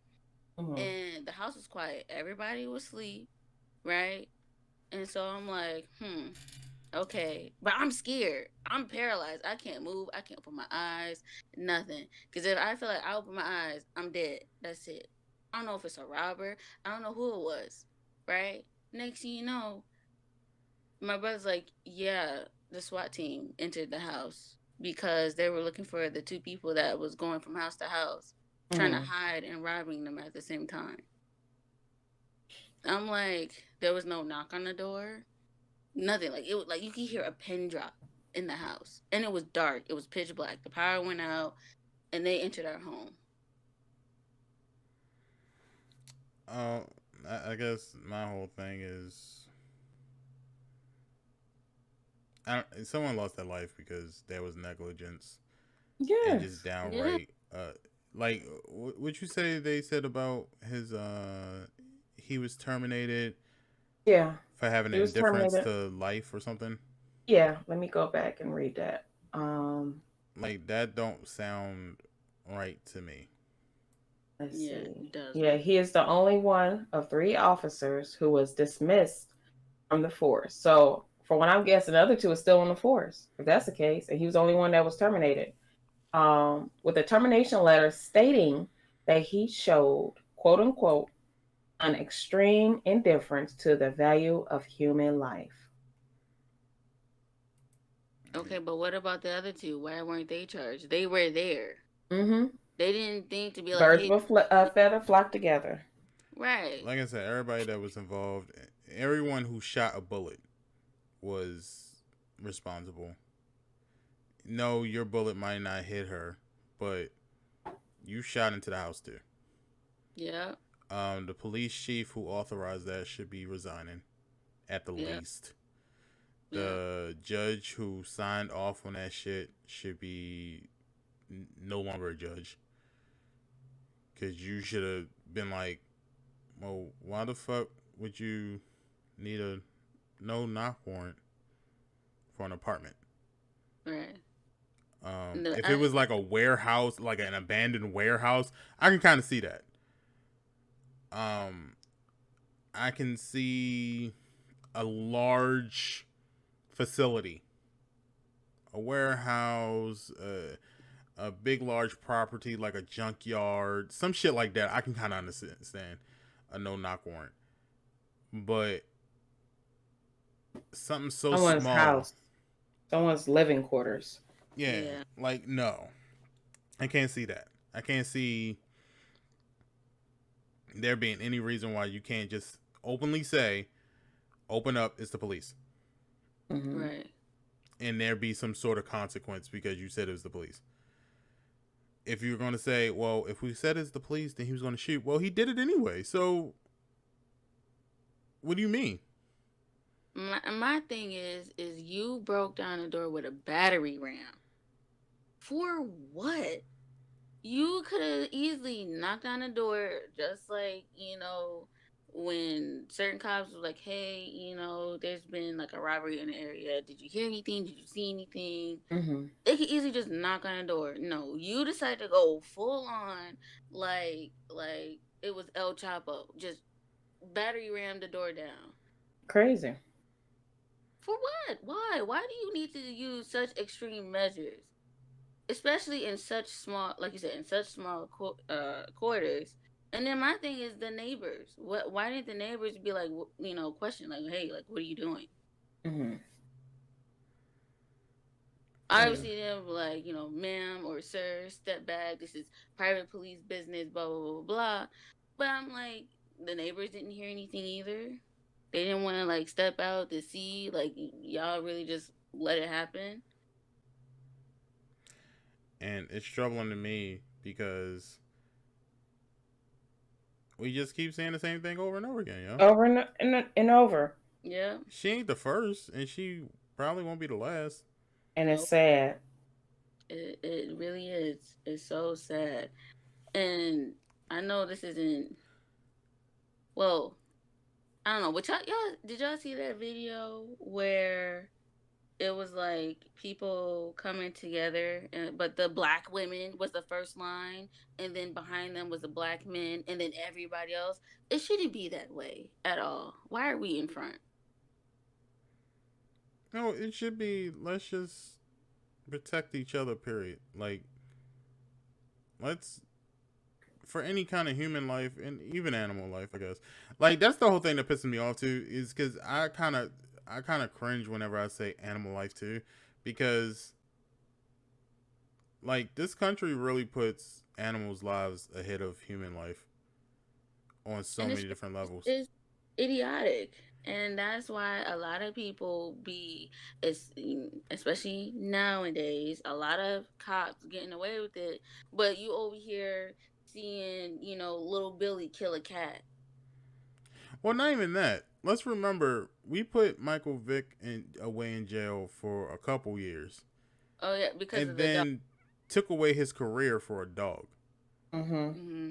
Mm-hmm. And the house was quiet. Everybody was asleep, right? And so I'm like, okay. But I'm scared. I'm paralyzed. I can't move. I can't open my eyes. Nothing. Because if I feel like I open my eyes, I'm dead. That's it. I don't know if it's a robber. I don't know who it was, right? Next thing you know, my brother's like, yeah, the SWAT team entered the house because they were looking for the two people that was going from house to house, trying to Mm-hmm. hide and robbing them at the same time. I'm like, there was no knock on the door, nothing. Like it was like you could hear a pin drop in the house, and it was dark. It was pitch black. The power went out, and they entered our home. Uh, I guess my whole thing is, someone lost their life because there was negligence and just Yes. Yeah, downright, like what you say they said about his, he was terminated Yeah. for having He was indifference terminated. to life or something. Yeah. Let me go back and read that. Like that don't sound right to me. Let's yeah, see. it Yeah, doesn't. he is the only one of three officers who was dismissed from the force. So, for what I'm guessing, the other two are still in the force. If that's the case, and he was the only one that was terminated, with a termination letter stating that he showed, quote unquote, an extreme indifference to the value of human life. Okay, but what about the other two? Why weren't they charged? They were there. Mm-hmm. They didn't think to be like, Birds hey, of a feather flock together. right? Like I said, everybody that was involved, everyone who shot a bullet was responsible. No, your bullet might not hit her, but you shot into the house too. Yeah, The police chief who authorized that should be resigning at the yeah, least. yeah. The judge who signed off on that shit should be no longer a judge, because you should have been like, well, why the fuck would you need a no knock warrant for an apartment? Right. No, If it was like a warehouse, like an abandoned warehouse, I can kind of see that. Um, I can see a large facility, a warehouse, a big large property like a junkyard, some shit like that. I can kind of understand a no knock warrant, but something so Someone's small, house, someone's living quarters. yeah, yeah. like no, I can't see that. I can't see there being any reason why you can't just openly say, open up, it's the police, Mm-hmm. Right. and there be some sort of consequence because you said it was the police. If you're going to say, well, if we said it's the police, then he was going to shoot. Well, he did it anyway. So, what do you mean? My thing is you broke down the door with a battery ram. For what? You could have easily knocked on the door, just like, when certain cops were like, hey, there's been like a robbery in the area. Did you hear anything? Did you see anything? Mm-hmm. They could easily just knock on the door. No, you decided to go full on, like it was El Chapo. Just battery ram the door down. Crazy. For what? Why? Why do you need to use such extreme measures? Especially in such small, like you said, in such small quarters. And then my thing is the neighbors. What? Why didn't the neighbors be like, question, like, hey, like, what are you doing? Mm-hmm. Yeah. Obviously, they'll be like, ma'am or sir, step back. This is private police business. Blah blah blah blah. But I'm like, the neighbors didn't hear anything either. They didn't want to like step out to see. Like, y'all really just let it happen. And it's troubling to me because we just keep saying the same thing over and over again, yo. Over and over. Yeah. She ain't the first, and she probably won't be the last. And it's Nope. sad. It really is. It's so sad. And I know this isn't, well, I don't know. But y'all did y'all see that video where it was like people coming together, but the black women was the first line, and then behind them was the black men, and then everybody else. It shouldn't be that way at all. Why are we in front? No, it should be. Let's just protect each other. Period. Like, let's for any kind of human life and even animal life, I guess. Like that's the whole thing that pisses me off too, is because I kind of cringe whenever I say animal life too, because like this country really puts animals' lives ahead of human life on so And many different levels. it's idiotic, and that's why a lot of people especially nowadays, a lot of cops getting away with it, but you over here seeing little Billy kill a cat. Well, not even that. Let's remember we put Michael Vick away in jail for a couple years, Oh yeah, because and of the dog. then took away his career for a dog. Mm-hmm. Hmm.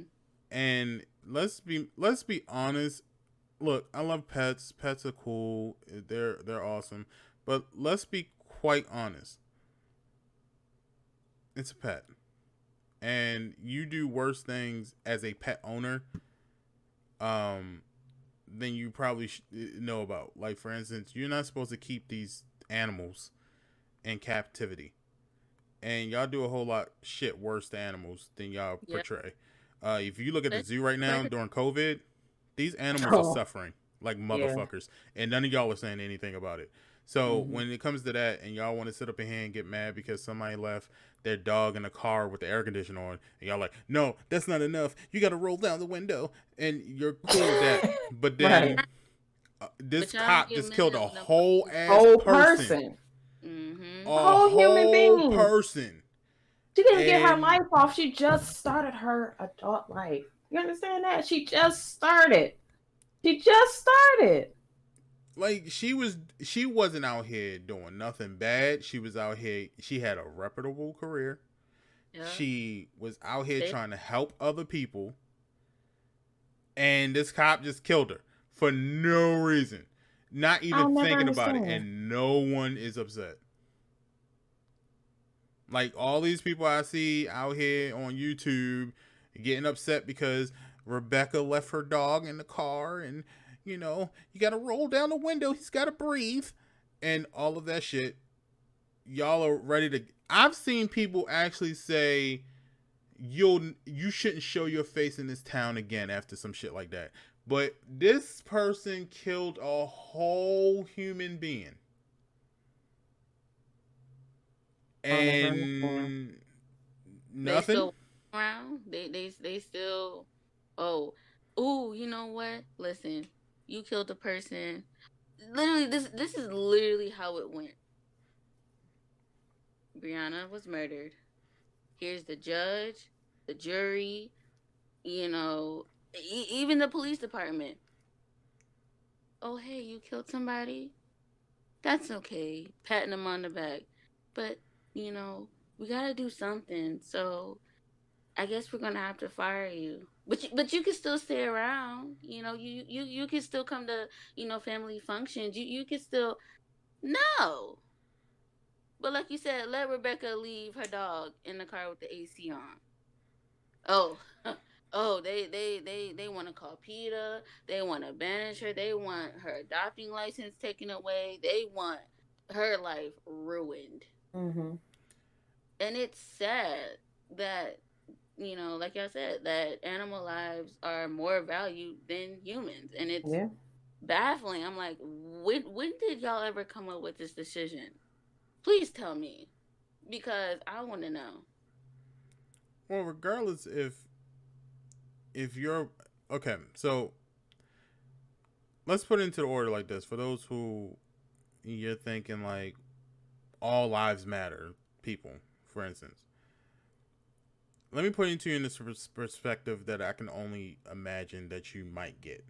And let's be honest. Look, I love pets. Pets are cool. They're awesome. But let's be quite honest. It's a pet, and you do worse things as a pet owner, um, than you probably know about. Like for instance, you're not supposed to keep these animals in captivity, and y'all do a whole lot shit worse to animals than y'all Yeah. portray. If you look at the Let's zoo right now like during COVID, these animals are Oh, suffering like yeah. motherfuckers, and none of y'all are saying anything about it. So Mm-hmm. when it comes to that, and y'all want to sit up in here and get mad because somebody left their dog in a car with the air conditioner on, and y'all like, no, that's not enough. You got to roll down the window, and you're cool with that. But Right. then this but y'all don't cop get just mad killed a when whole ass Whole person, person. Mm-hmm. A a whole human whole being. person, She didn't get her and life off. She just started her adult life. You understand that? She just started. She just started. like she wasn't out here doing nothing bad. She was out here. She had a reputable career. Yeah. She was out here They trying to help other people, and this cop just killed her for no reason, not even I'll never thinking about it, understand. and no one is upset. Like all these people I see out here on YouTube getting upset because Rebecca left her dog in the car, and you got to roll down the window. He's got to breathe, and all of that shit. Y'all are ready to. I've seen people actually say you shouldn't show your face in this town again after some shit like that. But this person killed a whole human being, I'll never understand. and they nothing. still around. They still. Oh, ooh. You know what? Listen, you killed a person. Literally, this is literally how it went. Brianna was murdered. Here's the judge, the jury. Even the police department. Oh, hey, you killed somebody. That's okay. Patting them on the back, but you know we gotta do something. So I guess we're gonna have to fire you. But you can still stay around. You can still come to family functions. You can still no. But like you said, let Rebecca leave her dog in the car with the AC on. Oh, oh, they want to call PETA. They want to banish her. They want her adopting license taken away. They want her life ruined. Mm-hmm. And it's sad that like I said, that animal lives are more valued than humans, and it's Yeah. baffling. I'm like, when did y'all ever come up with this decision? Please tell me, because I want to know. Well, regardless if you're okay, so let's put it into the order like this. For those who you're thinking like all lives matter, people, for instance. Let me put it into you in this perspective that I can only imagine that you might get.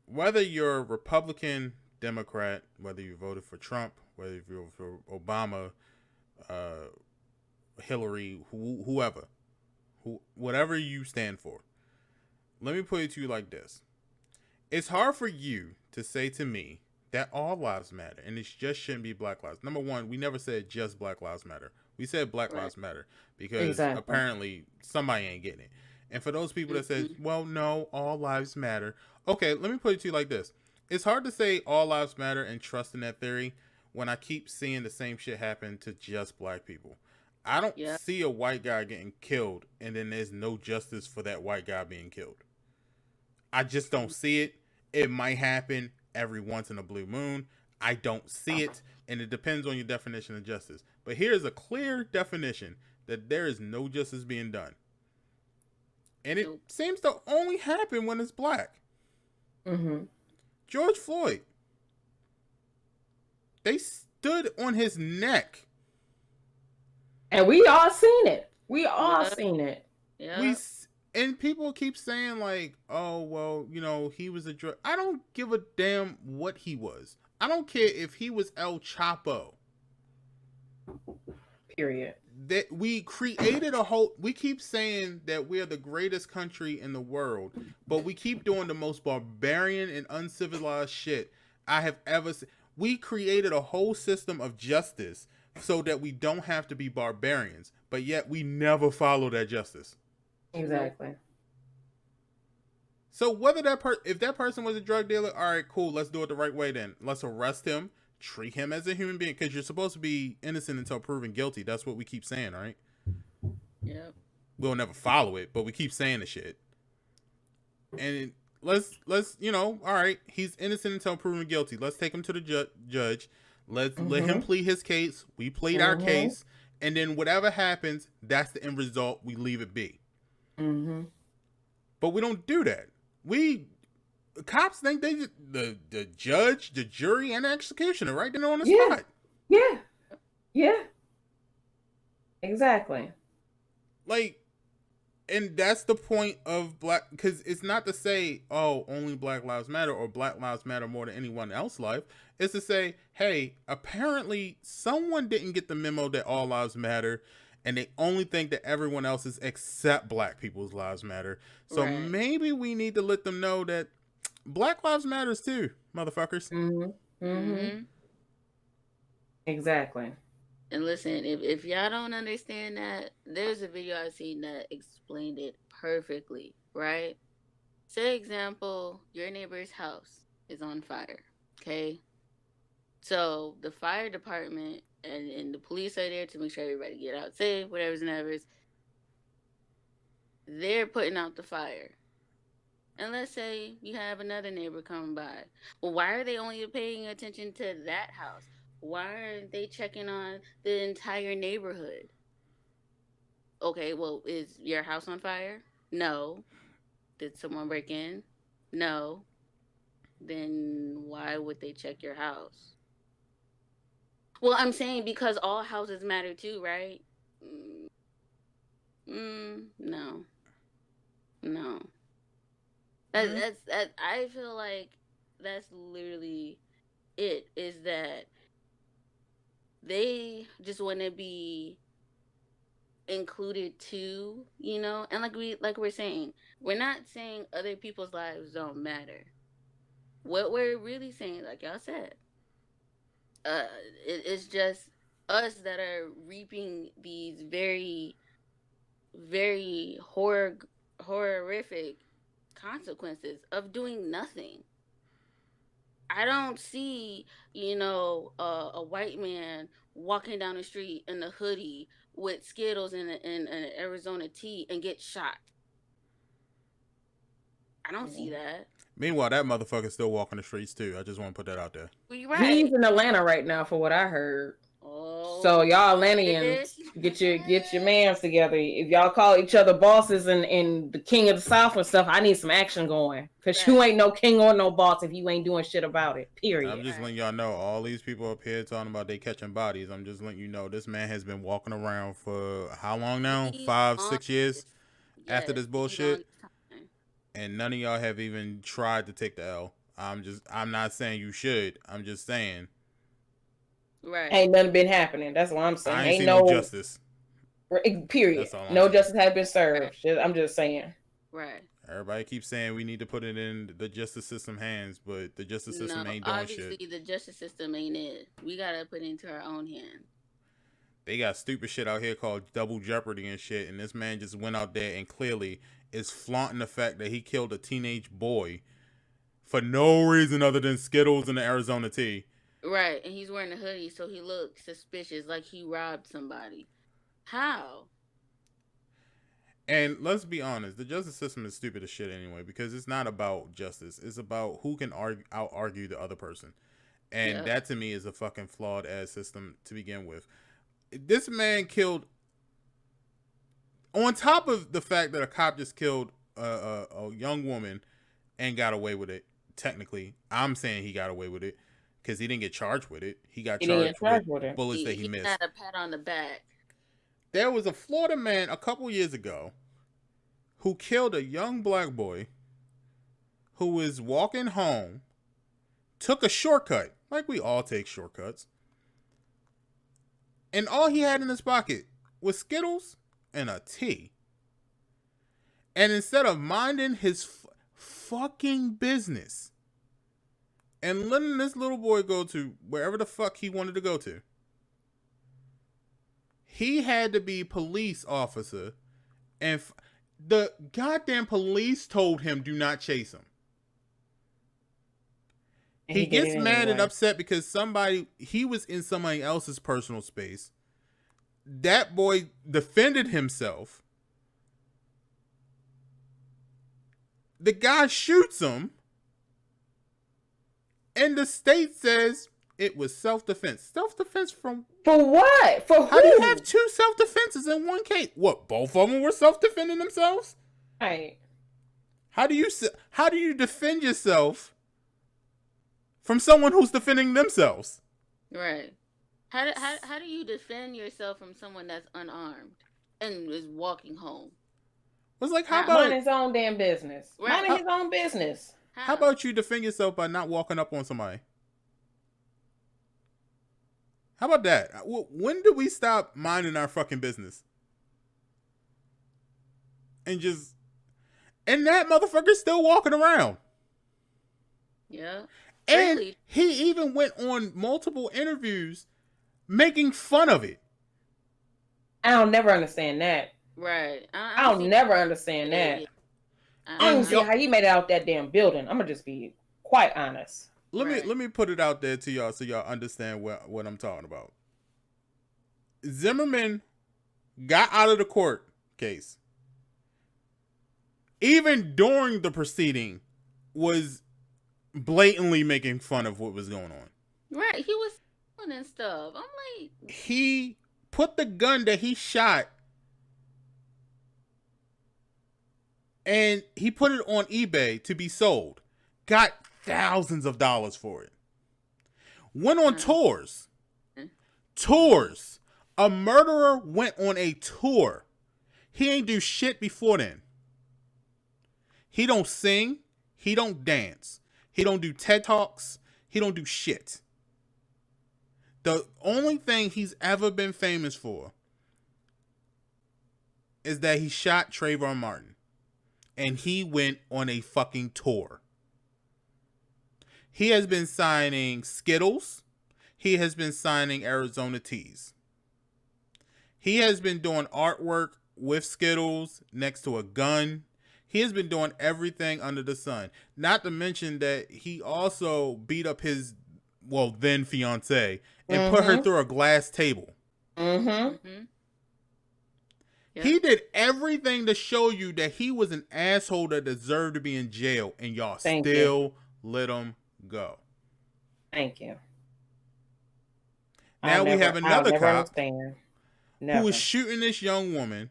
Whether you're Republican, Democrat, whether you voted for Trump, whether you voted for Obama, uh, Hillary, whoever, whatever you stand for, let me put it to you like this. It's hard for you to say to me that all lives matter, and it just shouldn't be Black Lives. Number one, we never said just Black Lives Matter. We said Black Right. Lives Matter because Exactly. apparently somebody ain't getting it. And for those people that said, Mm-hmm. well, no, all lives matter. Okay, let me put it to you like this. It's hard to say all lives matter and trust in that theory when I keep seeing the same shit happen to just black people. I don't Yeah. see a white guy getting killed and then there's no justice for that white guy being killed. I just don't see it. It might happen every once in a blue moon. I don't see it, and it depends on your definition of justice. But here's a clear definition that there is no justice being done. And it Nope. seems to only happen when it's black. Mm-hmm. George Floyd, they stood on his neck. And we all seen it. We all Yeah. seen it. Yeah. And people keep saying like, oh well, he was a drug. I don't give a damn what he was. I don't care if he was El Chapo. Period. That we created a whole. We keep saying that we're the greatest country in the world, but we keep doing the most barbarian and uncivilized shit I have ever seen. We created a whole system of justice so that we don't have to be barbarians, but yet we never follow that justice. Exactly. So whether if that person was a drug dealer, all right, cool, let's do it the right way then. Let's arrest him, treat him as a human being, because you're supposed to be innocent until proven guilty. That's what we keep saying, right? Yep. We'll never follow it, but we keep saying the shit. And let's all right, he's innocent until proven guilty. Let's take him to the judge. Let's let him plead his case. We plead our case, and then whatever happens, that's the end result. We leave it be. Mm-hmm. But we don't do that. Cops think they the judge, the jury, and the executioner right there on the spot. Yeah. Yeah. Exactly. Like, and that's the point of black, because it's not to say, oh, only Black Lives Matter or Black Lives Matter more than anyone else's life. It's to say, hey, apparently someone didn't get the memo that all lives matter, and they only think that everyone else's except black people's lives matter. So Right. maybe we need to let them know that Black Lives Matters too, motherfuckers. Mm-hmm. Mm-hmm. Exactly. And listen, if y'all don't understand that, there's a video I've seen that explained it perfectly, right? Say example, your neighbor's house is on fire, okay? So the fire department and the police are there to make sure everybody get out safe, whatever's and ever's. They're putting out the fire. And let's say you have another neighbor coming by. Well, why are they only paying attention to that house? Why aren't they checking on the entire neighborhood? Okay, well, is your house on fire? No. Did someone break in? No. Then why would they check your house? Well, I'm saying because all houses matter too, right? No. No. That's I feel like that's literally it, is that they just want to be included too, and like we're saying, we're not saying other people's lives don't matter. What we're really saying, like y'all said, it's just us that are reaping these very, very horrific consequences of doing nothing. I don't see, a white man walking down the street in a hoodie with Skittles and an Arizona tea and get shot. I don't see that. Meanwhile, that motherfucker's still walking the streets too. I just want to put that out there. You're right. He's in Atlanta right now, for what I heard. Oh, so y'all Atlanteans, get your mans together. If y'all call each other bosses and the king of the South and stuff, I need some action going. Because you ain't no king or no boss if you ain't doing shit about it. Period. I'm just letting y'all know, all these people up here talking about they catching bodies. I'm just letting you know, this man has been walking around for how long now? 5-6 years after this bullshit. And none of y'all have even tried to take the L. I'm not saying you should. I'm just saying. Right. Ain't nothing been happening. That's what I'm saying. I ain't seen no justice. Period. No justice has been served. Right. I Everybody keeps saying we need to put it in the justice system hands, but the justice system No, ain't doing obviously shit. the justice system ain't it. We gotta put it into our own hands. They got stupid shit out here called double jeopardy and shit, and this man just went out there and clearly is flaunting the fact that he killed a teenage boy for no reason other than Skittles and the Arizona tea. Right, and he's wearing a hoodie, so he looks suspicious, like he robbed somebody. How? And let's be honest, the justice system is stupid as shit anyway, because it's not about justice. It's about who can out argue the other person. And that to me is a fucking flawed ass system to begin with. This man killed, on top of the fact that a cop just killed a young woman and got away with it. Technically, I'm saying he got away with it because he didn't get charged with it. He got charged with bullets that he missed. He got a pat on the back. There was a Florida man a couple years ago who killed a young black boy who was walking home, took a shortcut, like we all take shortcuts, and all he had in his pocket was Skittles and a tea. And instead of minding his fucking business and letting this little boy go to wherever the fuck he wanted to go to, he had to be police officer, and the goddamn police told him do not chase him. He gets mad and upset because he was in somebody else's personal space. That boy defended himself. The guy shoots him. And the state says it was self-defense. Self-defense from... For what? For who? How do you have two self-defenses in one case? What, both of them were self-defending themselves? Right. How do you defend yourself from someone who's defending themselves? Right. How do you defend yourself from someone that's unarmed and is walking home? It's like, how about... Mind his own damn business. Right. Minding his own business. How about you defend yourself by not walking up on somebody? How about that? When do we stop minding our fucking business? And that motherfucker's still walking around. Yeah. And he even went on multiple interviews making fun of it. I'll never understand that. Right. I'll never understand that. I don't see how you made it out that damn building. I'm gonna just be quite honest. Let me put it out there to y'all so y'all understand what I'm talking about. Zimmerman got out of the court case. Even during the proceeding, was blatantly making fun of what was going on. Right, he was and stuff. I'm like, he put the gun that he shot and he put it on eBay to be sold. Got thousands of dollars for it. Went on tours. Tours. A murderer went on a tour. He ain't do shit before then. He don't sing. He don't dance. He don't do TED Talks. He don't do shit. The only thing he's ever been famous for is that he shot Trayvon Martin. And he went on a fucking tour. He has been signing Skittles. He has been signing Arizona teas. He has been doing artwork with Skittles next to a gun. He has been doing everything under the sun. Not to mention that he also beat up his, then fiance and put her through a glass table. Yep. He did everything to show you that he was an asshole that deserved to be in jail, and y'all still let him go. Thank you. Now we have another cop who is shooting this young woman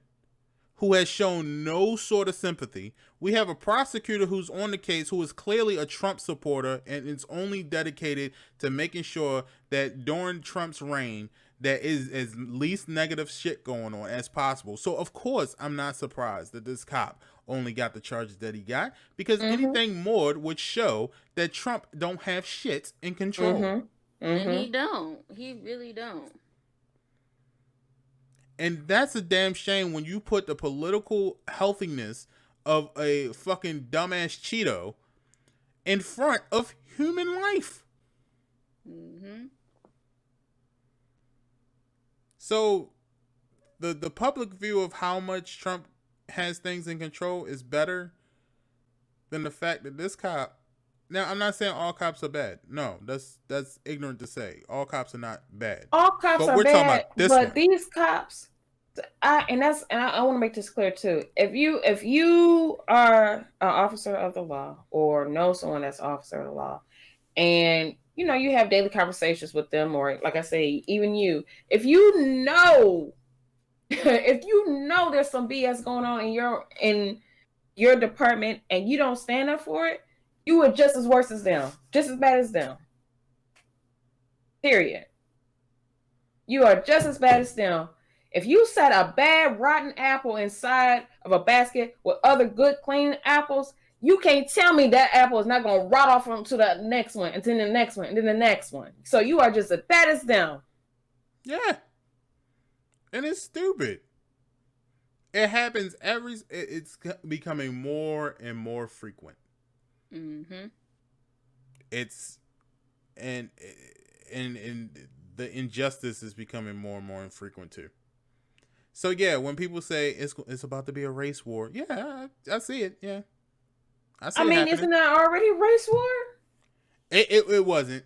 who has shown no sort of sympathy. We have a prosecutor who's on the case who is clearly a Trump supporter and is only dedicated to making sure that during Trump's reign, there is as least negative shit going on as possible. So, of course, I'm not surprised that this cop only got the charges that he got, because anything more would show that Trump don't have shit in control. And he don't. He really don't. And that's a damn shame when you put the political healthiness of a fucking dumbass Cheeto in front of human life. Mm-hmm. So the public view of how much Trump has things in control is better than the fact that this cop. Now, I'm not saying all cops are bad. No, that's ignorant to say. All cops are not bad. All cops But are we're talking bad, about this but one. these cops, I want to make this clear too. If you are an officer of the law or know someone that's an officer of the law, and you have daily conversations with them, or like I say, even you, if you know if you know there's some BS going on in your department and you don't stand up for it, you are just as worse as them, just as bad as them. Period. You are just as bad as them. If you set a bad rotten apple inside of a basket with other good clean apples, you can't tell me that apple is not going to rot off onto the next one, and then the next one, and then the next one. So you are just as bad as them. Yeah. And it's stupid. It happens it's becoming more and more frequent. Mm-hmm. It's and the injustice is becoming more and more infrequent too. So yeah, when people say it's about to be a race war, yeah, I see it. Yeah, I see I it mean, happening. isn't that already race war? It wasn't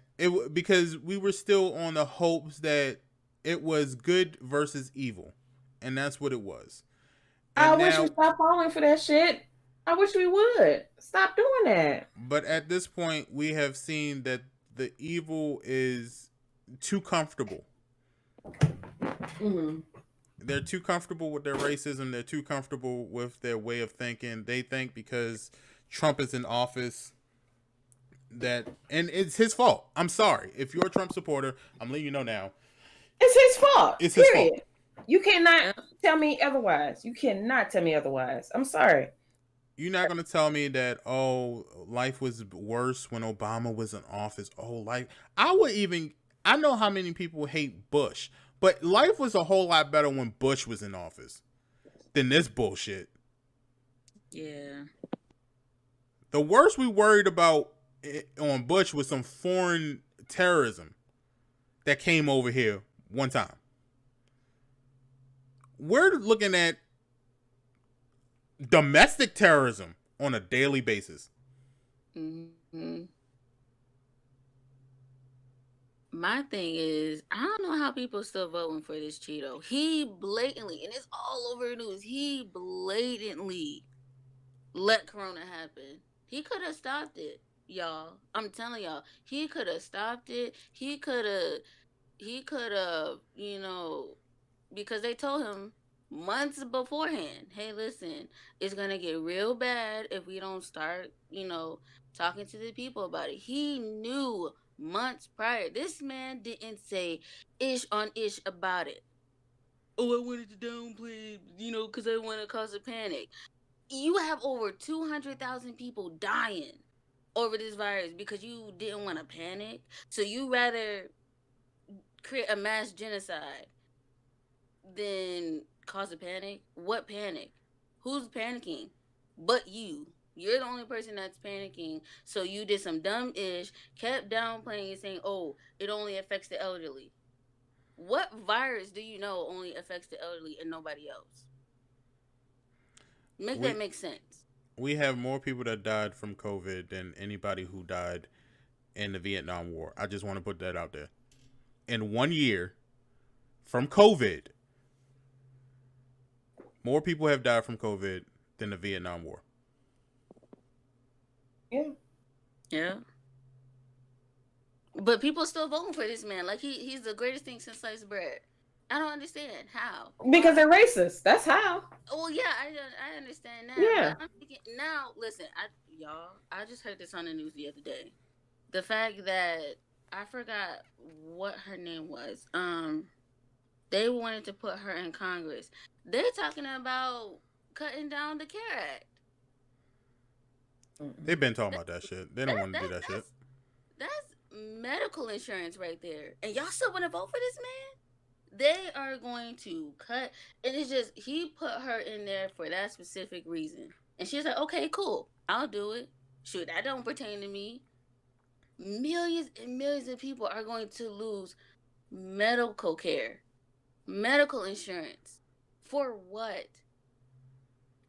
because we were still on the hopes that it was good versus evil, and that's what it was. I And wish we now, stopped falling for that shit. I wish we would stop doing that. but at this point, we have seen that the evil is too comfortable. Mm-hmm. They're too comfortable with their racism. They're too comfortable with their way of thinking. They think because Trump is in office and it's his fault. I'm sorry. If you're a Trump supporter, I'm letting you know now. It's his fault. It's his fault. Period. You cannot tell me otherwise. You cannot tell me otherwise. I'm sorry. You're not going to tell me that, oh, life was worse when Obama was in office. Oh, life. I know how many people hate Bush, but life was a whole lot better when Bush was in office than this bullshit. Yeah. The worst we worried about on Bush was some foreign terrorism that came over here one time. We're looking at domestic terrorism on a daily basis. Mm-hmm. My thing is, I don't know how people still voting for this Cheeto. He blatantly, and it's all over the news, he blatantly let Corona happen. He could have stopped it, y'all. I'm telling y'all, he could have stopped it. He could have, because they told him months beforehand, hey, listen, it's going to get real bad if we don't start, talking to the people about it. He knew months prior. This man didn't say ish on ish about it. Oh, I wanted to downplay, because I want to cause a panic. You have over 200,000 people dying over this virus because you didn't want to panic. So you rather create a mass genocide than cause a panic. What panic? Who's panicking? But you. You're the only person that's panicking. So you did some dumb ish, kept downplaying and saying, oh, it only affects the elderly. What virus do you know only affects the elderly and nobody else? That make sense. We have more people that died from COVID than anybody who died in the Vietnam War. I just want to put that out there. In 1 year from COVID, more people have died from COVID than the Vietnam War. Yeah. Yeah. But people still voting for this man. Like he's the greatest thing since sliced bread. I don't understand how. Because they're racist. That's how. Well, yeah, I understand that. Yeah. But I'm thinking now. Listen, I just heard this on the news the other day. The fact that I forgot what her name was. They wanted to put her in Congress. They're talking about cutting down the CARE Act. They've been talking about that shit. They don't want to do that shit. That's medical insurance right there. And y'all still want to vote for this man? They are going to cut. And it's just, he put her in there for that specific reason. And she's like, okay, cool, I'll do it. Shoot, that don't pertain to me. Millions and millions of people are going to lose medical care, medical insurance. For what?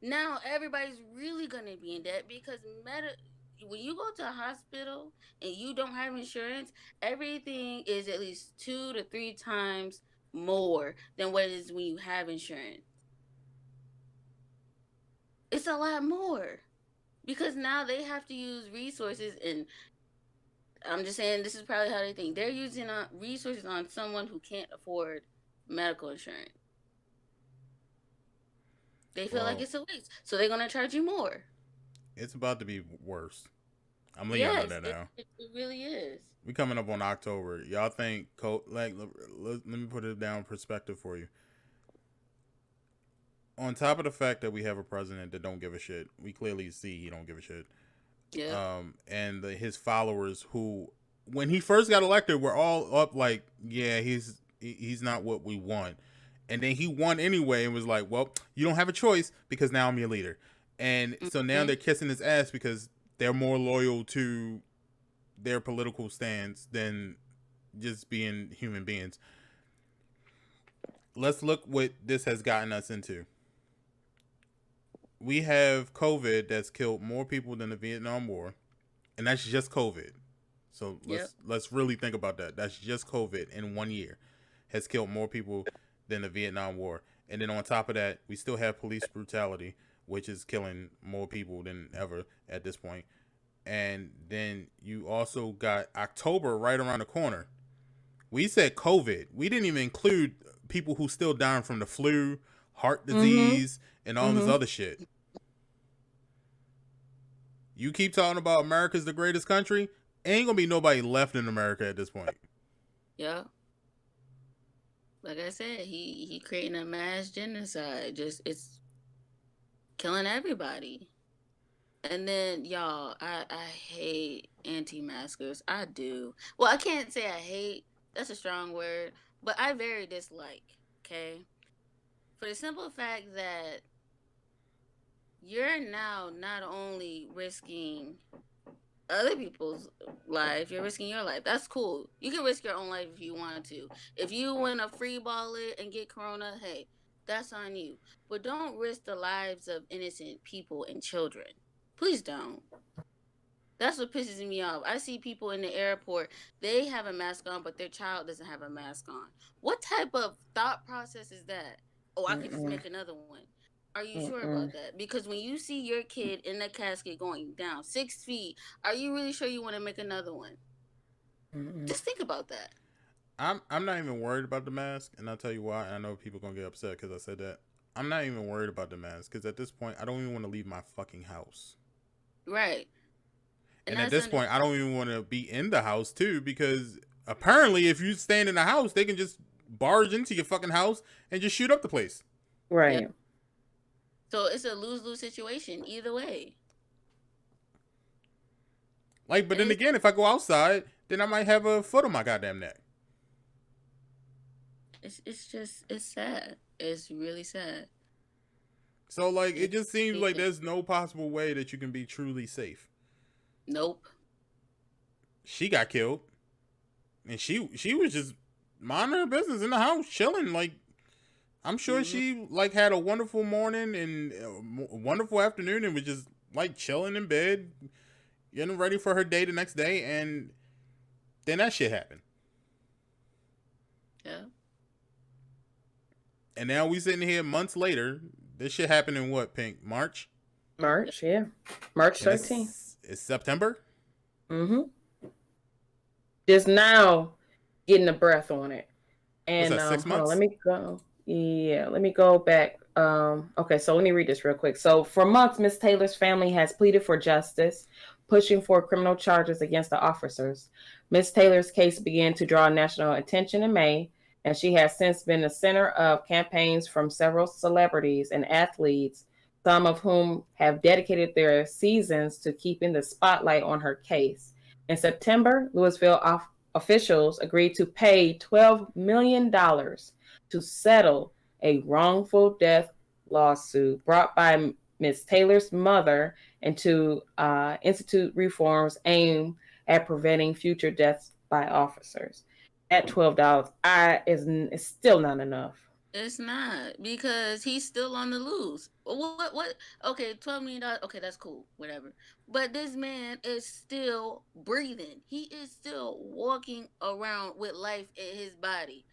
Now everybody's really gonna be in debt because when you go to a hospital and you don't have insurance, everything is at least 2 to 3 times more than what it is when you have insurance. It's a lot more because now they have to use resources, and I'm just saying this is probably how they think. They're using resources on someone who can't afford medical insurance. They feel like Well, it's a waste, so they're gonna charge you more. it's about to be worse. I'm letting y'all know Yes, that now. it really is. We coming up on October. Y'all think let me put it down in perspective for you. On top of the fact that we have a president that don't give a shit, we clearly see he don't give a shit. Yeah. And his followers who, when he first got elected, were all up like, yeah, he's not what we want. And then he won anyway and was like, well, you don't have a choice because now I'm your leader. And so now they're kissing his ass because they're more loyal to their political stance than just being human beings. Let's look what this has gotten us into. We have COVID that's killed more people than the Vietnam War, and that's just COVID. So let's really think about that. That's just COVID in 1 year has killed more people than the Vietnam War. And then on top of that, we still have police brutality, which is killing more people than ever at this point. And then you also got October right around the corner. We said COVID. We didn't even include people who still dying from the flu, heart disease, and all this other shit. You keep talking about America's the greatest country, ain't gonna be nobody left in America at this point. Yeah. Like I said, he creating a mass genocide. Just it's killing everybody. And then y'all, I hate anti-maskers. I do. Well, I can't say I hate. That's a strong word, but I very dislike. Okay, for the simple fact that you're now not only risking other people's life, you're risking your life. That's cool. You can risk your own life if you want to. If you want to free ball it and get corona, hey, that's on you. But don't risk the lives of innocent people and children. Please don't. That's what pisses me off. I see people in the airport, they have a mask on, but their child doesn't have a mask on. What type of thought process is that? Oh, I could just make another one. Are you sure about that? Because when you see your kid in the casket going down 6 feet, are you really sure you want to make another one? Just think about that. I'm not even worried about the mask, and I'll tell you why. And I know people gonna get upset because I said that. I'm not even worried about the mask because at this point, I don't even want to leave my fucking house. Right. And at this point, I don't even want to be in the house too because apparently, if you stand in the house, they can just barge into your fucking house and just shoot up the place. Right. Yep. So it's a lose-lose situation either way. Like, but then again, if I go outside, then I might have a foot on my goddamn neck. It's sad. It's really sad. So, like, it just seems like there's no possible way that you can be truly safe. Nope. She got killed, and she was just minding her business in the house, chilling. Like, I'm sure she like had a wonderful morning and a wonderful afternoon, and was just like chilling in bed, getting ready for her day the next day, and then that shit happened. Yeah. And now we sitting here months later. This shit happened in what, Pink? March, yeah. March 13th. It's September? Just now getting a breath on it. And what's that, 6 months? let me go. Yeah, let me go back. Okay, so let me read this real quick. So for months, Miss Taylor's family has pleaded for justice, pushing for criminal charges against the officers. Miss Taylor's case began to draw national attention in May, and she has since been the center of campaigns from several celebrities and athletes, some of whom have dedicated their seasons to keeping the spotlight on her case. In September, Louisville officials agreed to pay $12 million to settle a wrongful death lawsuit brought by Miss Taylor's mother and to institute reforms aimed at preventing future deaths by officers. At $12, is still not enough. It's not because he's still on the loose. What? Okay, $12 million. Okay, that's cool. Whatever. But this man is still breathing. He is still walking around with life in his body.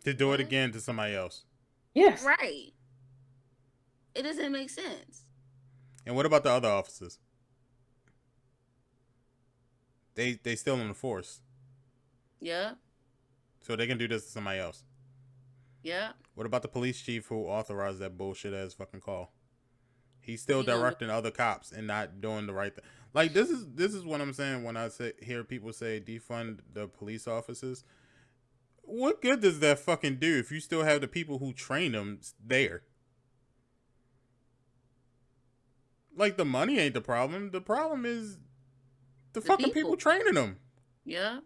To do it What? again to somebody else. Yes. Right. It doesn't make sense. And what about the other officers? They still in the force. Yeah. So they can do this to somebody else. Yeah. What about the police chief who authorized that bullshit ass fucking call? He's still He don't directing other cops and not doing the right thing. Like this is what I'm saying when I hear people say defund the police officers. What good does that fucking do if you still have the people who train them there? Like the money ain't the problem. The problem is the fucking people training them. Yeah.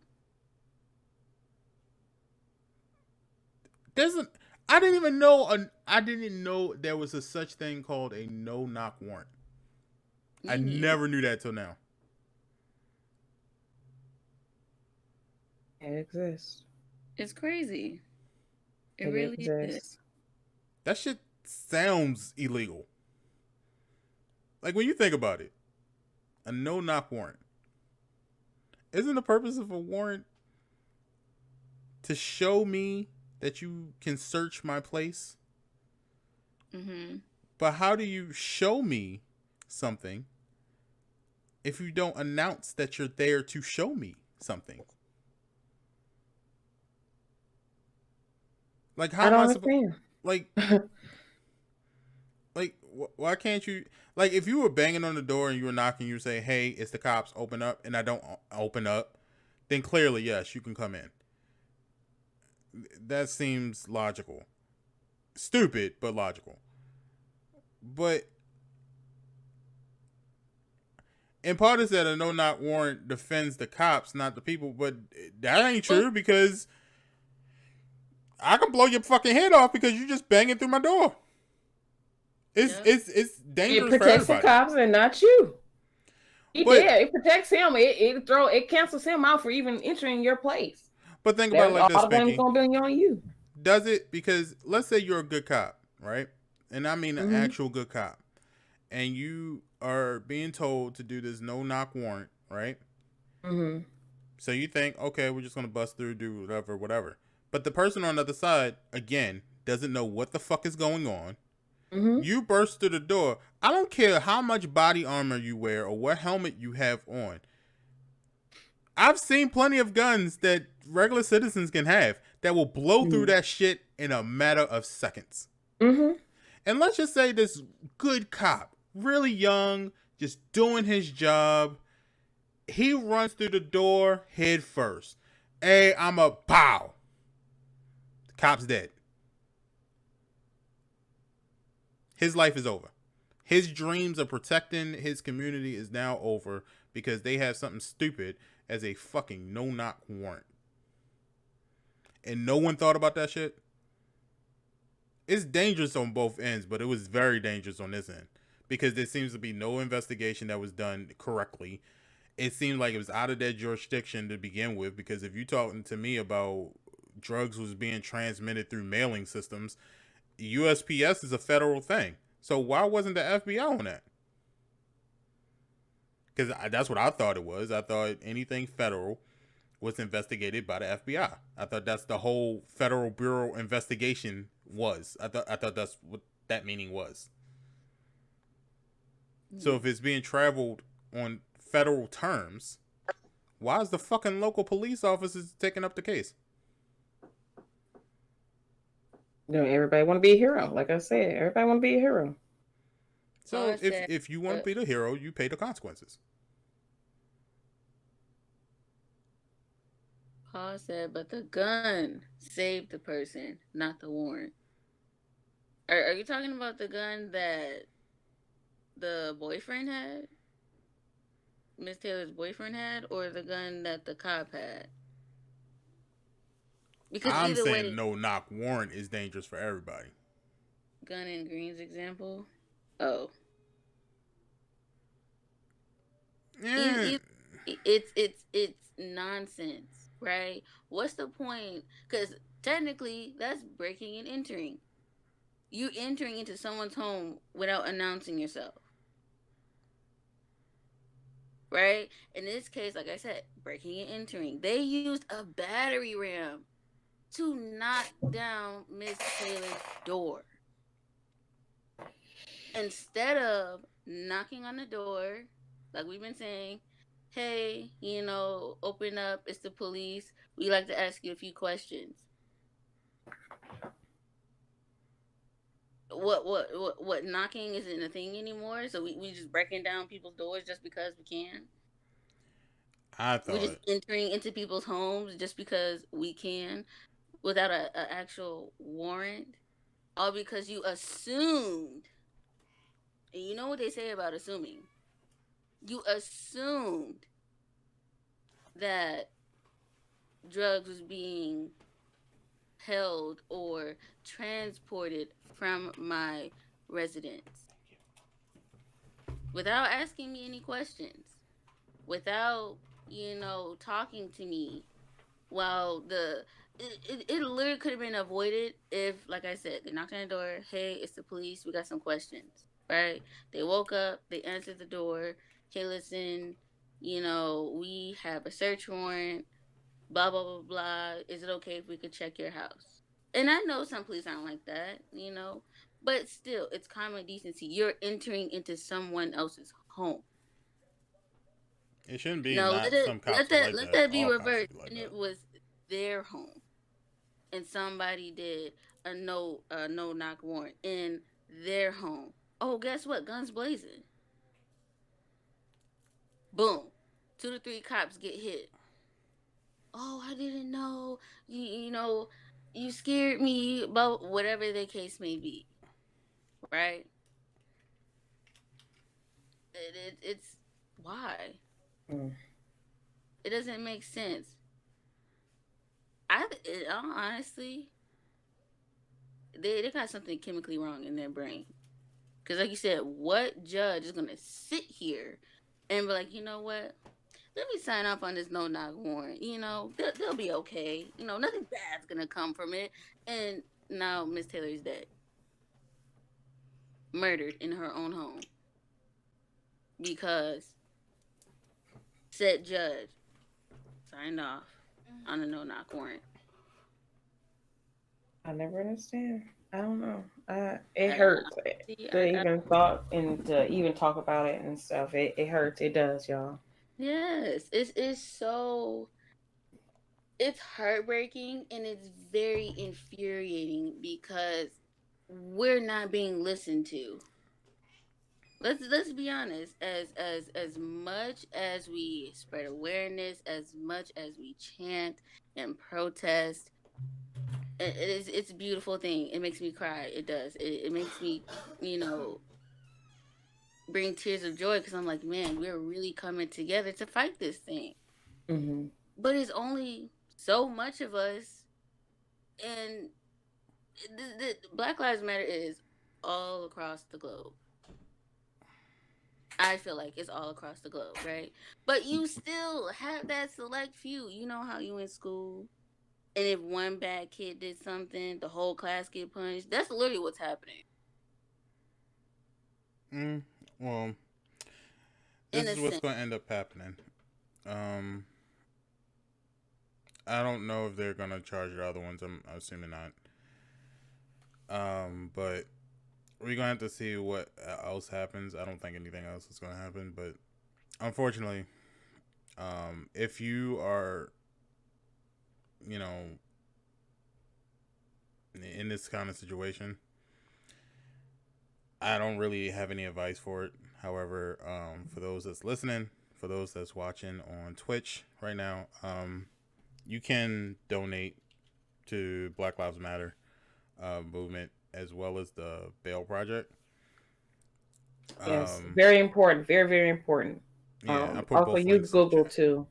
I didn't even know. I didn't know there was a such thing called a no-knock warrant. I never knew that till now. It exists. It's crazy. It really exists. is. That shit sounds illegal. Like when you think about it, a no-knock warrant. Isn't the purpose of a warrant to show me that you can search my place? Mm-hmm. But how do you show me something if you don't announce that you're there to show me something? Like how am I supposed? Like, why can't you? Like, if you were banging on the door and you were knocking, you say, "Hey, it's the cops. Open up," and I don't open up, then clearly, yes, you can come in. That seems logical. Stupid, but logical. But in part is that a no-knock warrant defends the cops, not the people. But that ain't true because I can blow your fucking head off because you just banging through my door. It's dangerous. It protects the cops and not you. It protects him. It cancels him out for even entering your place. But think about it like this, all the blame's gonna be on you. Does it? Because let's say you're a good cop, right? And I mean an actual good cop, and you are being told to do this no-knock warrant, right? Mm-hmm. So you think, okay, we're just gonna bust through, do whatever. But the person on the other side, again, doesn't know what the fuck is going on. Mm-hmm. You burst through the door. I don't care how much body armor you wear or what helmet you have on. I've seen plenty of guns that regular citizens can have that will blow through that shit in a matter of seconds. Mm-hmm. And let's just say this good cop, really young, just doing his job. He runs through the door head first. Hey, I'm a pow. The cop's dead. His life is over. His dreams of protecting his community is now over because they have something stupid as a fucking no-knock warrant. And no one thought about that shit? It's dangerous on both ends, but it was very dangerous on this end because there seems to be no investigation that was done correctly. It seemed like it was out of their jurisdiction to begin with because if you're talking to me about drugs was being transmitted through mailing systems, USPS is a federal thing. So why wasn't the FBI on that? Because that's what I thought it was. I thought anything federal was investigated by the FBI. I thought that's the whole Federal Bureau investigation was. I thought that's what that meaning was. So if it's being traveled on federal terms, why is the fucking local police officers taking up the case? Everybody want to be a hero. Like I said, everybody want to be a hero. So if you want to be the hero, you pay the consequences. Paul said, but the gun saved the person, not the warrant. Are you talking about the gun that the boyfriend had? Miss Taylor's boyfriend had, or the gun that the cop had? Because I'm saying no-knock warrant is dangerous for everybody. gun and Green's example. Oh, Yeah. it's nonsense, right? What's the point? Because technically, that's breaking and entering. You entering into someone's home without announcing yourself, right? In this case, like I said, breaking and entering. They used a battery ram to knock down Miss Taylor's door instead of knocking on the door, like we've been saying. Hey, open up. It's the police. We like to ask you a few questions. What knocking isn't a thing anymore, so we just breaking down people's doors just because we can. I We're just thought entering into people's homes just because we can without a actual warrant, all because you assumed. And you know what they say about assuming. You assumed that drugs was being held or transported from my residence without asking me any questions, without talking to me. Well, it literally could have been avoided if, like I said, they knocked on the door. Hey, it's the police. We got some questions. Right? They woke up. They answered the door. Hey, listen. We have a search warrant. Blah blah blah blah. Is it okay if we could check your house? And I know some police aren't like that. But still, it's common decency. You're entering into someone else's home. it shouldn't be. No, Not some cops are like let that. that be All cops should reversed. be like And that. it was their home, and somebody did a no knock warrant in their home. Oh, guess what? Guns blazing. Boom, 2 to 3 cops get hit. Oh, I didn't know. You scared me. But whatever the case may be, right? It's why Mm. it doesn't make sense. Honestly, they got something chemically wrong in their brain. Because, like you said, what judge is going to sit here and be like, you know what? Let me sign off on this no knock warrant. They'll be okay. Nothing bad's going to come from it. And now Miss Taylor's dead, murdered in her own home because said judge signed off on a no knock warrant. I never understand. I don't know. It I, hurts see, to even thought and to even talk about it and stuff. It hurts. It does, y'all. yes, it's so it's heartbreaking and it's very infuriating because we're not being listened to. Let's be honest. As much as we spread awareness, as much as we chant and protest, it's a beautiful thing. It makes me cry. It does. It makes me, you know, bring tears of joy because I'm like, man, we're really coming together to fight this thing. Mm-hmm. But it's only so much of us, and the Black Lives Matter is all across the globe. I feel like it's all across the globe, right? But you still have that select few. You know how you in school, and if one bad kid did something, the whole class get punished. That's literally what's happening. Well, In this a is what's sense, going to end up happening. Um, I don't know if they're going to charge the other ones. I'm assuming not. But we're going to have to see what else happens. I don't think anything else is going to happen. But unfortunately, if you are, you know, in this kind of situation, I don't really have any advice for it. However, for those that's listening, for those that's watching on Twitch right now, you can donate to Black Lives Matter movement as well as the Bail Project. Yes, very important. Very, very important. Yeah, I put Also both use links in the Google chat. too.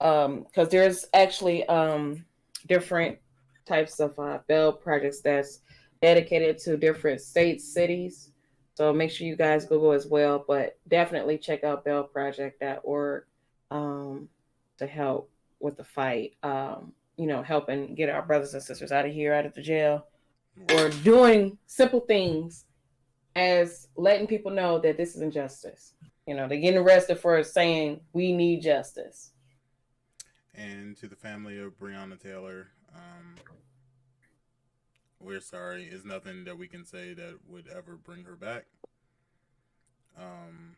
Because there's actually different types of bail projects that's dedicated to different states, cities. So make sure you guys Google as well. But definitely check out bellproject.org um, to help with the fight. Helping get our brothers and sisters out of here, out of the jail, or Right. doing simple things as letting people know that this is injustice. They're getting arrested for saying we need justice. And to the family of Breonna Taylor, we're sorry. It's nothing that we can say that would ever bring her back. Um,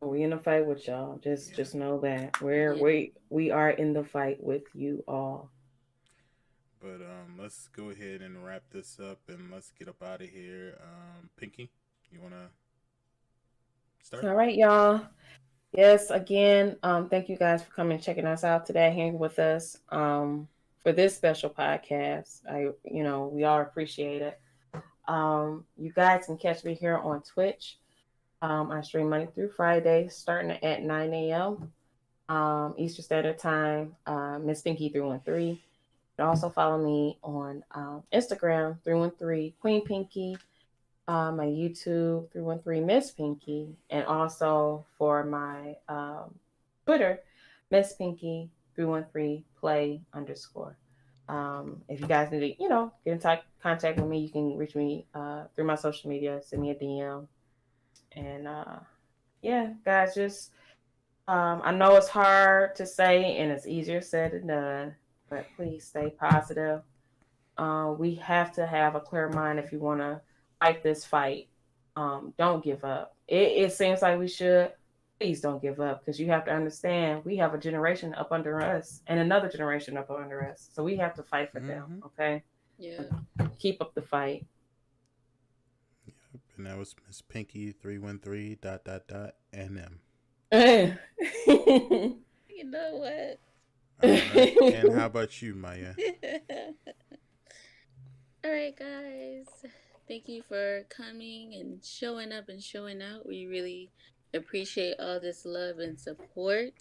We in the fight with y'all. Just yeah. just know that we're Yeah. we are in the fight with you all. But let's go ahead and wrap this up and let's get up out of here. Pinky, you wanna start? All right, y'all. Yes, again, thank you guys for coming and checking us out today, hanging with us for this special podcast. We all appreciate it. You guys can catch me here on Twitch. I stream Monday through Friday, starting at 9 a.m. Eastern Standard Time. Miss Pinky 313. You can also follow me on Instagram 313 Queen Pinky, my YouTube 313 Miss Pinky, and also for my Twitter, Miss Pinky 313 Play underscore. If you guys need to, get in contact with me, you can reach me through my social media, send me a DM. And yeah, guys, just I know it's hard to say and it's easier said than done, but please stay positive. We have to have a clear mind if you want to fight this fight. Don't give up. It seems like we should. Please don't give up because you have to understand we have a generation up under us and another generation up under us. So we have to fight for them. Mm-hmm. Okay, Yeah. keep up the fight. Yep. And that was Miss Pinky 313 dot dot dot NM. You know what? All right. And how about you, Maya? All right, guys. Thank you for coming and showing up and showing out. We really appreciate all this love and support.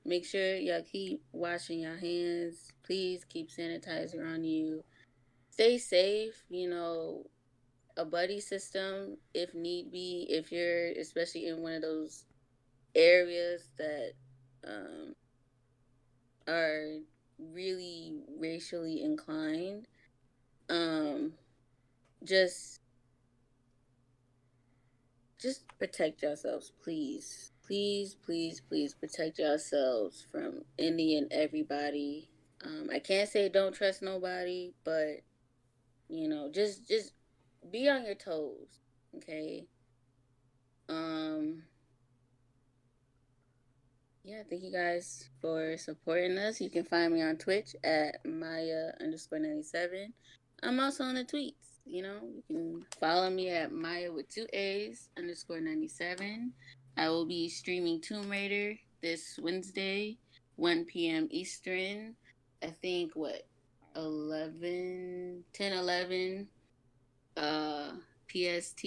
Make sure y'all keep washing your hands. Please keep sanitizer on you. Stay safe. A buddy system if need be. If you're especially in one of those areas that um, are really racially inclined, um, just protect yourselves, please. Please, please, please protect yourselves from any and everybody. I can't say don't trust nobody, but just be on your toes, okay? Um, yeah, thank you guys for supporting us. You can find me on Twitch at Maya_97. I'm also on the tweets. You can follow me at Maya with 2 A's _97. I will be streaming Tomb Raider this Wednesday, 1 p.m. Eastern. I think 11 PST.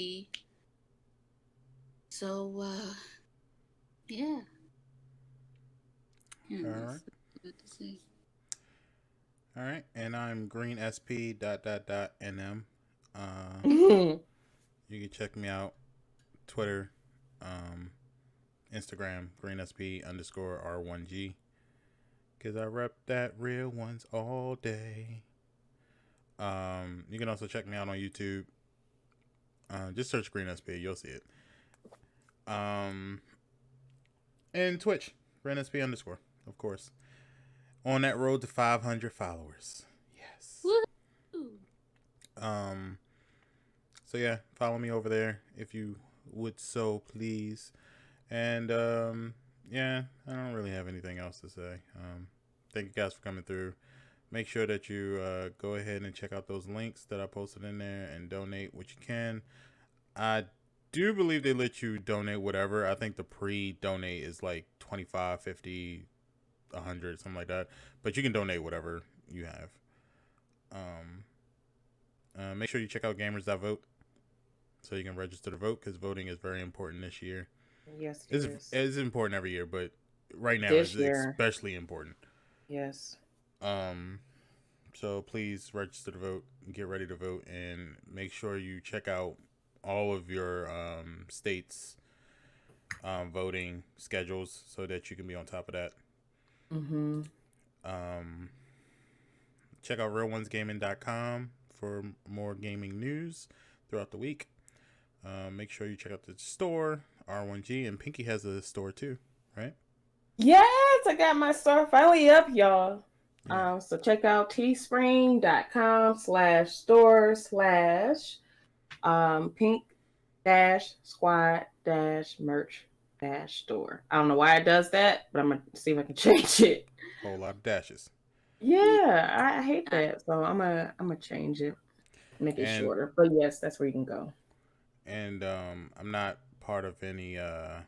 So yeah. All Yeah, right. that's what to say. All right. And I'm Greensp dot dot dot NM. You can check me out Twitter, um, Instagram, GreenSP_R1G. Because I rep that real ones all day. You can also check me out on YouTube. Just search GreenSP, you'll see it. And Twitch, GreenSP_, of course. On that road to 500 followers. Yes. Woo! So yeah, follow me over there if you would so please. And yeah, I don't really have anything else to say. Thank you guys for coming through. Make sure that you go ahead and check out those links that I posted in there and donate what you can. I do believe they let you donate whatever. I think the pre-donate is like 25, 50, 100, something like that. But you can donate whatever you have. Make sure you check out gamers.vote so you can register to vote because voting is very important this year. Yes, it is. It's important every year, but right now This it's year, especially important. yes. So please register to vote, get ready to vote, and make sure you check out all of your states' voting schedules so that you can be on top of that. Mm-hmm. Check out RealOnesGaming.com for more gaming news throughout the week. Make sure you check out the store, R1G, and Pinky has a store too, right? Yes, I got my store finally up, y'all. Yeah. So check out teespring.com/store/pink-squad-merch-store. I don't know why it does that, but I'm gonna see if I can change it. Whole lot of dashes. Yeah, I hate that. So I'm gonna change it, make it And shorter. But yes, that's where you can go. I'm not part of any I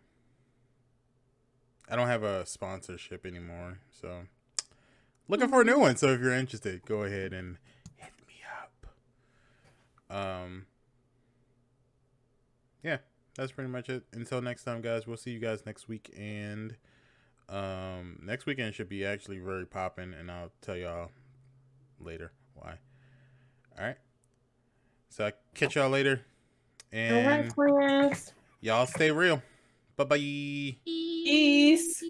don't have a sponsorship anymore, so looking for a new one. So if you're interested, go ahead and hit me up. Yeah, that's pretty much it. Until next time, guys. We'll see you guys next week, and next weekend should be actually very popping, and I'll tell y'all later why. All right. So I catch y'all later, All right, and friends. y'all stay real. Bye bye. Peace.